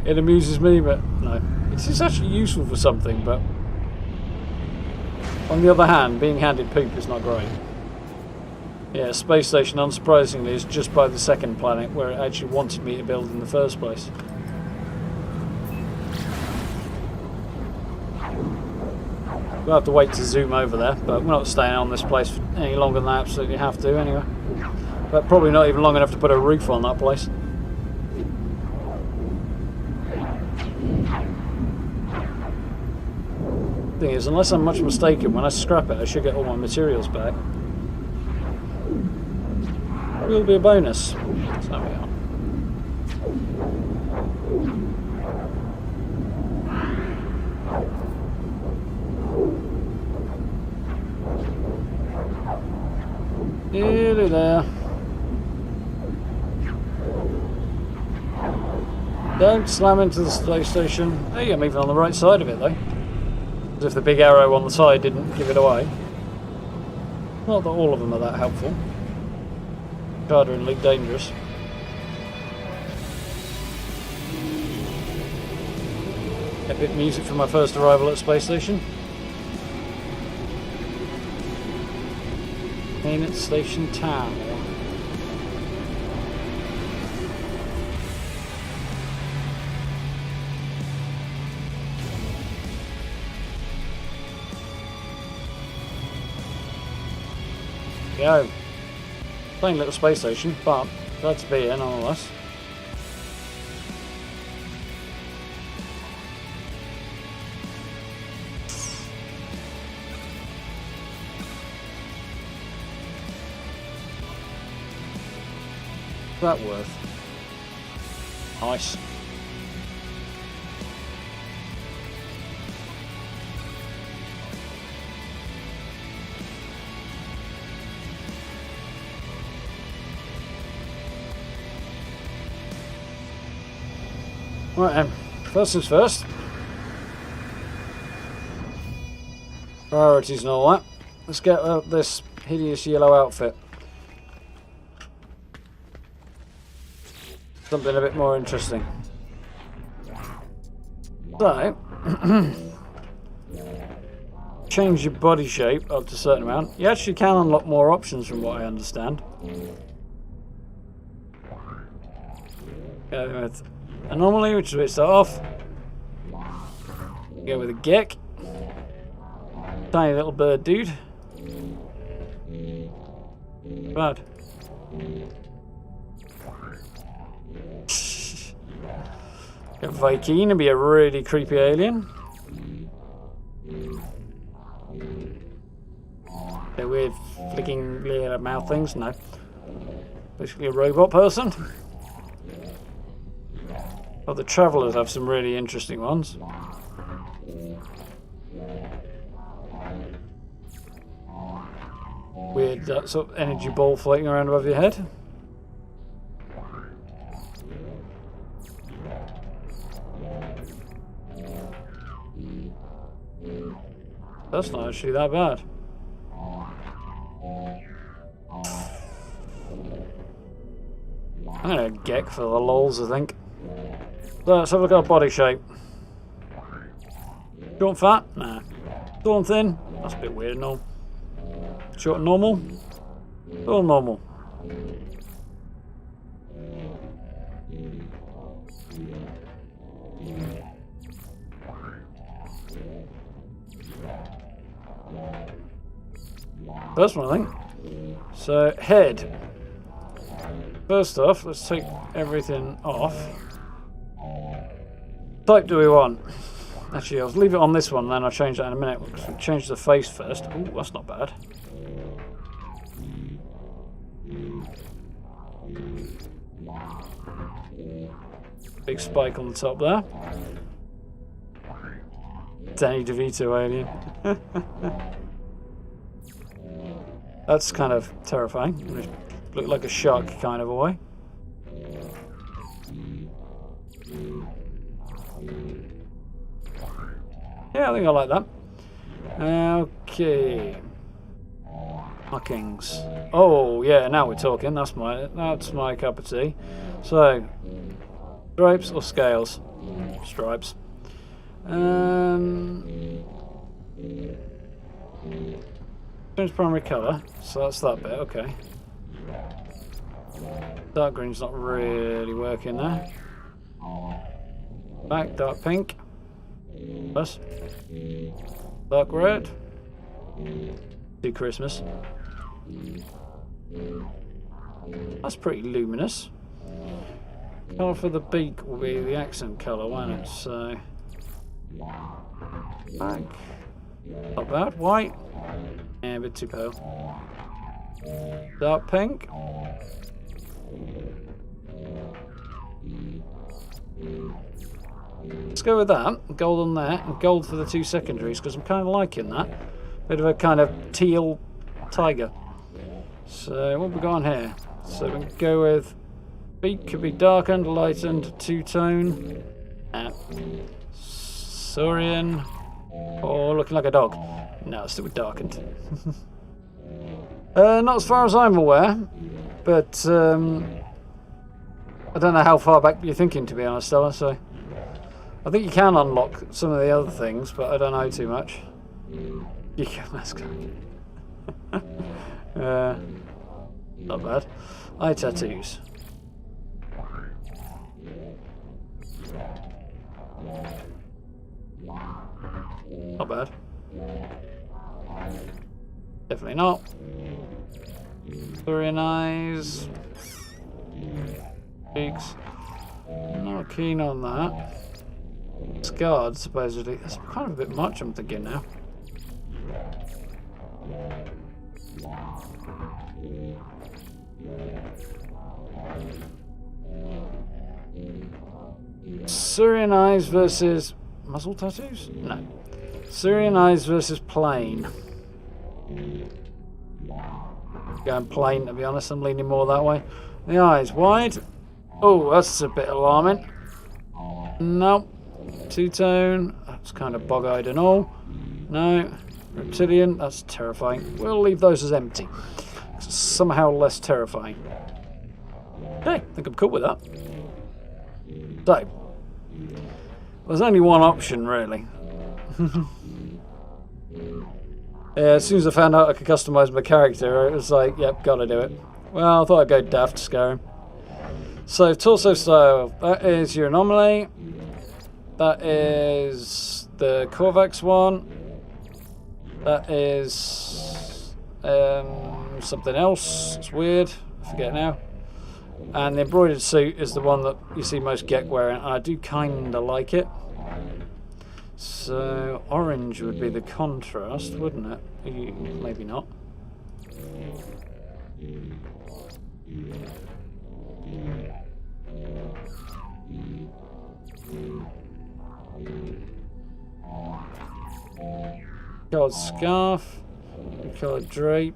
It amuses me, but no. It's actually useful for something, but on the other hand, being handed poop is not great. Yeah, space station, unsurprisingly, is just by the second planet where it actually wanted me to build in the first place. We'll have to wait to zoom over there, but we're not staying on this place any longer than I absolutely have to anyway. But probably not even long enough to put a roof on that place. Thing is, unless I'm much mistaken, when I scrap it I should get all my materials back. It will be a bonus. So there we are. Nearly there. Don't slam into the space station. Hey, I'm even on the right side of it though. As if the big arrow on the side didn't give it away. Not that all of them are that helpful. Carter and League dangerous. Epic music for my first arrival at space station. Maintenance Station Tower. Go. Plain little space station, but glad to be here nonetheless. What's that worth? Nice. Right then, first things first. Priorities and all that. Let's get this hideous yellow outfit. Something a bit more interesting. So, change your body shape up to a certain amount. You actually can unlock more options from what I understand. Go with anomaly, which is where it start off. Go with a geck. Tiny little bird dude. Bad. A Viking would be a really creepy alien. They're weird flicking mouth things, no. Basically a robot person. Oh, the Travellers have some really interesting ones. Weird, that sort of energy ball floating around above your head. That's not actually that bad. I'm gonna geck for the lols, I think. So let's have a look at body shape. Short and fat? Nah. Tall and thin? That's a bit weird, no. Short and normal? All normal. First one, I think. So, head. First off, let's take everything off. Type do we want? Actually, I'll leave it on this one, then I'll change that in a minute. We'll change the face first. Ooh, that's not bad. Big spike on the top there. Danny DeVito alien. That's kind of terrifying. Look like a shark kind of a way. Yeah, I think I like that. Okay. Markings. Oh yeah, now we're talking. That's my cup of tea. So, stripes or scales? Stripes. Change primary colour, so that's that bit, okay. Dark green's not really working there. Back, dark pink. Plus. Dark red. Do Christmas. That's pretty luminous. Colour for the beak will be the accent colour, won't it? So. Back. Not bad. White. Yeah, a bit too pale. Dark pink. Let's go with that. Gold on there, and gold for the two secondaries, because I'm kind of liking that. Bit of a kind of teal tiger. So, what have we got on here? So, we can go with beak could be darkened, lightened, two-tone. Saurian. Or looking like a dog. No, it's still darkened. Not as far as I'm aware, but I don't know how far back you're thinking, to be honest, Stella, so I think you can unlock some of the other things, but I don't know too much. You can mascot. Not bad. Eye tattoos. Not bad. Definitely not. Very nice. Cheeks. Not keen on that. Scarred, supposedly. That's kind of a bit much, I'm thinking now. Syrian eyes versus muzzle tattoos? No. Syrian eyes versus plain. Going plain, to be honest. I'm leaning more that way. The eyes wide. Oh, that's a bit alarming. No. Two-tone. That's kind of bog-eyed and all. No. Reptilian. That's terrifying. We'll leave those as empty. It's somehow less terrifying. Okay, I think I'm cool with that. So, there's only one option, really. Yeah, as soon as I found out I could customise my character, it was like, yep, gotta do it. Well, I thought I'd go daft to scare him. So, torso style, that is your anomaly. That is the Corvax one. That is something else. It's weird. I forget now. And the embroidered suit is the one that you see most Gek wearing. I do kind of like it. So orange would be the contrast, wouldn't it? Maybe not. Colored scarf, colored drape.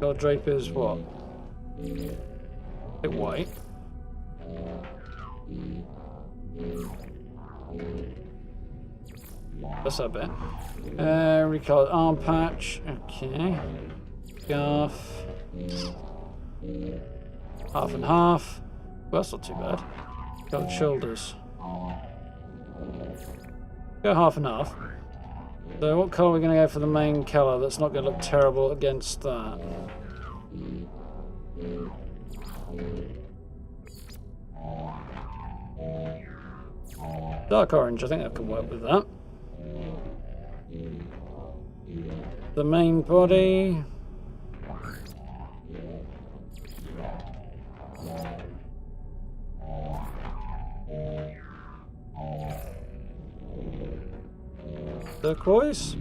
Colored drape is what? A bit white. That's a bit. Recolored arm patch. Okay. Scarf. Half and half. Well, that's not too bad. Colored shoulders. Go half and half. So what colour are we going to go for the main colour that's not going to look terrible against that? Dark orange, I think I can work with that. The main body. Turquoise.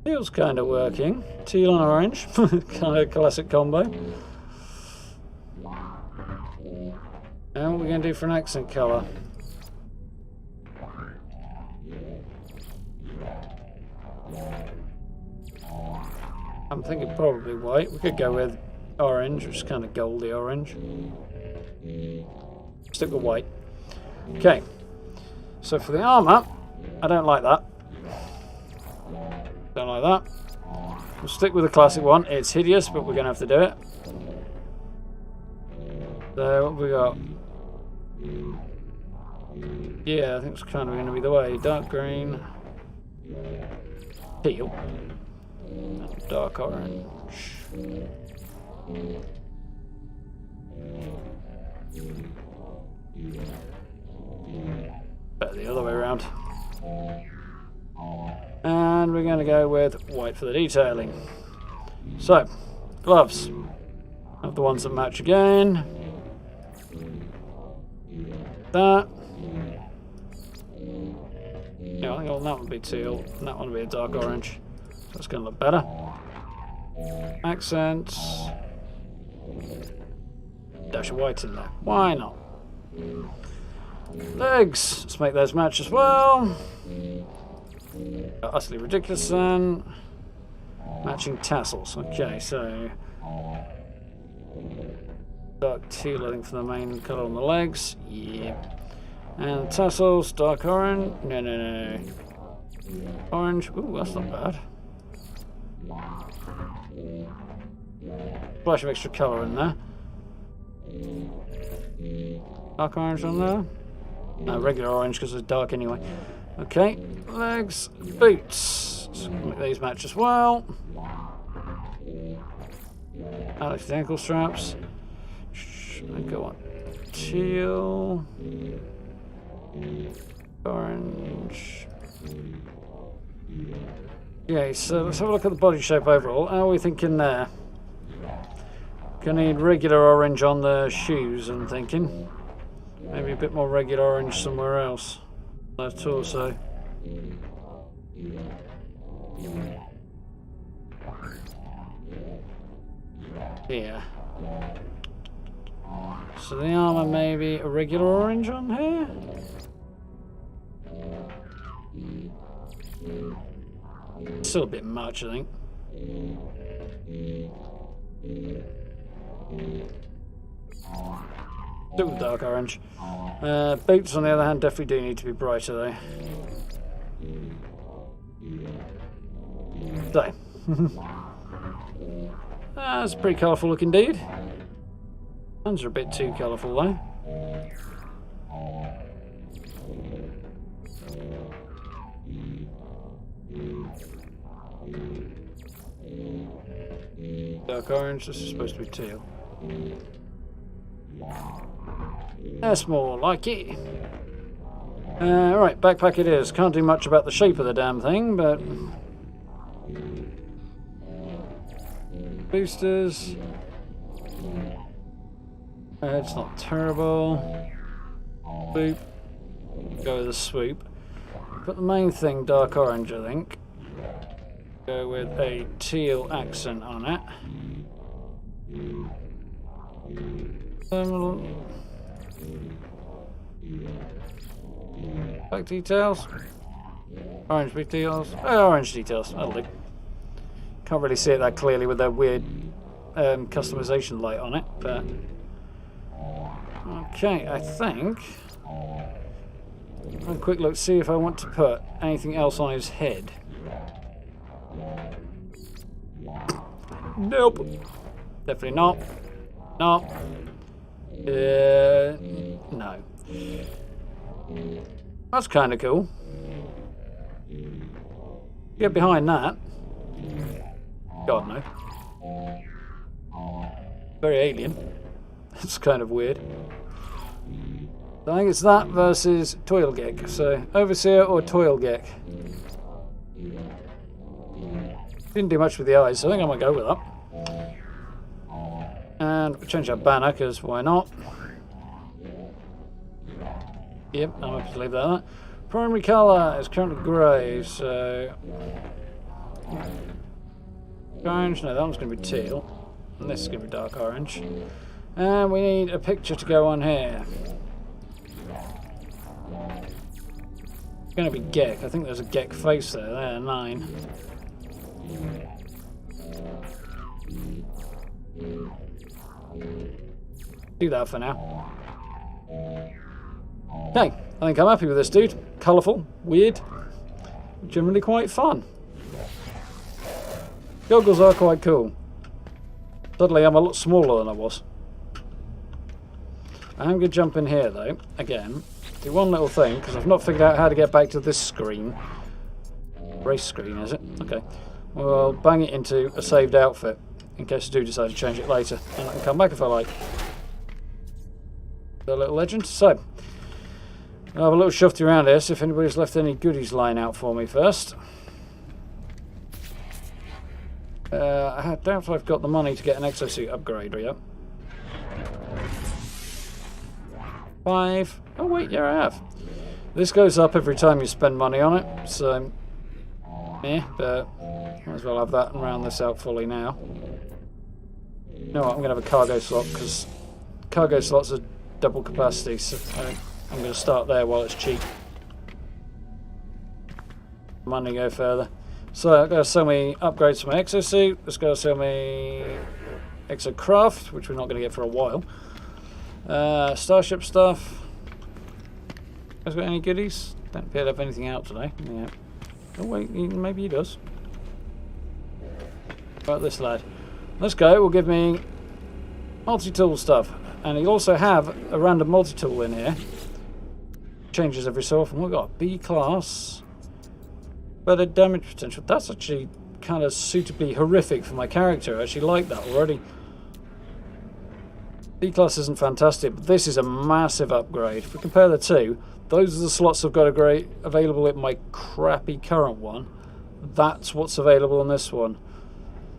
Teal's kind of working. Teal and orange, kind of classic combo. And what are we going to do for an accent colour? I'm thinking probably white. We could go with orange, which is kind of goldy orange. Stick with white. Okay. So for the armour, I don't like that. Don't like that. We'll stick with the classic one. It's hideous, but we're going to have to do it. So what have we got? Yeah, I think it's kind of going to be the way. Dark green. Teal. Dark orange. Better the other way around. And we're going to go with white for the detailing. So, gloves. Have the ones that match again. That. Yeah, I think that would be teal, and that one would be a dark orange. So it's going to look better. Accents. Dash of white in there. Why not? Legs. Let's make those match as well. Utterly ridiculous then. Matching tassels. Okay, so dark teal, I think, for the main colour on the legs. Yeah. And tassels, dark orange. No. Orange. Ooh, that's not bad. Splash of extra colour in there. Dark orange on there. No, regular orange because it's dark anyway. Okay, legs, boots. So make these match as well. Alex the ankle straps. Go on. Teal. Orange. Okay, so let's have a look at the body shape overall. How are we thinking there? Gonna need regular orange on the shoes, I'm thinking. Maybe a bit more regular orange somewhere else. The torso. Yeah. So the armour maybe a regular orange on here? Still a bit much, I think. Still dark orange. Boots, on the other hand, definitely do need to be brighter, though. So. That's pretty colourful look indeed. Hands are a bit too colourful, though. Dark orange, this is supposed to be teal. That's more like it. Right, backpack it is. Can't do much about the shape of the damn thing, but Boosters. It's not terrible. Swoop. Go with a swoop. But the main thing, dark orange, I think. Go with a teal accent on it. Black details. Orange big details. Orange details. That'll do. Can't really see it that clearly with that weird customization light on it, but okay, I think a quick look, see if I want to put anything else on his head. Nope. Definitely not. No. No. That's kind of cool. Get behind that. God, no. Very alien. It's kind of weird. I think it's that versus Toilgeck. So, Overseer or Toilgeck. Didn't do much with the eyes, so I think I might go with that. And we'll change our banner, because why not? Yep, I'm happy to leave that at that. Primary colour is currently grey, so... Orange, no, that one's going to be teal. And this is going to be dark orange. And we need a picture to go on here. It's going to be Gek. I think there's a Gek face there. There, 9. Do that for now. Okay, I think I'm happy with this dude. Colourful, weird, generally quite fun. Goggles are quite cool. Suddenly I'm a lot smaller than I was. I'm going to jump in here though, again, do one little thing, because I've not figured out how to get back to this screen. Race screen, is it? Okay. Well, bang it into a saved outfit, in case I do decide to change it later, and I can come back if I like. The little legend. So, I'll have a little shufty around here, see if anybody's left any goodies lying out for me first. I doubt if I've got the money to get an exosuit upgrade yet. 5. Oh wait, yeah I have. This goes up every time you spend money on it, so yeah, but might as well have that and round this out fully now. You know what, I'm going to have a cargo slot, because cargo slots are double capacity, so I'm going to start there while it's cheap. Money go further. So I've got to sell me upgrades for my exosuit. It's got to sell me exocraft, which we're not going to get for a while. Starship stuff. Has got any goodies? Don't appear to have anything out today. Yeah. Oh wait, maybe he does. Right, this lad. Let's go. Will give me multi-tool stuff, and he'll also have a random multi-tool in here. Changes every so often. We've got B class. Better damage potential. That's actually kind of suitably horrific for my character. I actually like that already. B class isn't fantastic, but this is a massive upgrade. If we compare the two, those are the slots I've got available in my crappy current one. That's what's available in this one.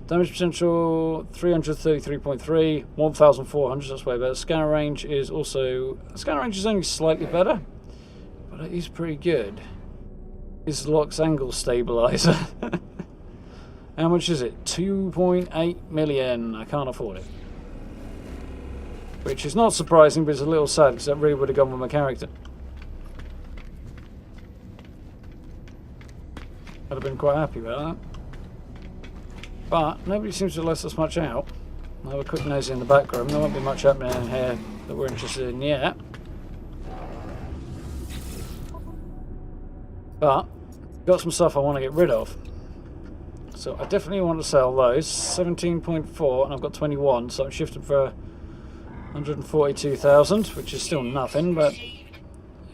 Damage potential 333.3, 1,400. That's way better. Scanner range is also. Scanner range is only slightly better, but it is pretty good. Is Locks angle stabilizer. How much is it? 2.8 million. I can't afford it. Which is not surprising, but it's a little sad because that really would have gone with my character. I'd have been quite happy about that. But nobody seems to let us much out. I'll have a quick nose in the back room. There won't be much happening in here that we're interested in yet. But got some stuff I want to get rid of. So I definitely want to sell those. 17.4 and I've got 21, so I'm shifting for 142,000, which is still nothing, but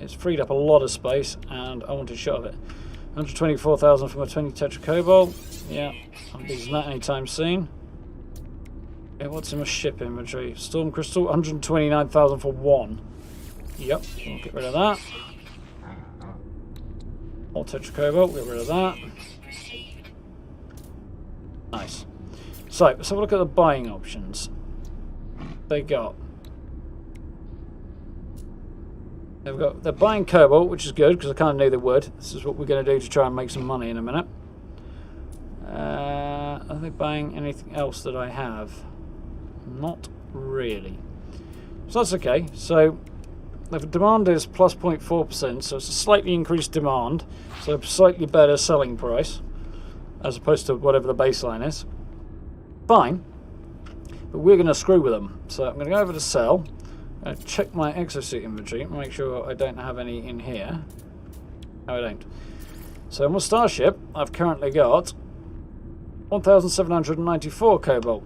it's freed up a lot of space and I want to shove it. 124,000 for my 20 Tetra Cobalt. Yeah, I'm using that anytime soon. Okay, what's in my ship inventory? Storm Crystal, 129,000 for 1. Yep, we'll get rid of that. More Tetra Cobalt, get rid of that. Nice. So, let's have a look at the buying options. They're buying cobalt, which is good because I kind of knew they would. This is what we're going to do to try and make some money in a minute. Are they buying anything else that I have? Not really. So that's okay. So the demand is plus 0.4%, so it's a slightly increased demand, so a slightly better selling price as opposed to whatever the baseline is. Fine, but we're going to screw with them. So I'm going to go over to sell, check my exosuit inventory, make sure I don't have any in here. No, I don't. So on my starship, I've currently got 1,794 cobalt.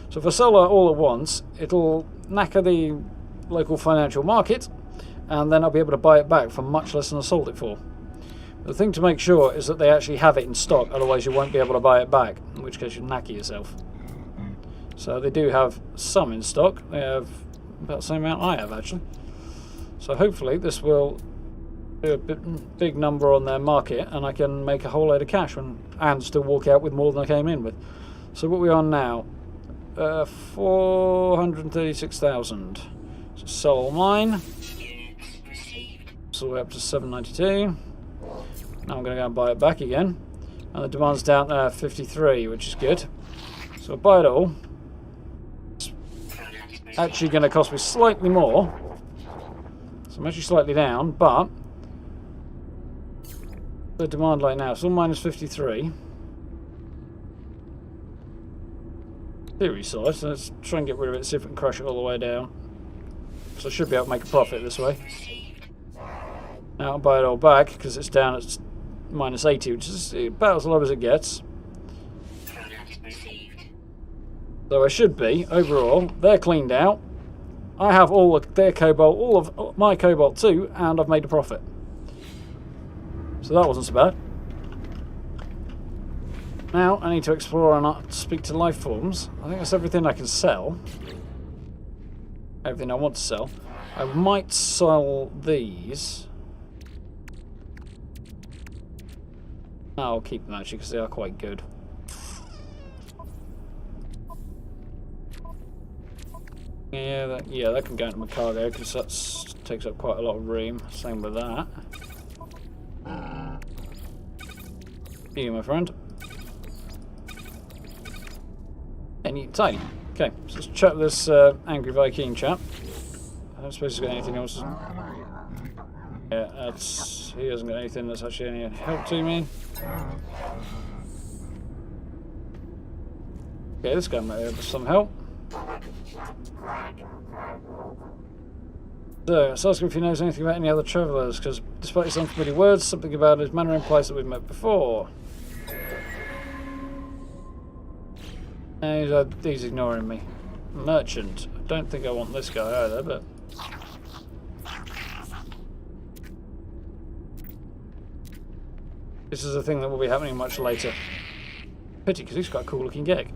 So if I sell that all at once, it'll knacker the local financial market, and then I'll be able to buy it back for much less than I sold it for. The thing to make sure is that they actually have it in stock, otherwise you won't be able to buy it back, in which case you'll knacker yourself. So they do have some in stock. They have about the same amount I have, actually. So hopefully this will do a big number on their market, and I can make a whole load of cash and still walk out with more than I came in with. So what are we on now? 436,000. So sell all mine. So we're up to 792. Now I'm going to go and buy it back again. And the demand's down to 53, which is good. So I'll buy it all. It's actually going to cost me slightly more. So I'm actually slightly down, but the demand line now, so all minus 53. Theory size, so let's try and get rid of it, see if we can crush it all the way down. So I should be able to make a profit this way. Now I'll buy it all back because it's down at minus 80, which is about as low as it gets. So I should be, overall, they're cleaned out. I have all of their cobalt, all of my cobalt too, and I've made a profit. So that wasn't so bad. Now I need to explore and speak to life forms. I think that's everything I can sell. Everything I want to sell. I might sell these. No, I'll keep them actually because they are quite good. Yeah, that can go into my cargo because that takes up quite a lot of room. Same with that. You, my friend. And tiny. Okay, so let's chat with this angry Viking chap. I don't suppose he's got anything else. Yeah, he hasn't got anything that's actually any help to me. Okay, this guy might have some help. So, let's ask him if he knows anything about any other travellers, because despite his unfamiliar words, something about his manner implies that we've met before. He's ignoring me. Merchant. I don't think I want this guy either, but... this is a thing that will be happening much later. Pity, because he's got a cool looking gig.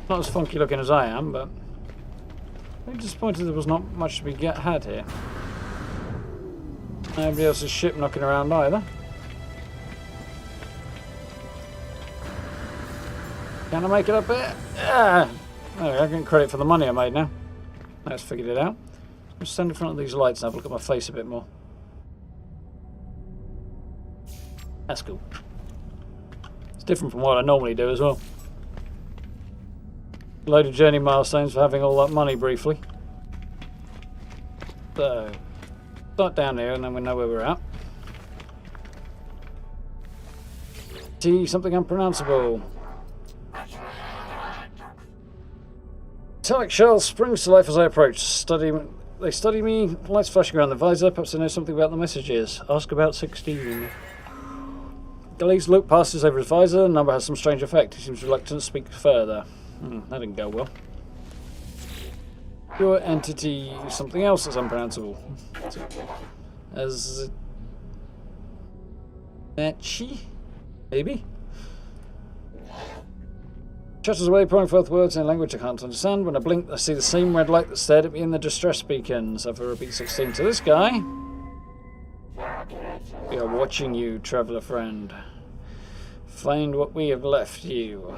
Not as funky looking as I am, but... I'm disappointed there was not much to be had here. Nobody else's ship knocking around either. Can I make it up here? Yeah! There, I'm getting credit for the money I made now. Let's figured it out. Let's stand in front of these lights and have a look at my face a bit more. That's cool. It's different from what I normally do as well. Load of journey milestones for having all that money briefly. So, start down here and then we know where we're at. T, something unpronounceable. Metallic shell springs to life as I approach. They study me, lights flashing around the visor, perhaps they know something about the messages. Ask about 16. Gale's look passes over his visor, the number has some strange effect. He seems reluctant to speak further. That didn't go well. Your entity, something else that's unpronounceable. As... Matchy? Maybe? Chatters away, pouring forth words in a language I can't understand. When I blink, I see the same red light that stared at me in the distress beacons. I've repeat 16 to this guy. We are watching you, traveller friend. Find what we have left you.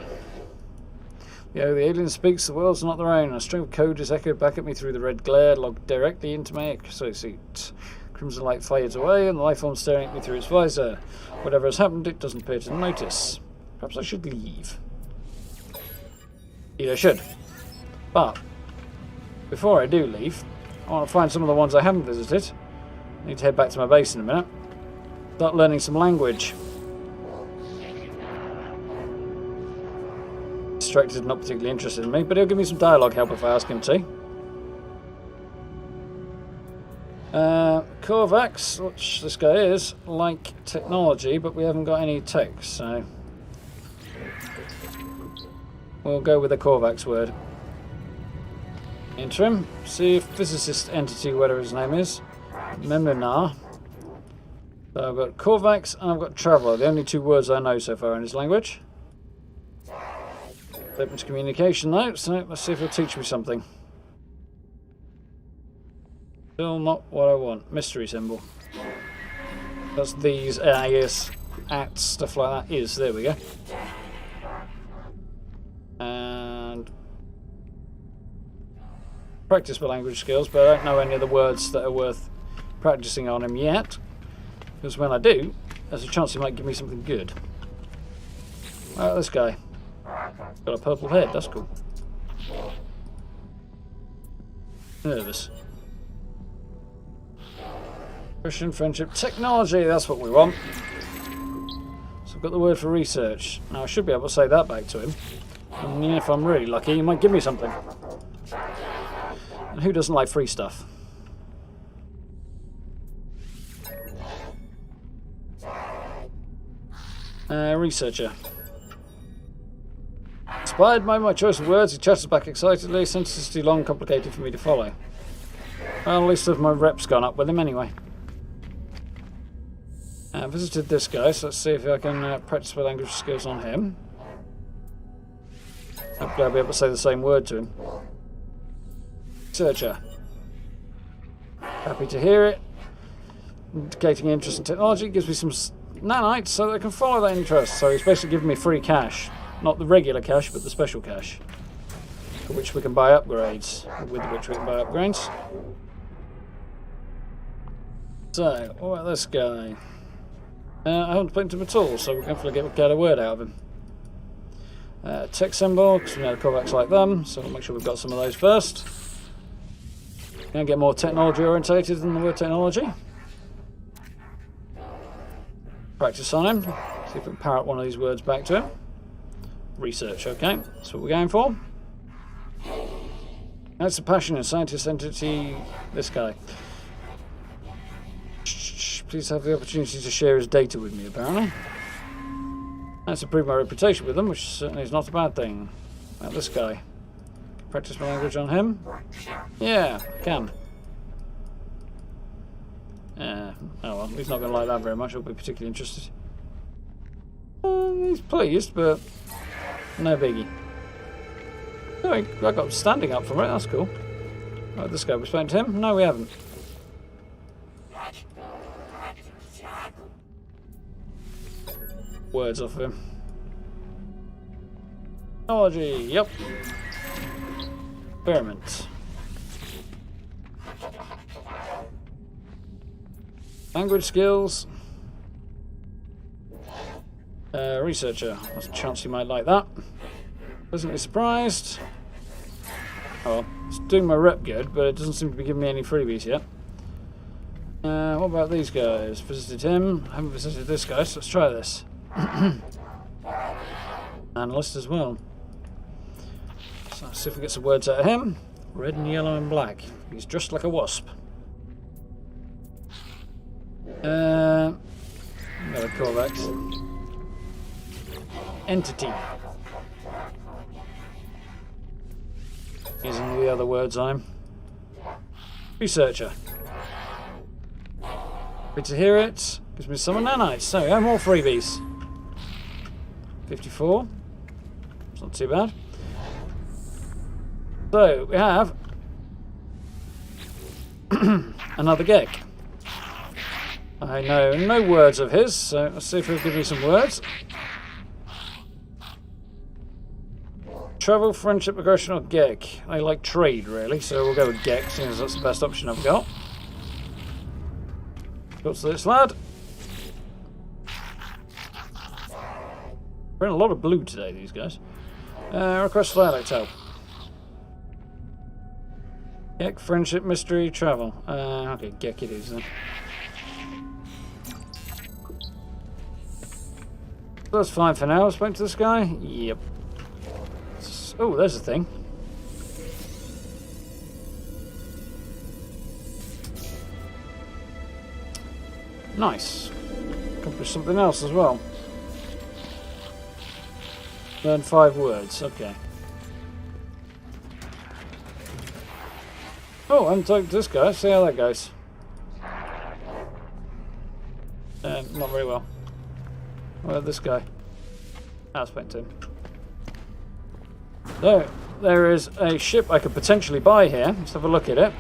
Yeah, the alien speaks, the world's not their own. A string of code is echoed back at me through the red glare, logged directly into my exosuit. Crimson light fades away, and the life form staring at me through its visor. Whatever has happened, it doesn't appear to notice. Perhaps I should leave. Yeah, I should. But, before I do leave, I want to find some of the ones I haven't visited. I need to head back to my base in a minute. Start learning some language. Distracted, not particularly interested in me, but he'll give me some dialogue help if I ask him to. Korvax, which this guy is, like technology, but we haven't got any tech, so we'll go with the Korvax word. Interim, see if physicist entity, whatever his name is, Memunar. So I've got Korvax and I've got Traveller, the only two words I know so far in his language. Open to communication though, so let's see if he'll teach me something. Still not what I want. Mystery symbol. That's these, yes, at, stuff like that is. There we go. And practice my language skills, but I don't know any of the words that are worth practicing on him yet. Because when I do, there's a chance he might give me something good. This guy. Got a purple head, that's cool. Nervous. Christian friendship technology, that's what we want. So I've got the word for research. Now I should be able to say that back to him. And if I'm really lucky, he might give me something. And who doesn't like free stuff? Researcher. Inspired by my choice of words, he chatters back excitedly. Sentences too long, complicated for me to follow. Well, at least my rep's gone up with him anyway. I visited this guy, so let's see if I can practice my language skills on him. Hopefully I'll be able to say the same word to him. Researcher. Happy to hear it. Indicating interest in technology. Gives me some nanites so that I can follow that interest. So he's basically giving me free cash. Not the regular cash, but the special cash. For which we can buy upgrades. With which we can buy upgrades. So, what about this guy? I haven't played him at all, so we'll hopefully get a word out of him. Tech symbol, because we know the Korvax like them, so we'll make sure we've got some of those first. Can get more technology orientated than the word technology. Practice on him. See if we can parrot one of these words back to him. Research, okay, that's what we're going for. That's the passion and scientist entity, this guy. Please have the opportunity to share his data with me, apparently. That's improved my reputation with them, which certainly is not a bad thing. About this guy. Practice my language on him? Yeah, I can. Oh well, he's not going to like that very much. I'll be particularly interested. He's pleased, but no biggie. Oh, I got standing up from it, that's cool. Right, this guy, we spoken to him? No, we haven't. Words off of him. Technology, yep. Experiment. Language skills. Researcher. There's a chance you might like that. Pleasantly surprised. Oh well, it's doing my rep good, but it doesn't seem to be giving me any freebies yet. What about these guys? Visited him. Haven't visited this guy, so let's try this. Analyst as well. So let's see if we get some words out of him. Red and yellow and black. He's dressed like a wasp. Another Korvax. Entity. Using the other words on him. Researcher. Good to hear it. Gives me some nanites. So, yeah, more freebies. 54. It's not too bad. So, we have another Gek. I know no words of his, so let's see if he'll give me some words. travel, friendship, aggression, or Gek? I like trade, really, so we'll go with Gek, seeing as that's the best option I've got. What's this, lad? We're in a lot of blue today, these guys. Request dialect help. Gek, friendship, mystery, travel. Okay, Gek it is then. That's fine for now. Spoke to this guy? Yep. Oh, there's a thing. Nice. Accomplish something else as well. Learn 5 words. Okay. Oh, I'm talking to this guy. See how that goes. Not very well. Well, this guy. I spoke to him. So, there is a ship I could potentially buy here. Let's have a look at it.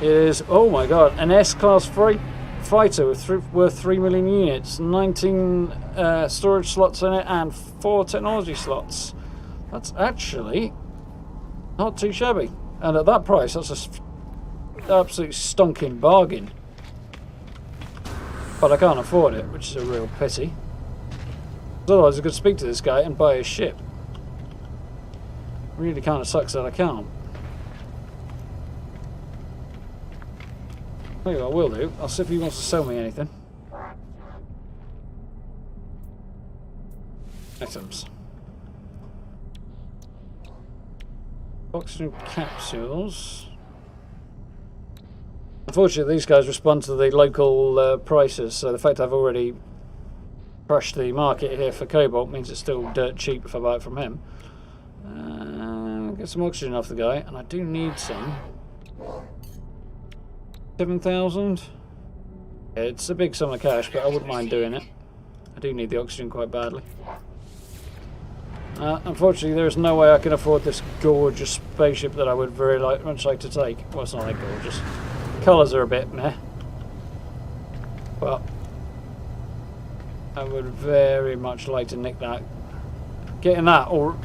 It is, oh my god, an S-class fighter worth 3 million units, 19 storage slots in it, and 4 technology slots. That's actually not too shabby. And at that price, that's an absolute stonking bargain. But I can't afford it, which is a real pity. Otherwise I could speak to this guy and buy his ship. Really kind of sucks that I can't. Tell you what I will do, I'll see if he wants to sell me anything. Items. Oxygen capsules. Unfortunately, these guys respond to the local prices, so the fact I've already crushed the market here for cobalt means it's still dirt cheap if I buy it from him. Get some oxygen off the guy, and I do need some. 7,000. Yeah, it's a big sum of cash, but I wouldn't mind doing it. I do need the oxygen quite badly. Unfortunately, there is no way I can afford this gorgeous spaceship that I would very much like to take. Well, it's not that gorgeous. Colours are a bit meh. But I would very much like to nick that. Getting that, or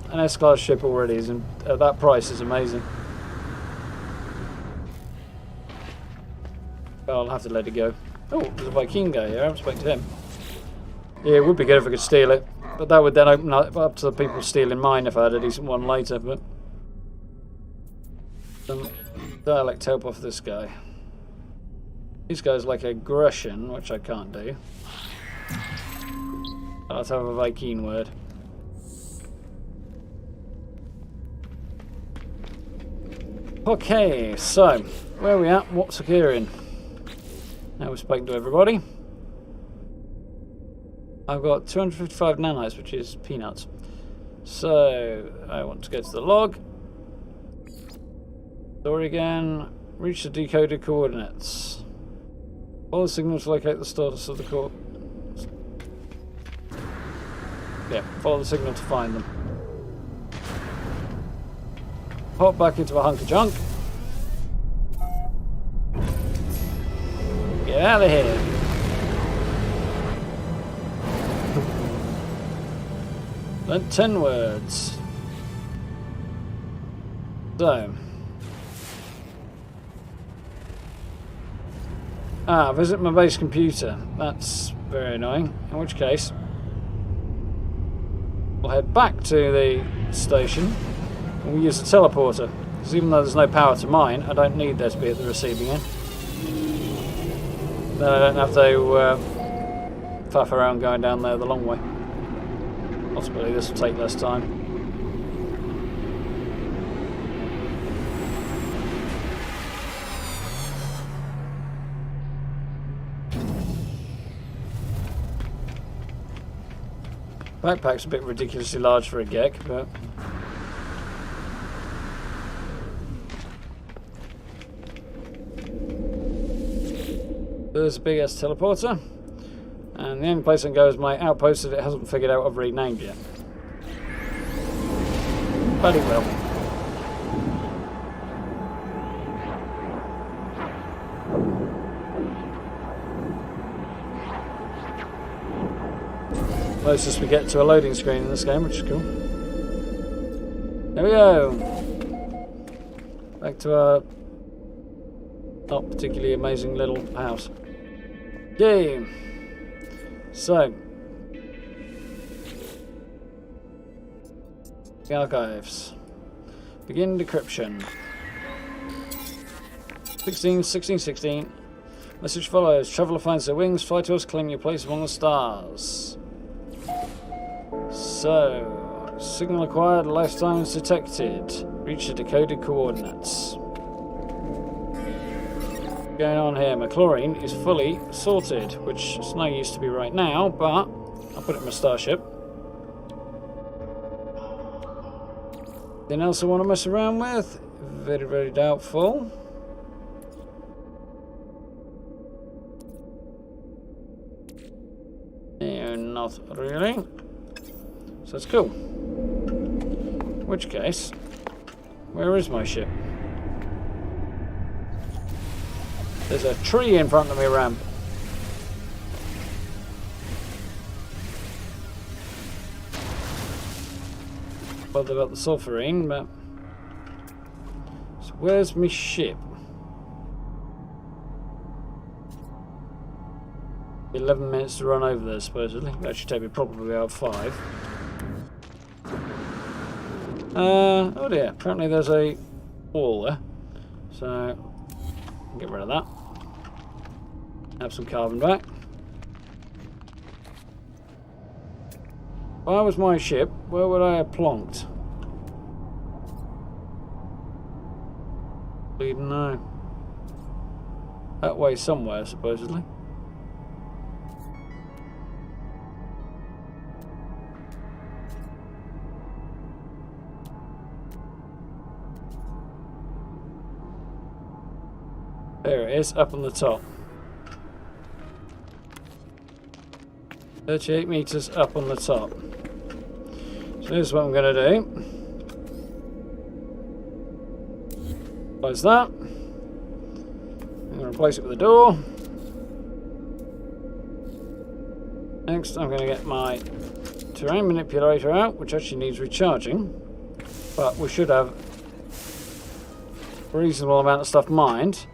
an S-class ship already, is at that price is amazing. But I'll have to let it go. Oh, there's a Viking guy here. I haven't spoken to him. Yeah, it would be good if I could steal it. But that would then open up to the people stealing mine if I had a decent one later. But some dialect help off this guy. These guys like aggression, which I can't do. I'll have to have a Viking word. Okay, so where are we at? What's occurring? Now we've spoken to everybody. I've got 255 nanites, which is peanuts. So I want to go to the log. Story again. Reach the decoded coordinates. Follow the signal to locate the status of the core. Yeah, follow the signal to find them. Hop back into a hunk of junk. Get out of here. Learned 10 words. So. Visit my base computer. That's very annoying. In which case, we'll head back to the station and we'll use the teleporter. Because even though there's no power to mine, I don't need there to be at the receiving end. Then I don't have to faff around going down there the long way. Possibly this will take less time. Backpack's a bit ridiculously large for a Gek, but there's a big ass teleporter, and the only place I can go is my outpost that it hasn't figured out I've renamed yet. But it will. Closest we get to a loading screen in this game, which is cool. There we go. Back to our not particularly amazing little house. Yay! So, the archives. Begin decryption. 16. Message follows. Traveller finds their wings. Fly to us, claim your place among the stars. So, signal acquired. Lifetimes detected. Reach the decoded coordinates. Going on here, McChlorine is fully sorted, which is no use to be right now, but I'll put it in my starship. Anything else I want to mess around with? Very, very doubtful. No, not really. So that's cool. In which case, where is my ship? There's a tree in front of me, ramp. Bothered about the sulfurine, but... So where's my ship? 11 minutes to run over there, supposedly. That should take me probably about 5. Oh dear, apparently there's a wall there. So, get rid of that. Have some carbon back. If I was my ship, where would I have plonked? Bleeding no. That way somewhere, supposedly. There it is, up on the top. 38 meters up on the top. So here's what I'm going to do. Close that. I'm going to replace it with a door. Next, I'm going to get my terrain manipulator out, which actually needs recharging. But we should have a reasonable amount of stuff mined.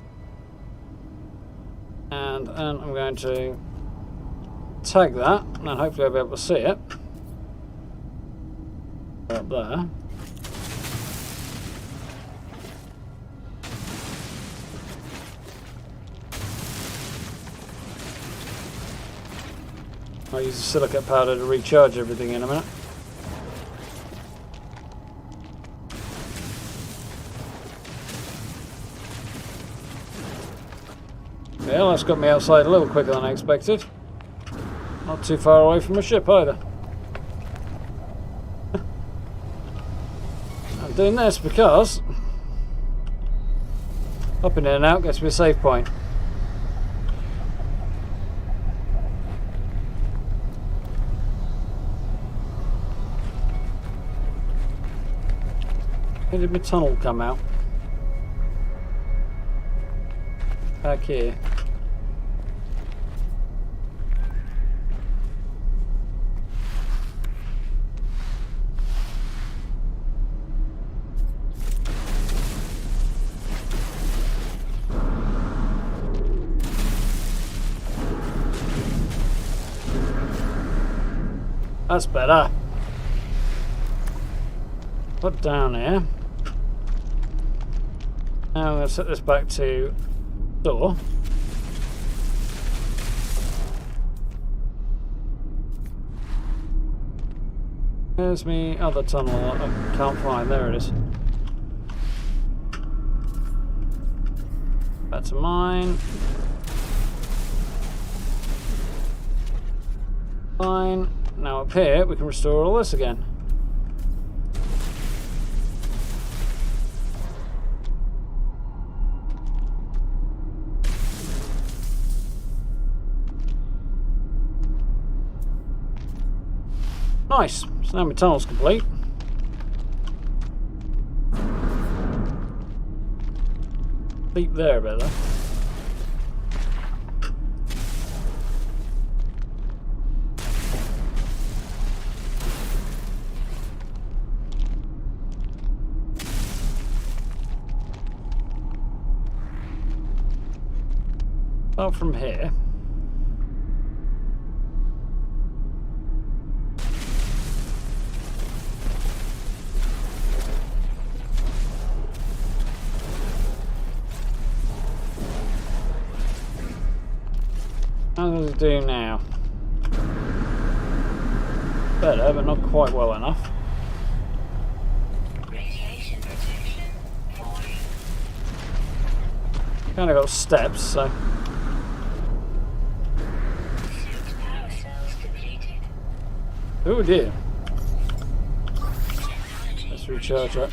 And then I'm going to tag that, and then hopefully I'll be able to see it. Up there. I'll use the silicate powder to recharge everything in a minute. Well, that's got me outside a little quicker than I expected. Not too far away from the ship either. I'm doing this because hopping in and out gets me a save point. Where did my tunnel come out? Back here. That's better. Put down here. Now I'm going to set this back to door. Where's my other tunnel? I can't find. There it is. That's mine. Fine. Now up here we can restore all this again. Nice. So now my tunnel's complete. Leap there a bit though. Start from here. How does it do now? Better, but not quite well enough. Radiation protection void. Kind of got steps, so. Suit power cells depleted. Oh dear. Technology Let's recharge that.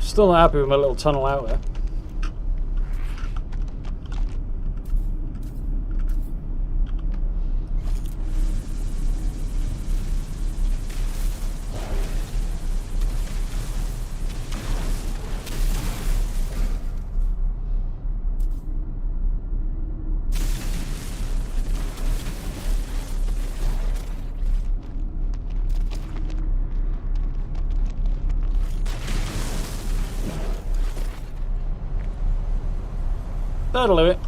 Still not happy with my little tunnel out there. That'll do it.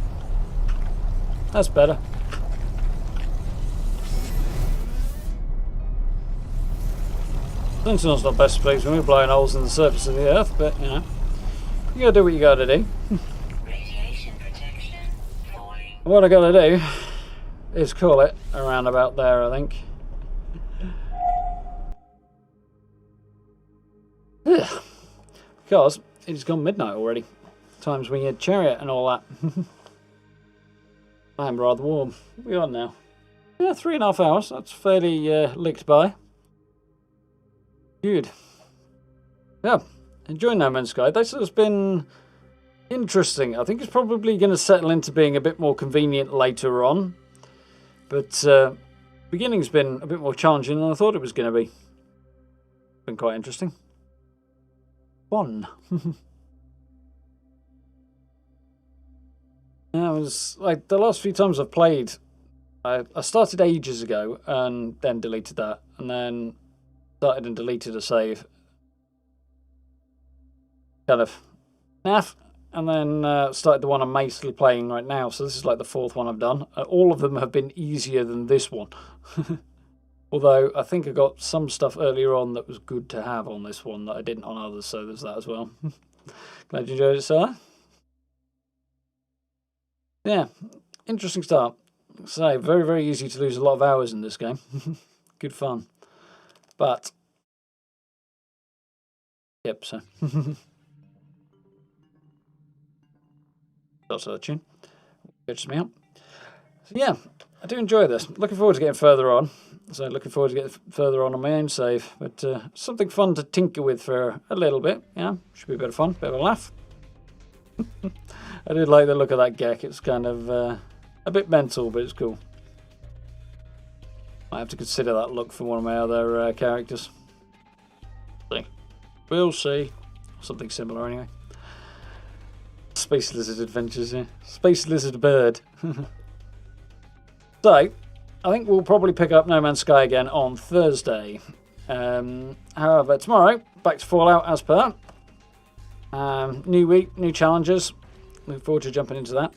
That's better. Sentinel's not best pleased when we're blowing holes in the surface of the earth, but you know, you gotta do what you gotta do. radiation protection void. What I gotta do is call it around about there, I think. Ugh. Because it's gone midnight already. Times when you had chariot and all that. I'm rather warm. We are now. Yeah, 3.5 hours. That's fairly licked by. Good. Yeah, enjoying No Man's Sky. This has been interesting. I think it's probably going to settle into being a bit more convenient later on. But beginning's been a bit more challenging than I thought it was going to be. Been quite interesting. Fun. Yeah, it was like the last few times I've played, I started ages ago and then deleted that, and then started and deleted a save. Kind of naff, and then started the one I'm mostly playing right now. So this is like the 4th one I've done. All of them have been easier than this one. Although I think I got some stuff earlier on that was good to have on this one that I didn't on others, so there's that as well. Glad you enjoyed it, sir. Yeah, interesting start. So, very, very easy to lose a lot of hours in this game. Good fun. But, yep, so. That's the tune. Catches me up. So, yeah, I do enjoy this. Looking forward to getting further on. So, looking forward to getting further on my own save. But something fun to tinker with for a little bit. Yeah, should be a bit of fun, bit of a laugh. I did like the look of that Gek. It's kind of a bit mental, but it's cool. I have to consider that look for one of my other characters. See. We'll see. Something similar anyway. Space Lizard Adventures, yeah. Space Lizard Bird. So, I think we'll probably pick up No Man's Sky again on Thursday. However, tomorrow, back to Fallout as per. New week, new challenges. Looking forward to jumping into that.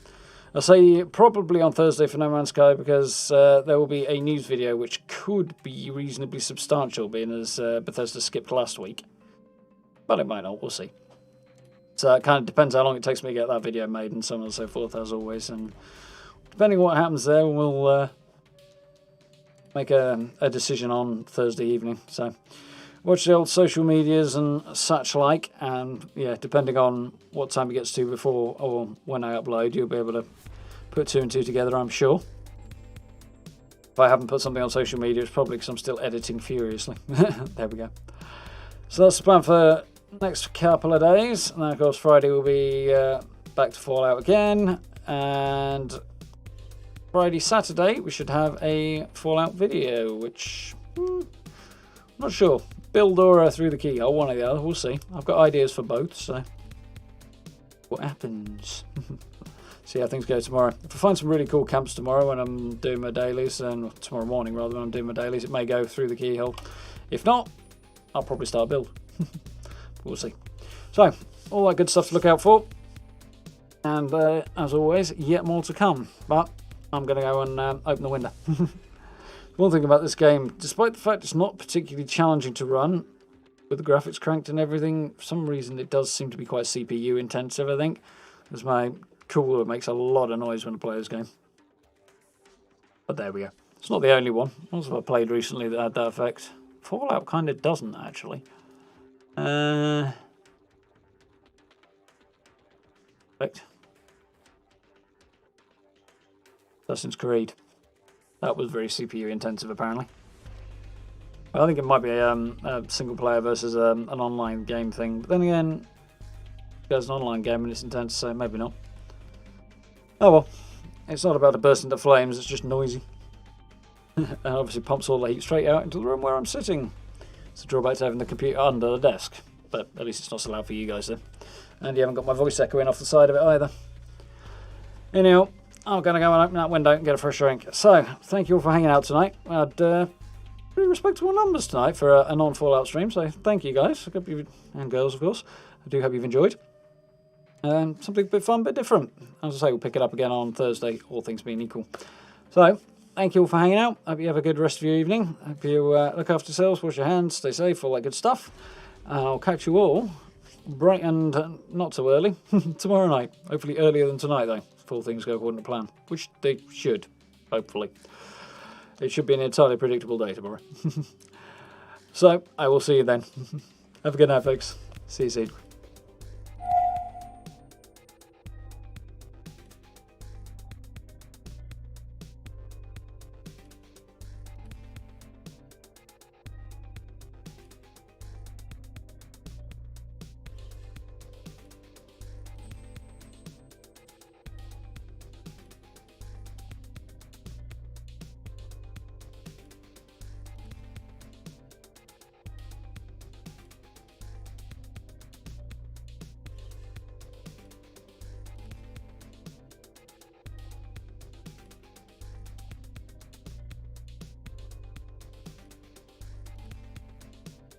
I'll say probably on Thursday for No Man's Sky because there will be a news video which could be reasonably substantial, being as Bethesda skipped last week. But it might not, we'll see. So it kind of depends how long it takes me to get that video made and so on and so forth, as always. And depending on what happens there, we'll make a decision on Thursday evening. So watch the old social medias and such like, and yeah, depending on what time it gets to before or when I upload, you'll be able to put 2 and 2 together, I'm sure. If I haven't put something on social media, it's probably because I'm still editing furiously. There we go. So that's the plan for the next couple of days, and then of course Friday will be back to Fallout again, and Friday, Saturday we should have a Fallout video, which not sure. Build or through the keyhole, one or the other, we'll see. I've got ideas for both, so what happens? See how things go tomorrow. If I find some really cool camps tomorrow when I'm doing my dailies, and tomorrow morning rather when I'm doing my dailies, it may go through the keyhole. If not, I'll probably start a build. We'll see. So, all that good stuff to look out for. And as always, yet more to come. But I'm going to go and open the window. One thing about this game, despite the fact it's not particularly challenging to run, with the graphics cranked and everything, for some reason it does seem to be quite CPU intensive, I think. Because my cooler makes a lot of noise when I play this game. But there we go. It's not the only one. Also, I played recently that had that effect. Fallout kind of doesn't, actually. Effect. Assassin's Creed. That was very CPU intensive, apparently. I think it might be a single player versus an online game thing. But then again, there's an online game and it's intense, so maybe not. Oh well. It's not about to burst into flames, it's just noisy. And obviously pumps all the heat straight out into the room where I'm sitting. It's a drawback to having the computer under the desk. But at least it's not so loud for you guys then. And you haven't got my voice echoing off the side of it either. Anyhow, I'm going to go and open that window and get a fresh drink. So, thank you all for hanging out tonight. I had pretty respectable numbers tonight for a non-Fallout stream, so thank you guys. I hope you, and girls, of course. I do hope you've enjoyed. Something a bit fun, a bit different. As I say, we'll pick it up again on Thursday, all things being equal. So, thank you all for hanging out. Hope you have a good rest of your evening. Hope you look after yourselves, wash your hands, stay safe, all that good stuff. I'll catch you all bright and not too early tomorrow night. Hopefully earlier than tonight, though, if all things go according to plan. Which they should, hopefully. It should be an entirely predictable day tomorrow. So, I will see you then. Have a good night, folks. See you soon.